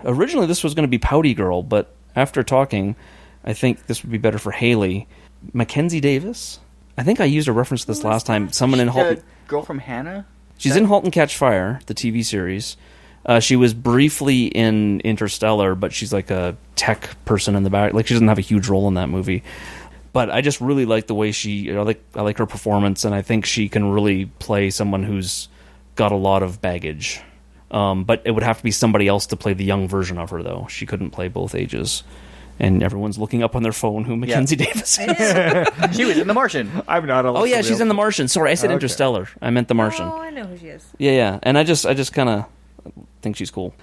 originally this was going to be Pouty Girl, but after talking, I think this would be better for Haley. Mackenzie Davis. I think I used a reference to this last time. Someone in Halt.
The girl from Hannah?
She's in *Halt and Catch Fire*, the TV series. She was briefly in *Interstellar*, but she's like a tech person in the back. She doesn't have a huge role in that movie. But I just really like the way I like her performance, and I think she can really play someone who's got a lot of baggage. But it would have to be somebody else to play the young version of her, though. She couldn't play both ages. And everyone's looking up on their phone who Mackenzie Davis is.
She was in The Martian.
I'm not.
Oh yeah, she's in The Martian. Sorry, I said
Okay.
Interstellar. I meant The Martian.
Oh, I know who she is.
Yeah. And I just kind of think she's cool.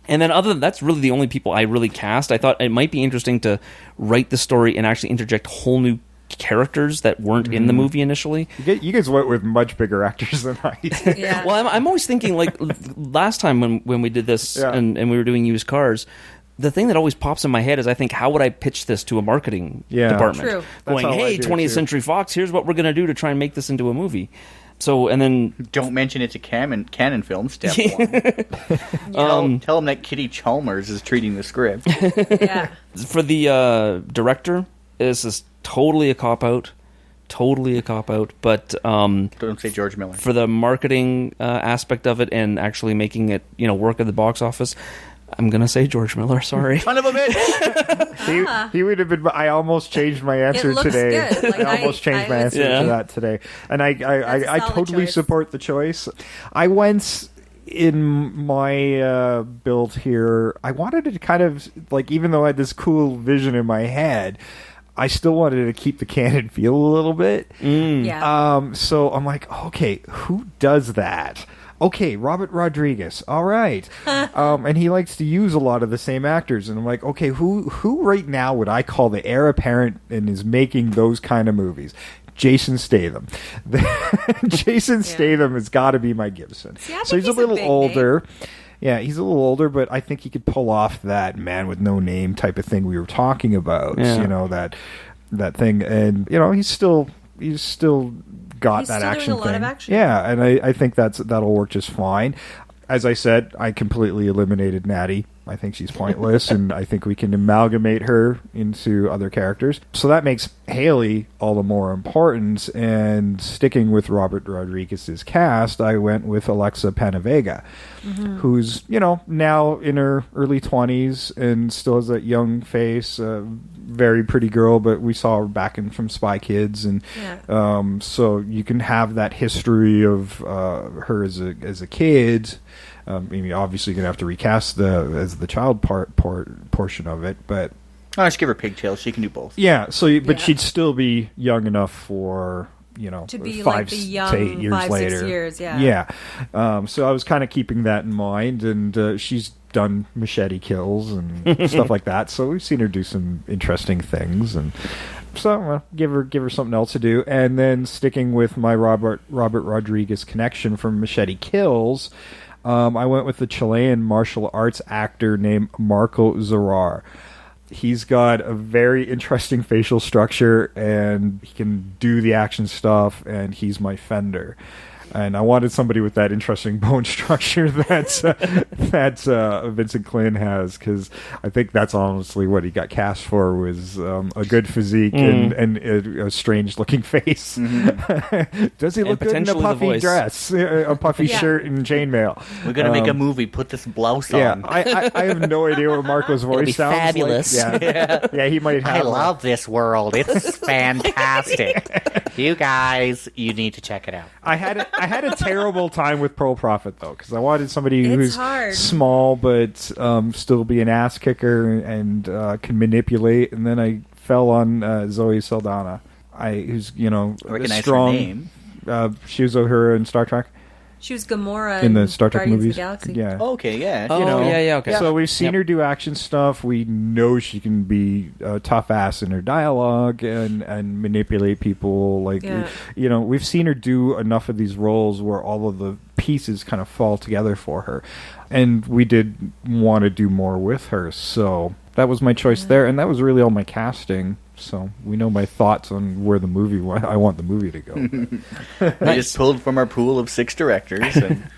And then other than that's really the only people I really cast. I thought it might be interesting to write the story and actually interject whole new characters that weren't in the movie initially.
You guys went with much bigger actors than I did.
Yeah.
Well, I'm always thinking, like, last time when we did this and we were doing used cars, the thing that always pops in my head is I think, how would I pitch this to a marketing department?
True.
Going,
That's how I
hey,
do it,
20th
too.
Century Fox, here's what we're going to do to try and make this into a movie. So, and then...
Don't mention it's a Canon film, step one. Tell them that Kitty Chalmers is treating the script.
Yeah.
For the director, this is totally a cop-out. But
Don't say George Miller.
for the marketing aspect of it and actually making it, work at the box office, I'm going to say George Miller, sorry.
Son of a bitch!
He would have been. I almost changed my answer
It looks
today.
good. Like,
I almost changed my
I
answer
Yeah.
to that today, and I
a solid
totally
choice.
support the choice. I went in my build here. I wanted it to kind of like, even though I had this cool vision in my head, I still wanted to keep the Canon feel a little bit.
Yeah.
So I'm like, okay, who does that? Okay, Robert Rodriguez. All right. And he likes to use a lot of the same actors. And I'm like, okay, who right now would I call the heir apparent and is making those kind of movies? Jason Statham. Jason Statham has got to be my Gibson.
See, I think
So he's a
he's a
little
big
older. Yeah, he's a little older, but I think he could pull off that man with no name type of thing we were talking about.
Yeah.
That thing. And, he's still got
He's
that
still doing
action
a lot
thing.
of action.
Yeah, and I think that'll work just fine. As I said, I completely eliminated Natty. I think she's pointless, and I think we can amalgamate her into other characters. So that makes Haley all the more important. And sticking with Robert Rodriguez's cast, I went with Alexa Panavega, who's, now in her early 20s and still has that young face, very pretty girl, but we saw her back in from Spy Kids. And so you can have that history of her as a kid. Obviously, you're gonna have to recast the child portion of it, but
I'll just give her pigtails. She can do both.
yeah. So, but she'd still be young enough for
to be
5
like the young
to 8 years
5-6
later.
years, yeah.
Yeah. So I was kind of keeping that in mind, and she's done machete kills and stuff like that. So we've seen her do some interesting things, and so give her something else to do. And then sticking with my Robert Rodriguez connection from Machete Kills. I went with the Chilean martial arts actor named Marco Zarrar. He's got a very interesting facial structure, and he can do the action stuff, and he's my Fender. And I wanted somebody with that interesting bone structure that Vincent Quinn has, because I think that's honestly what he got cast for, was a good physique and a strange-looking face. Does he look good in a
potentially the
puffy
voice.
dress, a puffy shirt and chainmail?
We're going to make a movie. Put this blouse on.
Yeah, I have no idea what Marco's voice
be
sounds
fabulous.
like. Yeah, he might have.
I love this world. It's fantastic. You guys, you need to check it out.
I had a terrible time with Pearl Prophet, though, because I wanted somebody
It's
who's
hard.
small but still be an ass kicker and can manipulate. And then I fell on Zoe Saldana, who's
Recognize
strong.
her name.
She was Uhura in Star Trek.
She was Gamora
In the Star Trek
Guardians
movies.
Of the Galaxy.
Yeah.
Okay, yeah.
Oh, yeah, okay.
So we've seen her do action stuff. We know she can be a tough ass in her dialogue and manipulate people. We've seen her do enough of these roles where all of the pieces kind of fall together for her. And we did want to do more with her. So that was my choice there. And that was really all my casting. So we know my thoughts on where I want the movie to go.
We just pulled from our pool of 6 directors. And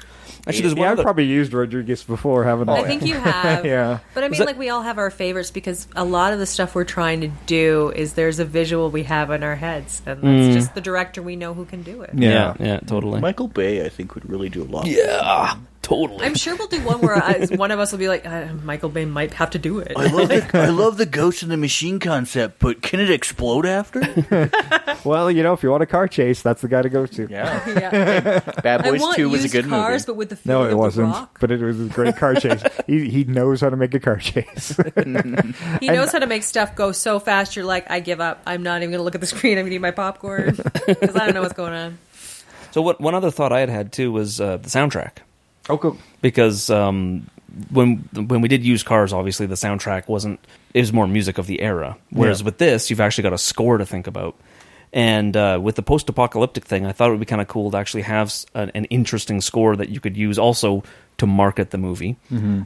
Actually, there's one
I've
other...
probably used Rodriguez before, haven't I?
I think you have.
Yeah.
But I mean, we all have our favorites, because a lot of the stuff we're trying to do is there's a visual we have in our heads, and that's just the director we know who can do it.
Yeah.
Yeah, totally.
Michael Bay, I think, would really do a lot.
Yeah. Totally.
I'm sure we'll do one where one of us will be like, Michael Bay might have to do it.
I love the Ghost in the Machine concept, but can it explode after?
Well, if you want a car chase, that's the guy to go to.
Yeah.
Yeah.
Bad
I
Boys
want
2 was a
used
good
cars,
movie.
but with the
No,
feeling
it
of
wasn't.
The Rock.
But it was a great car chase. He knows how to make a car chase.
He knows how to make stuff go so fast. You're like, I give up. I'm not even going to look at the screen. I'm going to eat my popcorn because I don't know what's going on.
So one other thought I had too was the soundtrack.
Oh, cool.
Because when we did use cars, obviously the soundtrack wasn't. It was more music of the era. Whereas with this, you've actually got a score to think about. And with the post-apocalyptic thing, I thought it would be kind of cool to actually have an interesting score that you could use also to market the movie.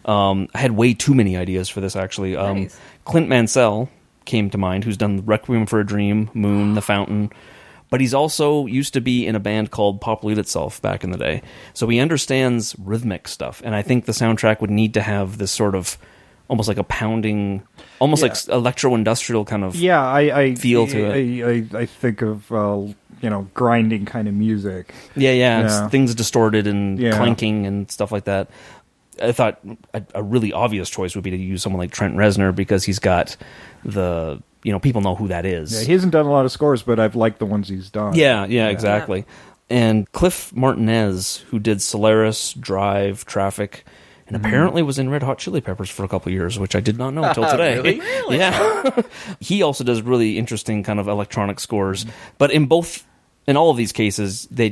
I had way too many ideas for this, actually.
Nice.
Clint Mansell came to mind, who's done Requiem for a Dream, Moon, The Fountain. But he's also used to be in a band called Populate Itself back in the day. So he understands rhythmic stuff. And I think the soundtrack would need to have this sort of almost like a pounding, almost like electro-industrial kind of
I
feel to it.
I think of grinding kind of music.
Yeah. It's things distorted and
Yeah.
clanking and stuff like that. I thought a really obvious choice would be to use someone like Trent Reznor because he's got the, people know who that is.
Yeah, he hasn't done a lot of scores, but I've liked the ones he's done.
Yeah, exactly. And Cliff Martinez, who did Solaris, Drive, Traffic, and apparently was in Red Hot Chili Peppers for a couple of years, which I did not know until today.
Really?
Yeah. He also does really interesting kind of electronic scores. But in all of these cases, the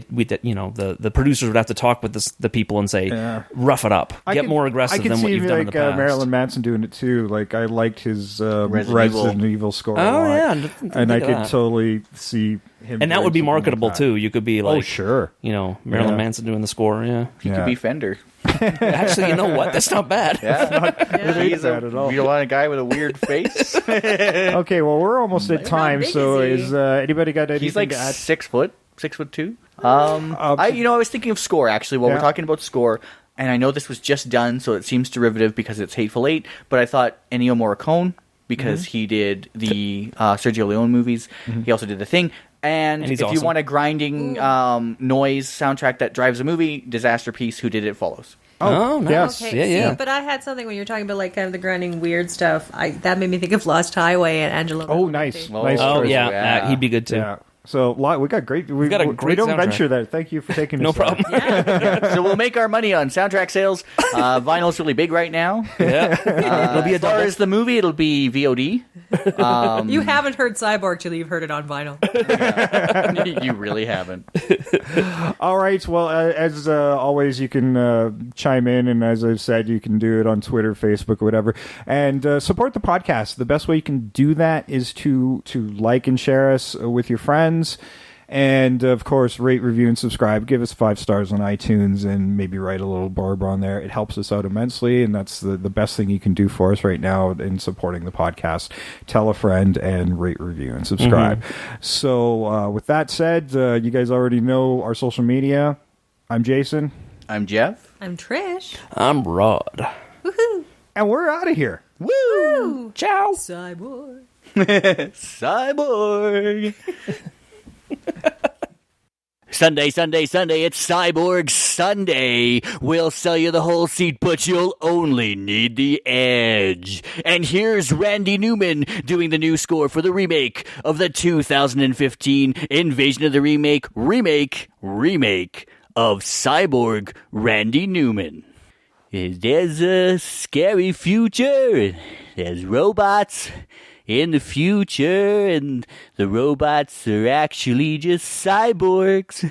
producers would have to talk with the people and say, rough it up, get more aggressive than what you've done in the past.
Marilyn Manson doing it too. Like I liked his
Resident
Evil score.
Oh,
a lot.
yeah,
and I could totally see him.
And that
doing
would be
something
marketable
like that.
too. You could be like,
sure,
Marilyn Manson doing the score. Yeah,
He could be Fender.
actually, you know what? That's not bad.
He's
bad at all.
You want a guy with a weird face?
Okay, well we're almost at time.
big
So
is he?
is anybody got anything
He's like
to add?
6 foot, 6'2". I was thinking of score actually while we're talking about score, and I know this was just done, so it seems derivative because it's Hateful Eight. But I thought Ennio Morricone because he did the Sergio Leone movies. He also did The Thing. And if
he's
you want a grinding noise soundtrack that drives a movie, Disaster Piece, Who Did It follows.
Oh, nice.
Okay,
Yeah.
See, but I had something when you were talking about like kind of the grinding weird stuff. That made me think of Lost Highway and Angelo.
Oh, nice.
Oh,
Nice
Oh,
choice.
yeah. He'd be good too.
Yeah. So we got great. We
got a great
We don't
soundtrack.
venture that. Thank you for taking
No
us there.
problem.
So we'll make our money on soundtrack sales. Vinyl's really big right now.
Yeah. It'll be a
As far
double.
as the movie, it'll be VOD.
You haven't heard Cyborg till you've heard it on vinyl.
You really haven't.
All right. Well, as always, you can chime in, and as I've said, you can do it on Twitter, Facebook, or whatever, and support the podcast. The best way you can do that is to like and share us with your friends, and of course, rate, review, and subscribe. Give us 5 stars on iTunes, and maybe write a little blurb on there. It helps us out immensely, and that's the best thing you can do for us right now in supporting the podcast. Tell a friend and rate, review, and subscribe. So, with that said, you guys already know our social media. I'm Jason.
I'm Jeff.
I'm Trish.
I'm Rod.
Woohoo!
And we're out of here.
Woo!
Ciao.
Cyborg.
Cyborg. Sunday, it's Cyborg Sunday. We'll sell you the whole seat, but you'll only need the edge. And here's Randy Newman doing the new score for the remake of the 2015 Invasion of the Remake of Cyborg Randy Newman. There's a scary future. There's robots in the future, and the robots are actually just cyborgs.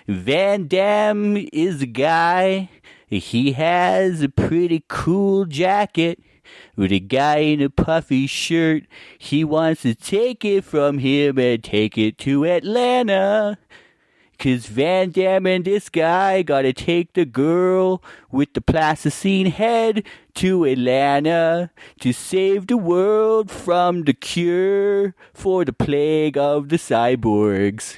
Van Damme is a guy. He has a pretty cool jacket with a guy in a puffy shirt. He wants to take it from him and take it to Atlanta. 'Cause Van Damme and this guy gotta take the girl with the plasticine head to Atlanta to save the world from the cure for the plague of the cyborgs.